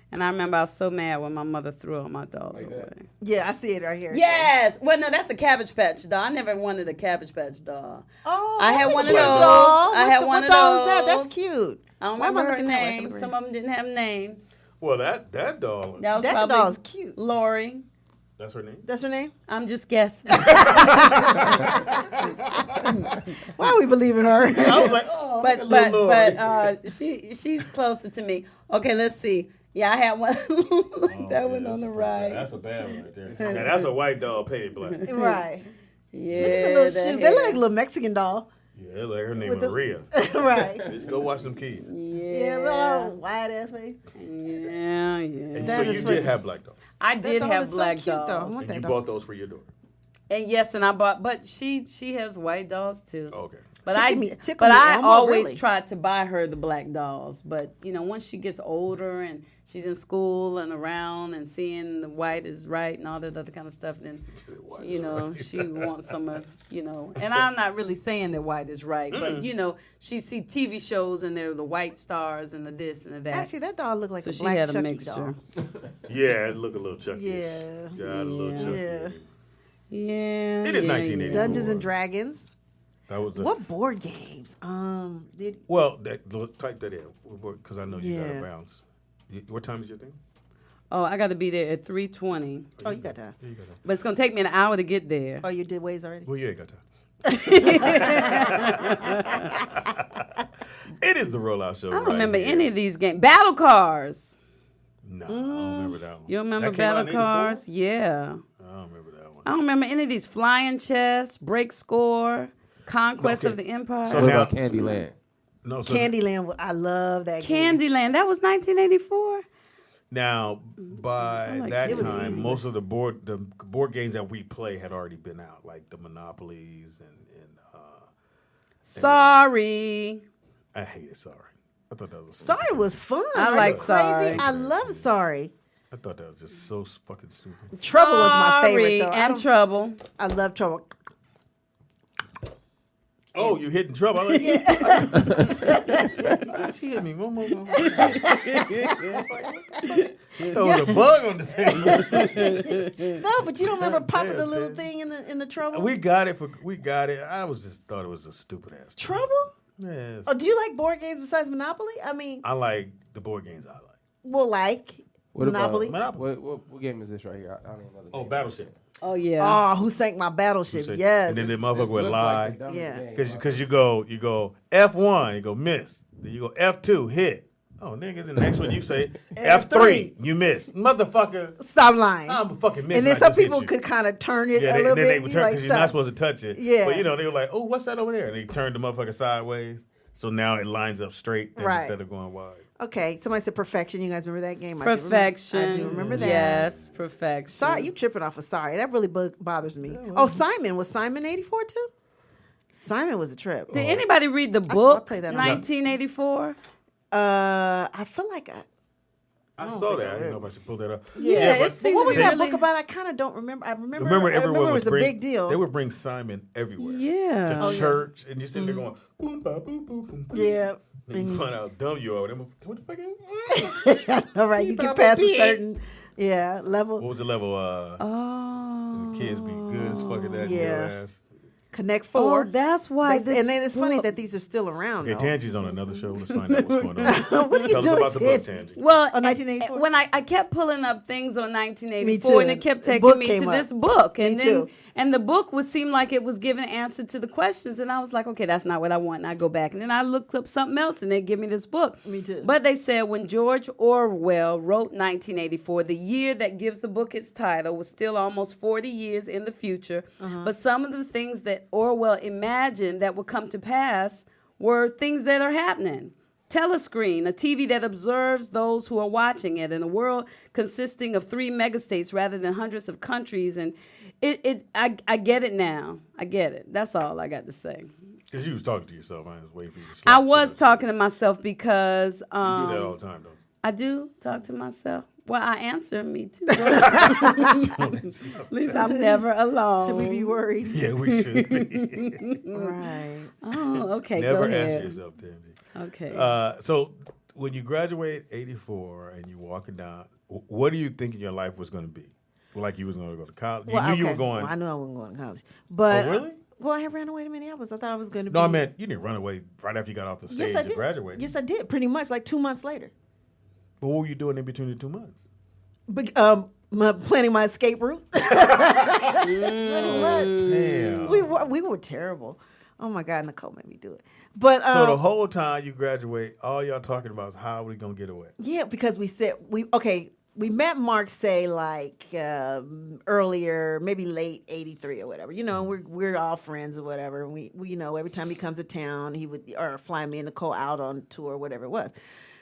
And I remember I was so mad when my mother threw all my dolls away.
Yeah, I see it right here.
Yes. Well, no, that's a Cabbage Patch doll. I never wanted a Cabbage Patch doll.
Oh,
I had
that's a
one of
cute
those.
doll.
I had
What
one of
doll is that?
those.
That's cute.
I don't
Why am I
remember her
looking that way?
name. Some of them didn't have names.
Well, that doll.
That was
That
probably
doll's cute.
Lori.
That's her name?
That's her name?
I'm just guessing.
Why are we believing her?
I was like, oh,
but she's closer to me. Okay, let's see. Yeah, I had one like that one on the right.
That's a bad one right there. Now, that's a white doll painted black.
Right.
Yeah.
Look at the little shoes. They look like a little Mexican doll.
Yeah, like her name
With
was
the-
Maria.
Right.
Just go watch them kids.
Yeah, but wide ass face.
Yeah.
And so
That
you
is
did
funny.
have black dolls.
I did
doll
have
is so
black
cute, though. I
dolls.
want
And
that
you
doll.
bought those for your daughter.
And yes, and I bought, but she has white dolls too.
Okay.
But
Tickle me, Elmo,
always
really.
tried to buy her the black dolls. But once she gets older and she's in school and around and seeing the white is right and all that other kind of stuff, then she wants some And I'm not really saying that white is right, but she see TV shows and they're the white stars and the this and the that.
Actually, that doll looked like
So
a
she
black
had a
Chucky
mixture.
doll.
Yeah, it looked a little Chucky.
Yeah.
Got a little Chucky.
Yeah.
Yeah.
It is 1984.
Dungeons and Dragons.
That was
What board games?
Well, type that in because I know you got to bounce. What time is your thing?
Oh, I got to be there at 3:20.
Oh, you got time.
Yeah, you got time.
But it's gonna take me an hour to get there.
Oh, you did Waze already?
Well, you ain't got time. It is the Rollout Show.
I don't remember any of these games. Battle Cars.
No, I don't remember that one.
You remember
That came out in
Battle Cars? Yeah.
I don't remember that one.
I don't remember any of these. Flying Chess, Break Score, Conquest of the Empire.
So what about Candyland?
No, so
Candyland. I love that game.
Candyland. That was 1984.
Now, by
like
that
it was
time,
easy.
most of the board games that we play had already been out, like the Monopolies and
Sorry.
I hated Sorry. I thought that was
Sorry was fun.
I
Are
like
you crazy?
Sorry.
I love Sorry.
I thought that was just so fucking stupid.
Trouble was my favorite though.
And Trouble.
I love Trouble.
Oh, you hitting Trouble? I like, she hit me one more. There was a bug on the thing.
No, but you don't remember popping the little thing in the Trouble?
We got it. I was just thought it was a stupid ass.
Trouble?
Yes.
Oh, do you like board games besides Monopoly? I mean,
I like the board games. I like.
well, like
What
Monopoly.
About, what game is this right here? I don't even know the
Oh,
name.
Battleship.
Oh yeah.
Oh, who sank my battleship? Yes.
And then the motherfucker would lie.
Yeah.
Because you go F1, you go miss. Then you go F2, hit. Oh, nigga, the next one you say F3, you miss. Motherfucker.
Stop lying.
I'm a fucking miss.
And then
I
some
just hit
people
you.
could kind of turn it a
Yeah,
little
then
bit.
they would turn because you're not supposed to touch it.
Yeah.
But, they were like, oh, what's that over there? And they turned the motherfucker sideways. So now it lines up straight
Right.
instead of going wide.
Okay, somebody said Perfection. You guys remember that game?
Perfection.
I do remember that.
Yes, Perfection.
Sorry, you tripping off of Sorry. That really bothers me. Oh, Simon. Was Simon 84 too? Simon was a trip.
Did anybody read the
I
book,
played that on-
1984?
I feel like
I saw that. I didn't know if I should pull that up.
Yeah,
but
But what was that book about? I kind of don't remember. I remember
everyone
it was
would
a
bring,
big deal.
They would bring Simon everywhere.
Yeah.
To
Oh, yeah.
church, and you're sitting there going, boom, ba, boom, boom, boom, boom.
Yeah.
And you find out how dumb you are. What the fuck is
All right, you get past a certain level.
What was the level?
Oh.
The kids be good as fuck at that.
Yeah.
Your ass.
Connect Four.
Oh, that's why.
And then it's funny that these are still around.
Okay,
though.
Tangie's on another show. Let's find out what's going on.
What are you
Tell
doing,
us about the book,
Tangie?
Tangie.
Well,
1984?
when I kept pulling up things on 1984,
Me too.
and it kept
The
taking
book
me
came
to
up.
this book, and
Me
then
too.
and the book would seem like it was giving answer to the questions, and I was like, okay, that's not what I want. And I go back, and then I looked up something else, and they give me this book.
Me too.
But they said when George Orwell wrote 1984, the year that gives the book its title was still almost 40 years in the future. But some of the things that Orwell imagined that would come to pass were things that are happening. Telescreen, a TV that observes those who are watching it, in a world consisting of 3 megastates rather than hundreds of countries. And I get it now. I get it. That's all I got to say.
Because you was talking to yourself. I was waiting for you to
I
slap
was
shit
talking to myself because
out. You do that all the time, though.
I do talk to myself. Well, I answer me too. At least I'm never alone.
Should we be worried?
Yeah, we should be.
Right.
Oh, okay.
Never
go
answer
ahead.
yourself, Tangie.
Okay.
So when you graduate 84 and you're walking down, what do you think your life was going to be? Like you was going to go to college? You knew you were going.
Well, I knew I wasn't going to college. But,
Oh, really?
Well, I ran away to Minneapolis. I thought I was going to be.
No, I meant you didn't run away right after you got off the stage
Yes, I
and
did.
graduated.
Yes, I did. Pretty much like 2 months later.
But what were you doing in between the 2 months?
Planning my escape route. Pretty much.
Damn.
We were terrible. Oh my God, Nicole made me do it. But
So the whole time you graduate, all y'all talking about is how are we gonna get away?
yeah, because we said we met Mark say like earlier, maybe late '83 or whatever. You know, we're all friends or whatever. And we every time he comes to town, he would or fly me and Nicole out on tour or whatever it was.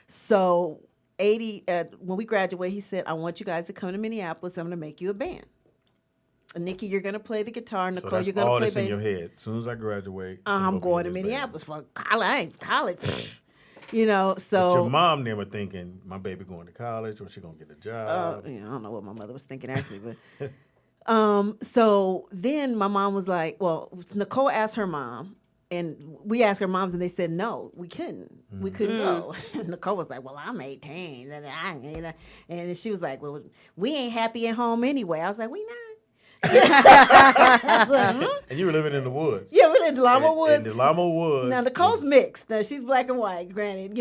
So when we graduate, he said, "I want you guys to come to Minneapolis. I'm going to make you a band. Nikki, you're going to play the guitar. Nicole,
So that's
you're going to
all
play
that's
bass.
in your head. As soon as I graduate,
I'm going to Minneapolis for college. I ain't college." You know, so
But your mom never thinking my baby going to college or she gonna get a job.
I don't know what my mother was thinking actually, but so then my mom was like, well, Nicole asked her mom, and we asked her moms, and they said no, we couldn't go. And Nicole was like, well, I'm 18, and she was like, well, we ain't happy at home anyway. I was like, we not.
And you were living in the woods.
Yeah, we lived in Delamo Woods.
In Delamo Woods.
Now, Nicole's mixed. Now, she's black and white, granted,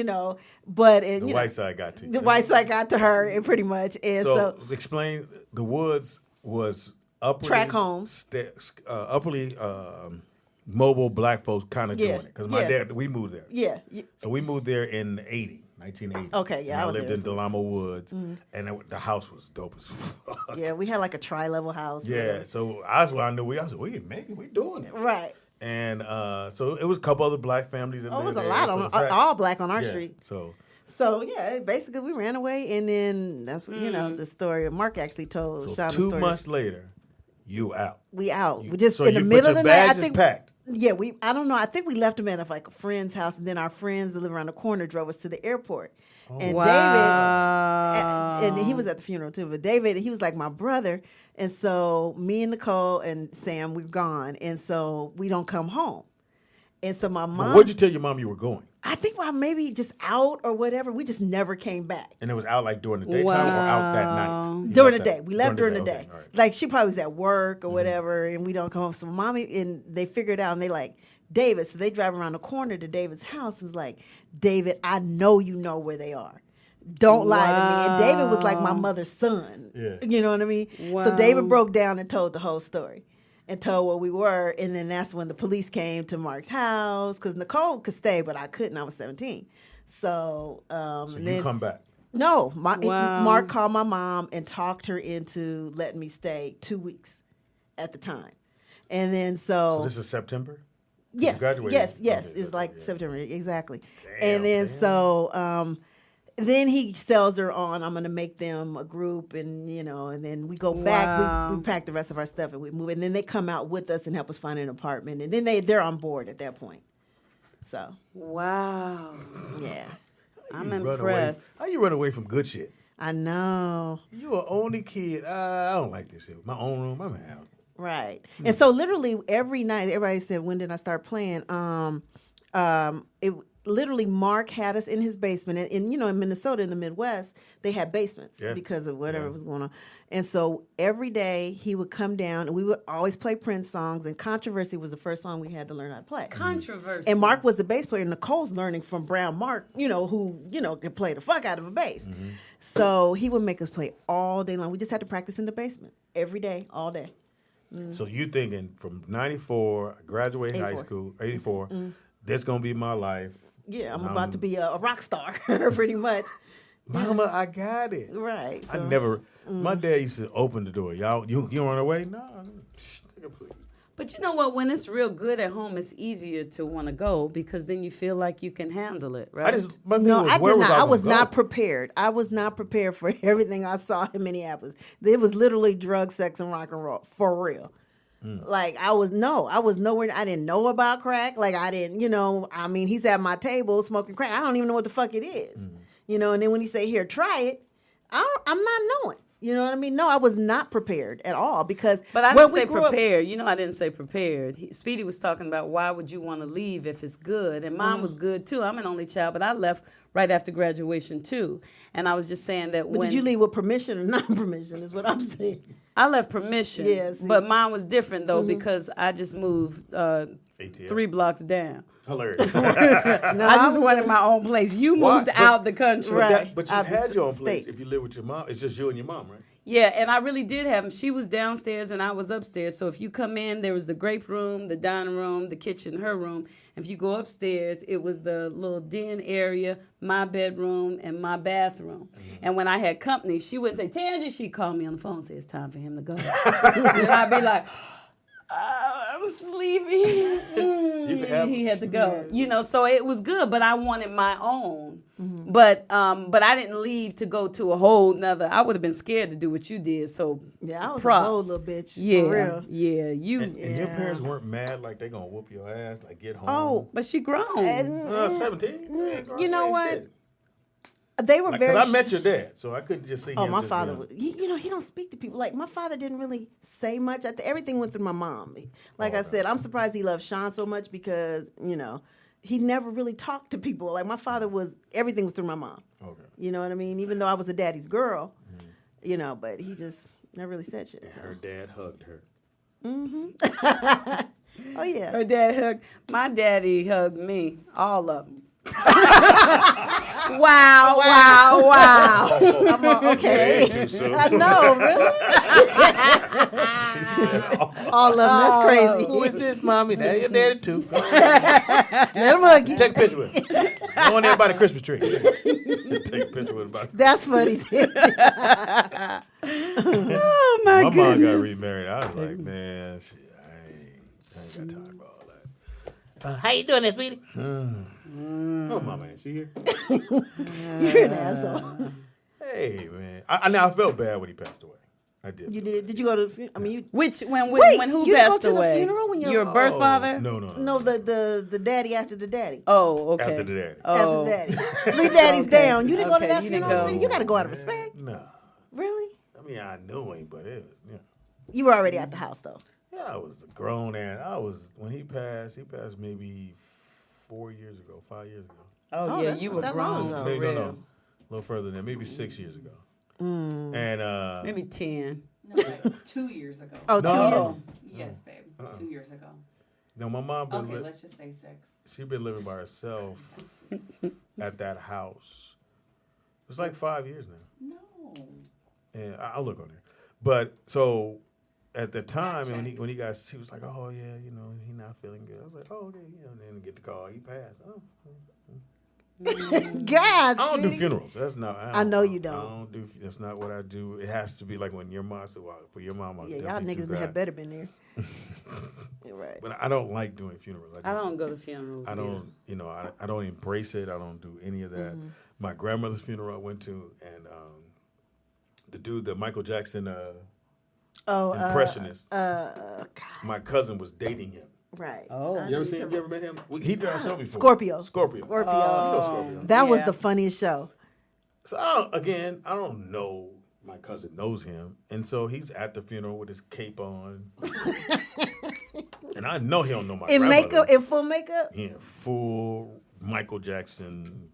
but...
The white side got to you.
The white side got to her, and pretty much. And so
explain, the woods was upperly...
Track homes.
Upperly mobile black folks kind of doing it. Because my dad, we moved there.
Yeah.
So we moved there in 1980.
Okay, yeah,
I lived in Delamo Woods, and the house was dope as fuck.
Yeah, we had like a tri-level house.
Yeah, so I knew we doing it.
Right.
And so it was a couple other black families in there.
It was a lot, all black on our street.
So
yeah, basically we ran away, and then that's the story Mark actually told.
So
Shauna
2 months later, you out.
We out. We just in the middle of the night. I think packed. Yeah, I don't know. I think we left him at like a friend's house, and then our friends that live around the corner drove us to the airport. Oh. And David, and he was at the funeral too. But David, he was like my brother, and so me and Nicole and Sam, we're gone, and so we don't come home. And so my mom.
What'd you tell your mom you were going?
I think maybe just out or whatever. We just never came back.
And it was out like during the daytime or out that night?
During the day. We left during the day.
Okay, right.
Like she probably was at work or whatever, and we don't come home. So mommy, and they figured out, and they like, David. So they drive around the corner to David's house. It was like, David, I know you know where they are. Don't lie to me. And David was like my mother's son. Yeah. You know what I mean? Wow. So David broke down and told the whole story. And told where we were, and then that's when the police came to Mark's house, because Nicole could stay, but I couldn't. I was 17. So
you come back?
No. Mark called my mom and talked her into letting me stay 2 weeks at the time. And then so
this is September?
Yes. It's like September, exactly. Damn, and then so... then he sells her on, I'm going to make them a group, and, and then we go back, we pack the rest of our stuff, and we move. And then they come out with us and help us find an apartment. And then they're on board at that point. So.
Wow.
Yeah.
I'm impressed.
How you run away from good shit?
I know.
You are only kid. I don't like this shit. My own room, I'm out.
Right. And so literally every night, everybody said, when did I start playing? Literally, Mark had us in his basement. And in Minnesota, in the Midwest, they had basements because of whatever was going on. And so every day he would come down, and we would always play Prince songs. And Controversy was the first song we had to learn how to play.
Controversy.
And Mark was the bass player. Nicole's learning from Brown Mark, who, could play the fuck out of a bass. Mm-hmm. So he would make us play all day long. We just had to practice in the basement every day, all day. Mm.
So you thinking from 94, graduate high school, 84, this going to be my life.
Yeah, I'm about to be a rock star, pretty much.
Mama, I got it.
Right. So.
I never. My dad used to open the door. Y'all, you run away? No.
But you know what? When it's real good at home, it's easier to want to go because then you feel like you can handle it, right?
I did not. I was not prepared. I was not prepared for everything I saw in Minneapolis. It was literally drug, sex, and rock and roll, for real. Like, I was nowhere. I didn't know about crack. Like, I didn't, he's at my table smoking crack. I don't even know what the fuck it is. And then when he say, here, try it, I'm not knowing. You know what I mean? No, I was not prepared at all because.
But I didn't say prepared. I didn't say prepared. Speedy was talking about why would you want to leave if it's good, and mine was good too. I'm an only child, but I left right after graduation too, and I was just saying that.
But did you leave with permission or non-permission? Is what I'm saying.
I left permission. Yes, but mine was different though because I just moved 3 blocks down.
Hilarious.
I just wanted my own place. You moved out the country.
But you had your own place if you live with your mom. It's just you and your mom, right?
Yeah, and I really did have them. She was downstairs and I was upstairs. So if you come in, there was the grape room, the dining room, the kitchen, her room. If you go upstairs, it was the little den area, my bedroom, and my bathroom. And when I had company, she wouldn't say, Tangie, she'd call me on the phone and say, it's time for him to go. And I'd be like, I'm sleepy. He had to go. So it was good, but I wanted my own. But I didn't leave to go to a whole nother. I would have been scared to do what you did. So
yeah, I was
props.
a bold little bitch.
Yeah,
for real.
Yeah, you.
And your parents weren't mad like they gonna whoop your ass, like get home.
Oh, but she grown.
17.
You know what? Shit. They were very.
Because I met your dad, so I couldn't just see him.
Oh, my father. He don't speak to people. Like, my father didn't really say much. Everything went through my mom. Like I said, I'm surprised he loved Sean so much because he never really talked to people. Like, my father everything was through my mom. Okay. You know what I mean? Even though I was a daddy's girl, but he just Never really said shit.
And her dad hugged her.
Oh, yeah.
Her dad hugged. My daddy hugged me. All of them. Wow.
I'm okay.
Too soon.
I know, really? All of them. That's crazy.
Who is this, mommy? That's your daddy, too.
Let him hug you.
Take a picture with him. Go on there by the Christmas tree. Take a picture with him.
That's funny.
Oh, my goodness.
My mom got remarried. I was like, man, shit, I ain't got time for all that. How you doing there, sweetie? Oh, mama, ain't she here?
You're an asshole.
Hey, man. I felt bad when he passed away. I did.
You did? Did you go to the funeral? I mean, you...
When who
you
passed
didn't go to
away?
The funeral when
your birth father?
No.
No, the daddy after the daddy.
Oh, okay.
After the daddy.
After the daddy. 3 daddies down. You didn't go to that funeral? You got to go out of respect.
No.
Really?
I mean, I knew him, but
You were already at the house, though.
Yeah, I was a grown man. When he passed maybe 4 years ago, 5 years ago.
Oh yeah, you were grown.
No, a little further than maybe 6 years ago. And
maybe 10.
No, 2 years ago.
Oh,
no.
2 years?
Yes, babe. 2 years ago.
No, my mom been
Okay, let's just say 6.
She been living by herself at that house. It's like 5 years now.
No.
And I'll look on there. But so at the time, when he got, he was like, oh yeah, he not feeling good. I was like, oh okay, and then get the call, he passed. Oh.
God,
I don't do funerals. That's not.
I know you don't.
I don't do. That's not what I do. It has to be like when your mom said, "Well, for your mom."
Yeah, y'all niggas had better been there. You're right.
But I don't like doing funerals.
I don't go to funerals.
I don't. I don't embrace it. I don't do any of that. My grandmother's funeral I went to, and the dude, the Michael Jackson impressionist. My cousin was dating him.
Right.
Oh.
You ever met him? He did our show before.
Scorpio.
Scorpio.
Scorpio. That was the funniest show.
So I don't know. My cousin knows him, and so he's at the funeral with his cape on, and I know he don't know my grandmother.
Makeup, in full makeup.
Yeah, full Michael Jackson.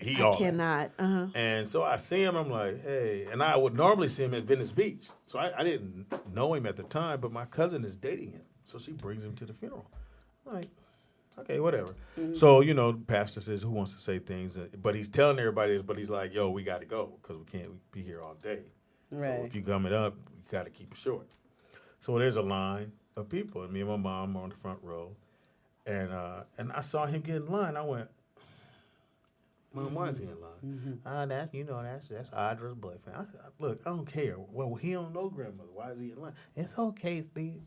I
cannot.
And so I see him. I'm like, hey, and I would normally see him at Venice Beach. So I didn't know him at the time, but my cousin is dating him. So she brings him to the funeral. I'm like, okay, whatever. So, the pastor says, who wants to say things? But he's telling everybody this, but he's like, yo, we got to go because we can't be here all day.
Right.
So if you coming up, you got to keep it short. So there's a line of people, and me and my mom are on the front row. And I saw him get in line. I went, Mom, why is he in line? That's Audra's boyfriend. I said, look, I don't care. Well, he don't know grandmother. Why is he in line? It's okay, Steve.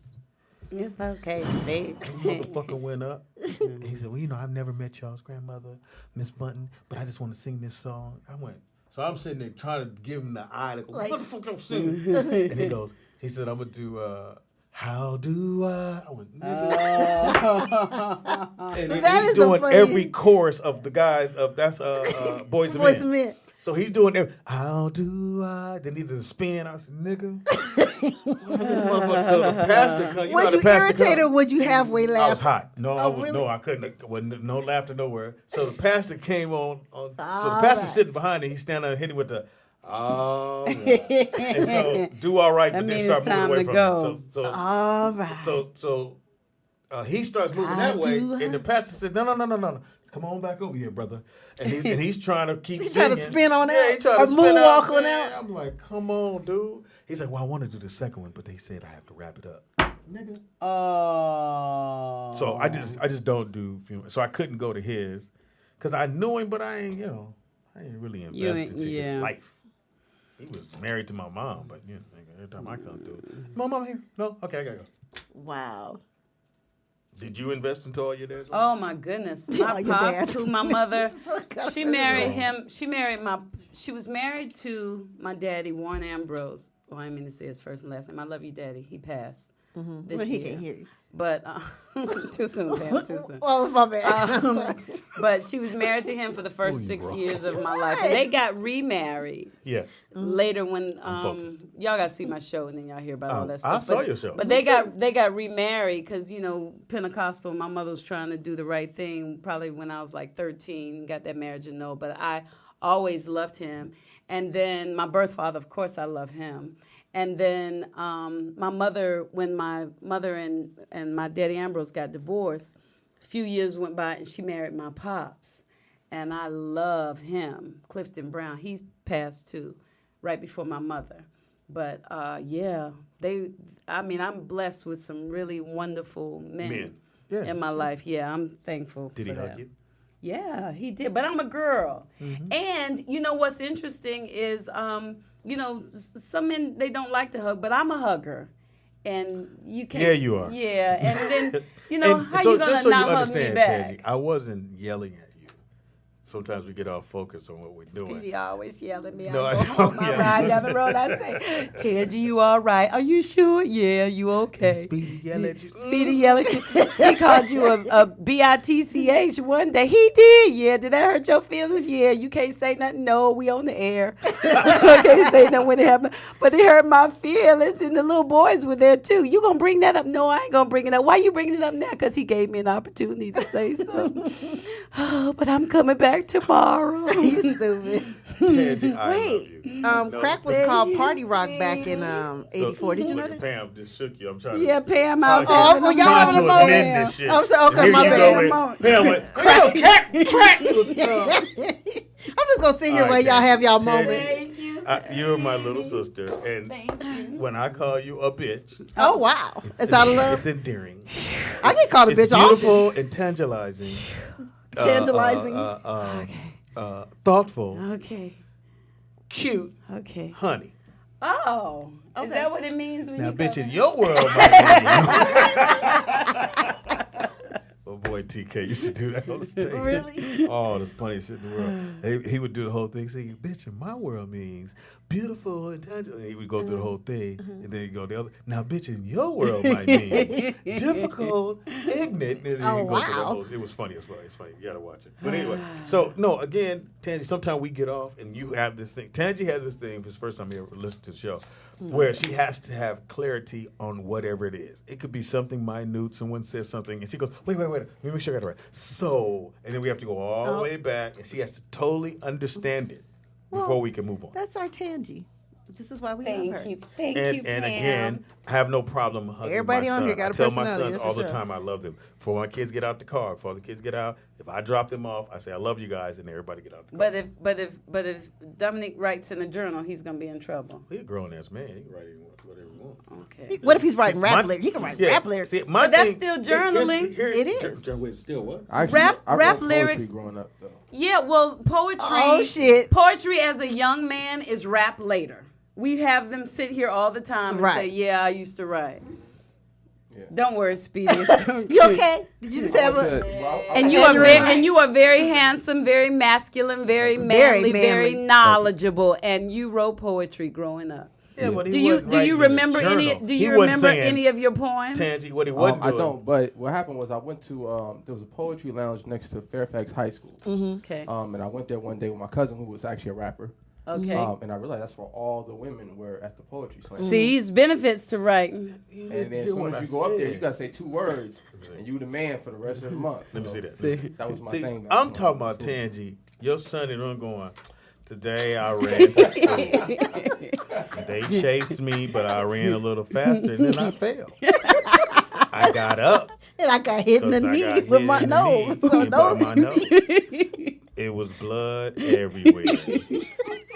It's okay, Steve.
Motherfucker went up. He said, well, I've never met y'all's grandmother, Miss Bunton, but I just want to sing this song. I went. So I'm sitting there trying to give him the eye to go, what the fuck I'm singing? And he said, I'm going to do, how do I? I went, nigga. And he's doing every chorus of the guys of Boys to Men. So he's doing every, how do I? Then he did a spin. I said, nigga. Why is this motherfucker? So the pastor comes.
Was you irritated or would you halfway laugh?
I was hot. No,
really?
I couldn't. Wasn't no laughter nowhere. So the pastor came on. So the pastor's sitting behind it. He's standing there hitting with the, and so do all right, but then start moving away from it. So
all right.
So he starts moving that way, and the pastor said, no. Come on back over here, brother. And he's trying to keep
He's
singing.
trying to spin on out.
Yeah, he trying to spin
moonwalk
out.
on out.
I'm like, come on, dude. He's like, well, I want to do the second one, but they said I have to wrap it up. Nigga.
Oh.
So I just don't do funerals. So I couldn't go to his because I knew him, but I ain't really invested into his life. He was married to my mom, but every time I come through, my mom here? No? Okay, I gotta go.
Wow.
Did you invest into all your dad's?
Oh my goodness, my pops, who my mother, she married him. She was married to my daddy, Warren Ambrose. Well, I didn't mean to say his first and last name. I love you, Daddy. He passed this year.
He can't hear you.
But too soon, Pam. Too soon.
Oh, my bad.
But she was married to him for the first 6 years of my life, and they got remarried.
Yes.
Later, when y'all got to see my show, and then y'all hear about all that stuff.
I saw your show.
But they got remarried because Pentecostal. My mother was trying to do the right thing. Probably when I was like 13, got that marriage and no. But I always loved him. And then my birth father, of course, I love him. And then my mother, when my mother and my daddy Ambrose got divorced, a few years went by and she married my pops. And I love him, Clifton Brown. He passed too, right before my mother. But I'm blessed with some really wonderful men. Yeah. In my life. Yeah, I'm thankful.
Did he hug you?
Yeah, he did. But I'm a girl. Mm-hmm. And you know what's interesting is, some men, they don't like to hug, but I'm a hugger. And you can't.
Yeah, you are.
Yeah. And then, how you going to not hug me back?
Tangi, I wasn't yelling at you. Sometimes we get off focus on what we're doing.
Speedy always yell at me. I go home, I ride down the road. I say, Tangi, you all right? Are you sure? Yeah, you okay?
Speedy yell at you.
Speedy yell at you. He called you a bitch one day. He did. Yeah. Did that hurt your feelings? Yeah. You can't say nothing. No, we on the air. I can't say nothing when it happened. But it hurt my feelings, and the little boys were there too. You gonna bring that up? No, I ain't gonna bring it up. Why you bringing it up now? Because he gave me an opportunity to say something. Oh, but I'm coming back tomorrow.
You stupid.
Tangi,
wait, crack was called party rock back in '84. Did you know that?
Pam just shook you. I'm trying to.
Yeah, Pam. I was
y'all having a moment.
This shit.
I'm sorry. Okay, my bad.
Pam went crack.
I'm just gonna sit here while y'all have y'all moment.
You're my little sister, and when I call you a bitch,
oh wow, it's out of love.
It's endearing.
I get called a bitch often.
It's beautiful and tantalizing. Thoughtful.
Okay.
Cute.
Okay.
Honey.
Oh. Okay. Is that what it means when
now,
you
bitch, in your world, oh boy, TK used to do that on the stage.
Really?
Oh, the funniest shit in the world. He would do the whole thing saying, bitch, in my world means beautiful and tangible. And he would go through the whole thing, and then he'd go the other. Now, bitch, in your world might mean difficult, ignorant. And then he'd go through the whole. It was funny as well. It's funny. You got to watch it. But anyway, so, no, again, Tangi, sometimes we get off, and you have this thing. Tangi has this thing, for the first time you ever listened to the show, where she has to have clarity on whatever it is. It could be something minute. Someone says something, and she goes, wait. Let me make sure I got it right. So, and then we have to go all the way back, and she has to totally understand it before we can move on.
That's our Tangi. This is why we love her.
Thank you,
And
Pam.
again, I have no problem hugging
everybody
my
on
son.
here got a
I tell my
personality,
sons all the time I love them. Before my kids get out the car, before the kids get out, if I drop them off, I say I love you guys, and everybody get out the car.
But if Dominic writes in a journal, he's gonna be in trouble.
He's a grown ass man. He can write whatever he wants.
Okay.
What if he's writing rap lyrics? He can write rap lyrics.
But that's still journaling.
It is.
Wait, still what?
I
rap lyrics.
Growing up, though.
Yeah, well, poetry.
Oh shit.
Poetry as a young man is rap later. We have them sit here all the time and say, "Yeah, I used to write." Yeah. Don't worry, Speedy.
You okay? Did you just have a?
And you are very handsome, very masculine, very manly, very knowledgeable, and you wrote poetry growing up.
Yeah, but
do you remember any? Do you remember any of your poems?
Tangi, what he wasn't doing.
I don't. But what happened was I went to there was a poetry lounge next to Fairfax High School.
Mm-hmm. Okay.
And I went there one day with my cousin, who was actually a rapper.
Okay.
And I realized that's where all the women were at the poetry slam.
See, it's benefits to writing.
And then as soon as you go up there, you gotta say 2 words, and you the man for the rest of the month.
Let me see that.
See? That was my thing.
I'm talking about Tangi. Your son and I'm going. Today I ran to school. They chased me, but I ran a little faster, and then I fell. I got up.
And I got hit in the knee with my nose. So
my nose. It was blood everywhere.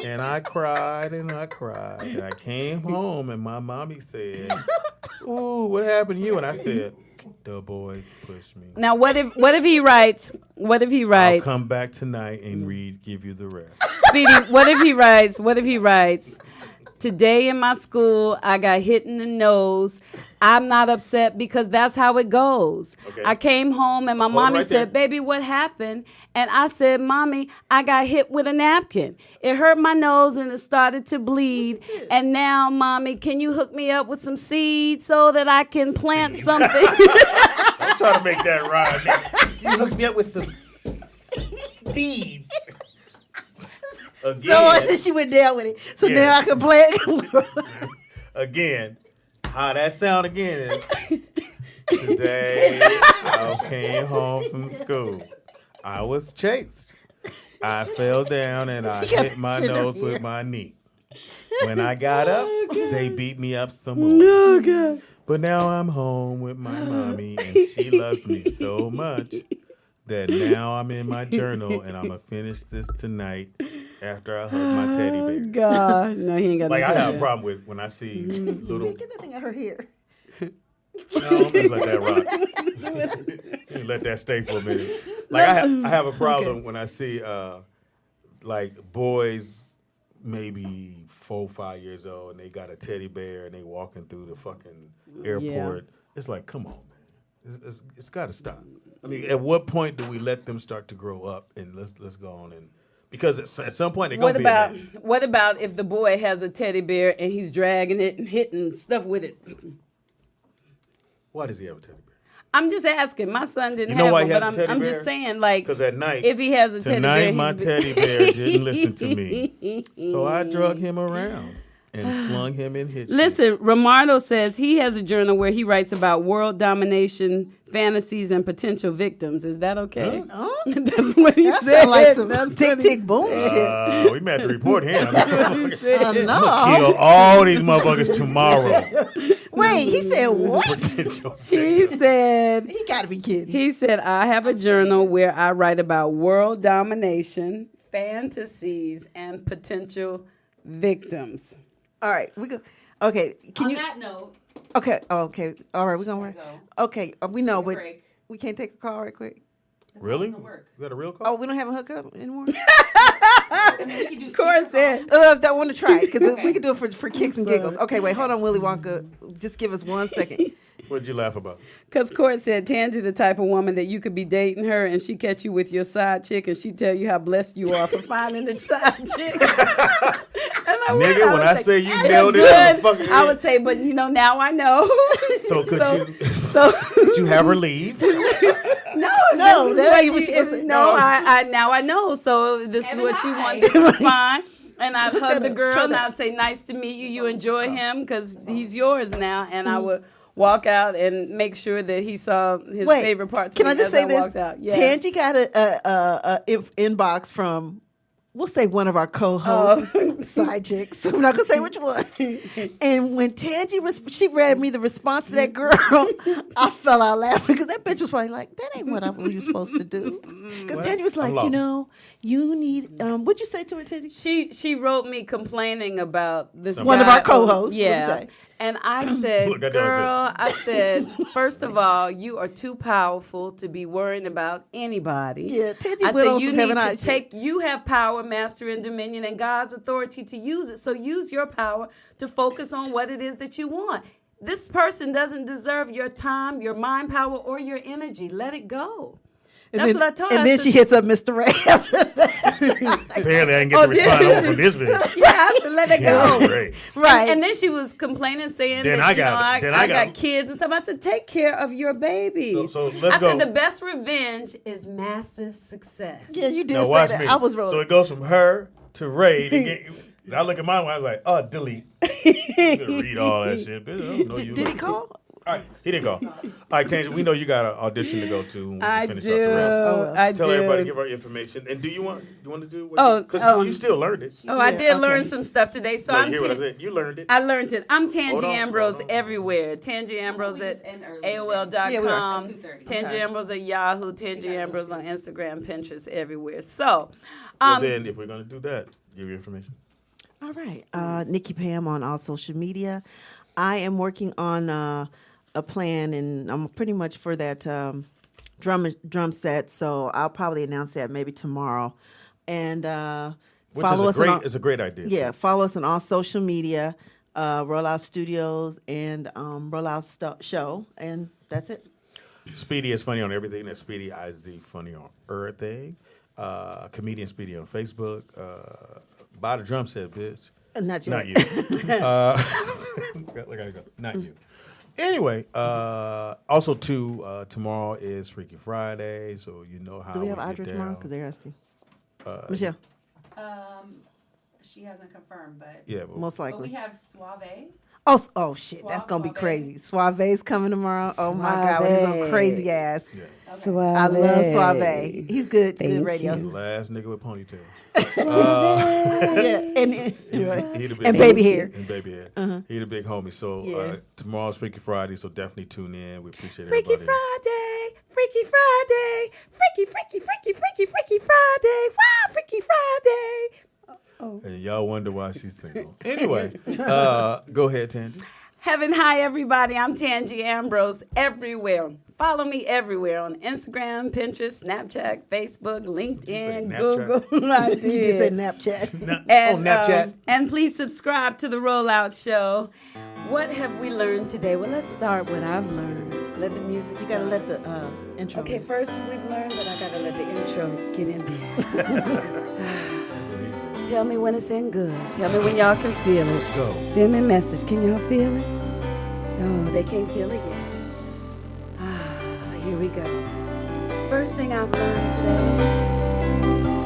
And I cried and I cried. And I came home and my mommy said, "Ooh, what happened to you?" And I said, "The boys pushed me."
Now what if he writes? What if he writes?
I'll come back tonight and give you the rest.
Speedy, what if he writes? Today in my school, I got hit in the nose. I'm not upset because that's how it goes. Okay. I came home and my mommy said, "Baby, what happened?" And I said, "Mommy, I got hit with a napkin. It hurt my nose and it started to bleed. And now, Mommy, can you hook me up with some seeds so that I can plant something?"
I'm trying to make that rhyme. You hook me up with some seeds.
Again, so she went down with it. So now I can play it.
Again, how that sound again is, today I came home from school. I was chased. I fell down and I hit my nose with my knee. When I got up, they beat me up some more.
No, God.
But now I'm home with my mommy, and she loves me so much that now I'm in my journal, and I'm going to finish this tonight after I hug my teddy bear.
God. No, he ain't got
Like,
no
I
teddy
have a
bear.
problem with when I see little...
Get that thing out her hair.
No, I'm just let that rock. Let that stay for a minute. Like, I have a problem when I see, like, boys maybe 4 or 5 years old, and they got a teddy bear, and they walking through the fucking airport. Yeah. It's like, come on, man. It's got to stop. I mean, at what point do we let them start to grow up, and let's go on and... Because at some point they're gonna be a man.
What about if the boy has a teddy bear and he's dragging it and hitting stuff with it?
Why does he have a teddy bear?
I'm just asking. My son didn't
have
one,
but
I'm just saying, like,
because at night,
if he has a teddy bear,
my teddy bear didn't listen to me, so I drug him around and slung him in his.
Listen, Romardo says he has a journal where he writes about world domination, fantasies, and potential victims. Is that okay?
Huh?
That's what he
that
said.
Sound like some tick tick boom shit.
We may have to report him.
I know.
I'm gonna kill all these motherfuckers tomorrow.
Wait, he said what?
He said
he got to be kidding.
He said I have a journal where I write about world domination, fantasies, and potential victims.
All right, we go. Okay,
On that note.
Okay. Okay. All right, we're gonna work. Okay, we know, but we can't take a call right quick.
Really? Is that a real call?
Oh, we don't have a hookup anymore.
Cora said,
I want to try it because we can do it for kicks and giggles. Okay, wait, hold on, Willy Wonka. Just give us 1 second.
What did you laugh about?
Because Court said Tangi the type of woman that you could be dating her and she catch you with your side chick and she tell you how blessed you are for finding the side chick.
Nigga, when I say you nailed it,
I would say, but now I know.
So could you have her leave?
No, that ain't what she was saying.
No, I now I know. So this is what you want. This is fine. And I'd hug the girl and I'd say, nice to meet you. You enjoy him because he's yours now. And I would walk out and make sure that he saw his favorite parts.
Can I just say this?
Yes.
Tangi got a inbox from, we'll say one of our co-hosts, side chicks. I'm not gonna say which one. And when Tangi she read me the response to that girl, I fell out laughing because that bitch was probably like, "That ain't what I was supposed to do." Because Tangi was like, you need. What'd you say to her, Tangi?
She wrote me complaining about this.
One of our co-hosts.
Yeah. And I said, girl, first of all, you are too powerful to be worrying about anybody.
Yeah, Tangi
I
went on
said, you
some
need to you have power, mastery, and dominion, and God's authority to use it. So use your power to focus on what it is that you want. This person doesn't deserve your time, your mind power, or your energy. Let it go. That's what I told her.
And then she hits up Mr. Ray after that.
Apparently, I didn't get the response over from this bitch.
Yeah, I said, let it go.
Right.
And then she was complaining, saying
then
that,
I
got kids and stuff. I said, take care of your baby.
So let's go.
I said, the best revenge is massive success.
Yeah, you did
now,
say
watch
that.
me.
I was rolling.
So it goes from her to Ray. I look at mine, I was like, delete. I'm gonna read all that shit. Bitch, I don't know you.
Did he call?
All right, he didn't call. All right, Tangi, we know you got an audition to go to when we finish up the rest. Tell everybody, give her information. And do you want to do what because you still learned it.
I did learn some stuff today. So
I'm hear what I said. You learned it.
I learned it. I'm Tangi Ambrose everywhere. Tangi Ambrose at AOL.com. Tangi Ambrose at Yahoo. Tangi Ambrose on Instagram, Pinterest, everywhere. So
then if we're gonna do that, give your information.
All right. Nikki Pam on all social media. I am working on a plan, and I'm pretty much for that drum set, so I'll probably announce that maybe tomorrow. And follow us.
It's a great idea.
Yeah, follow us on all social media, Rollout Studios and Rollout Show, and that's it.
Speedy is funny on everything. That's Speedy IZ funny on everything. Comedian Speedy on Facebook. Buy the drum set, bitch.
Not yet.
Not you. Look how you go. Not you. Anyway, also too, tomorrow is Freaky Friday, so you know how.
Do we have
Audra
Audrey tomorrow? Because they're asking. Michelle.
She hasn't confirmed, but
yeah, but
most likely.
But we have Suave.
Oh shit, that's gonna be crazy. Suave's coming tomorrow. Oh my God, with his own crazy ass.
Yeah.
Suave.
I love Suave. He's good.
Thank
good radio.
you.
The last nigga with ponytail.
Yeah, and
He the big
and
homie.
baby hair.
And baby hair.
Uh-huh.
He the big homie. So
Yeah.
tomorrow's Freaky Friday, so definitely tune in. We appreciate
Freaky
everybody.
Friday, Freaky Friday, Freaky Friday, wow, Freaky Friday.
And y'all wonder why she's single. Anyway, go ahead, Tangy.
Heaven high, everybody. I'm Tangi Ambrose everywhere. Follow me everywhere on Instagram, Pinterest, Snapchat, Facebook, LinkedIn,
Snapchat?
Google. I
You just
did.
said Snapchat.
And,
Snapchat.
And please subscribe to the Rollout Show. What have we learned today? Well, let's start what I've learned. Let the music
You
start.
gotta let the intro.
Okay, first we've learned that I gotta let the intro get in there. Tell me when it's in good. Tell me when y'all can feel it.
Go.
Send me a message. Can y'all feel it? No, they can't feel it yet. Here we go. First thing I've learned today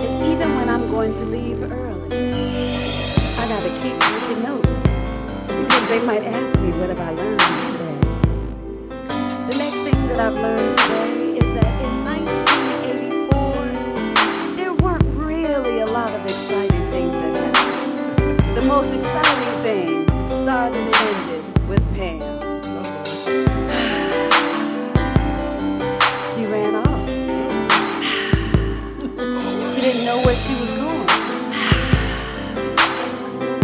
is even when I'm going to leave early, I gotta keep making notes because they might ask me, what have I learned today? The next thing that I've learned today is that in 1984, there weren't really a lot of exciting things that happened. The most exciting thing started and ended with Pam. She ran off. She didn't know where she was going.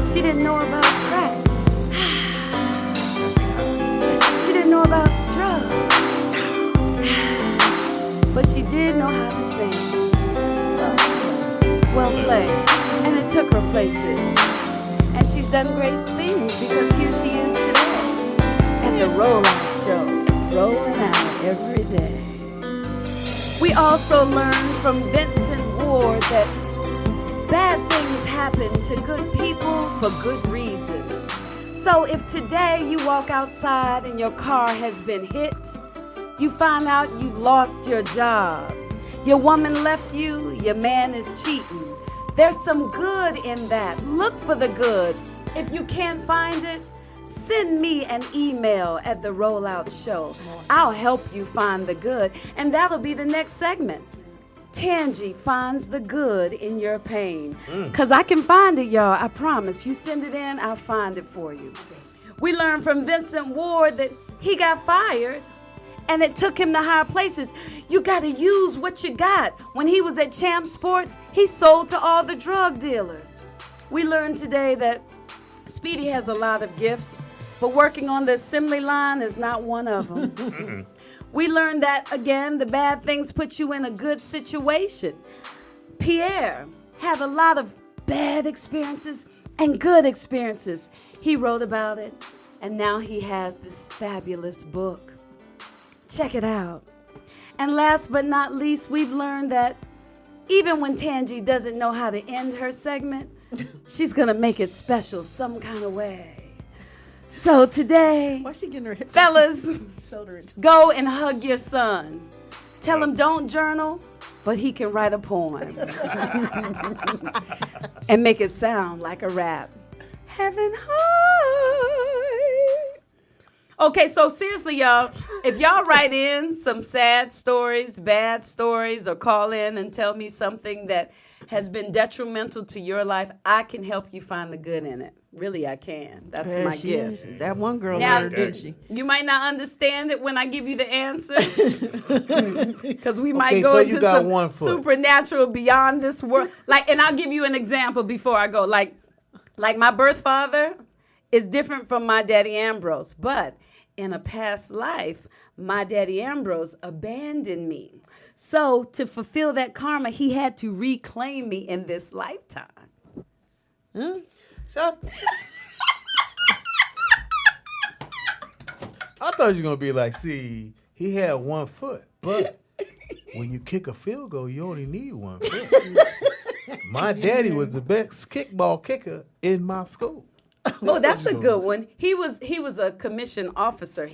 She didn't know about crack. She didn't know about drugs. But she did know how to sing. Well played. And it took her places. And she's done great things because here she is today at the Rollout Show, rolling out every day. We also learned from Vincent Ward that bad things happen to good people for good reason. So if today you walk outside and your car has been hit, you find out you've lost your job, your woman left you, your man is cheating, there's some good in that. Look for the good. If you can't find it, send me an email at the Rollout Show. I'll help you find the good, and that'll be the next segment. Tangi finds the good in your pain. Because I can find it, y'all. I promise. You send it in, I'll find it for you. We learned from Vincent Ward that he got fired, and it took him to higher places. You got to use what you got. When he was at Champ Sports, he sold to all the drug dealers. We learned today that Speedy has a lot of gifts, but working on the assembly line is not one of them. We learned that, again, the bad things put you in a good situation. Pierre had a lot of bad experiences and good experiences. He wrote about it, and now he has this fabulous book. Check it out. And last but not least, we've learned that even when Tangi doesn't know how to end her segment, she's going to make it special some kind of way. So today,
Why she getting her hip
fellas,
shoulder into
go and hug your son. Tell him don't journal, but he can write a poem. And make it sound like a rap. Heaven high. Okay, so seriously, y'all, if y'all write in some sad stories, bad stories, or call in and tell me something that has been detrimental to your life, I can help you find the good in it. Really, I can. That's my gift.
That one girl
Now,
learned, didn't she?
You might not understand it when I give you the answer, because we might
Okay,
go
so you
into
got
some
1 foot.
supernatural beyond this world. Like, and I'll give you an example before I go. Like my birth father is different from my daddy Ambrose, but in a past life, my daddy Ambrose abandoned me. So to fulfill that karma, he had to reclaim me in this lifetime.
I thought you were going to be like, see, he had 1 foot, but when you kick a field goal, you only need 1 foot. My daddy was the best kickball kicker in my school.
Oh, that's a good one. He was a commissioned officer.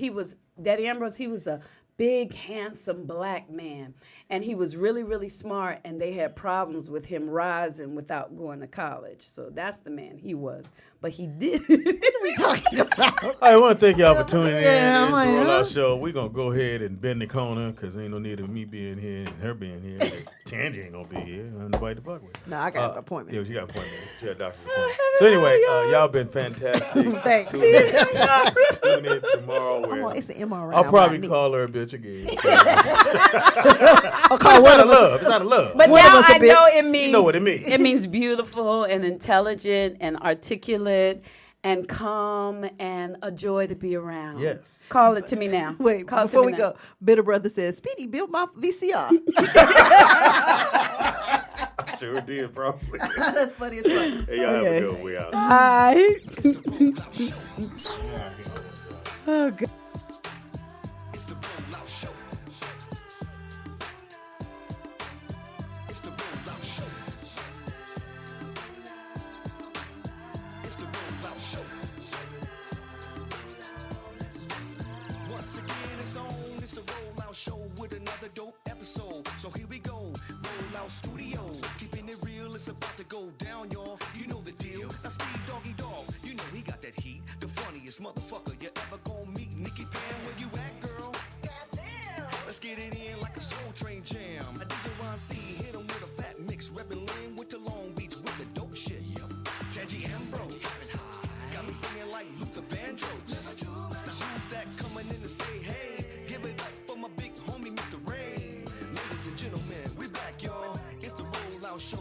Daddy Ambrose, he was a big, handsome black man. And he was really, really smart, and they had problems with him rising without going to college. So that's the man he was. But he did.
What are we talking about?
I want to thank y'all for tuning in.
Yeah,
It's
I'm
the
like,
Rollout Show. We're going to go ahead and bend the corner because ain't no need of me being here and her being here. Tangy ain't going to be here. I'm nobody to fuck with.
No, I got an appointment.
Yeah, she got an appointment. She got a doctor's appointment. So anyway, y'all been fantastic.
Thanks.
Tune in tomorrow. Where
It's an MRI.
I'll probably call her a bitch again.
I'll call
it's
one
out
of
of love. It's out of love.
But
One
now
of us a
I know
bitch.
it means
You know what it means.
It means beautiful and intelligent and articulate and calm and a joy to be around.
Yes.
Call it to me now.
Wait,
Call it to
before
me
we
now.
go, Bitter Brother says, Speedy built my VCR.
I sure did, probably.
That's funny as fuck.
Hey, y'all have a good way out.
Bye. Oh, God.
Show with another dope episode. So here we go. Roll Out Studios. Keeping it real, it's about to go down, y'all. You know the deal. That's Speed Doggy Dog. You know he got that heat. The funniest motherfucker you ever gonna meet. Nikki Pam, where you at, girl? Goddamn. Let's get it in like a Soul Train jam. I DJ Ron C. Hit him with a fat mix. Reppin' Lynn with the Long Beach with the dope shit. Yep. Tangy Ambrose. Got me singing like Luther Vandross. The shoes that coming in to say hey. Give it up for my big homie, Mr. Ray. Ladies and gentlemen, we back, y'all. It's the Roll Out Show.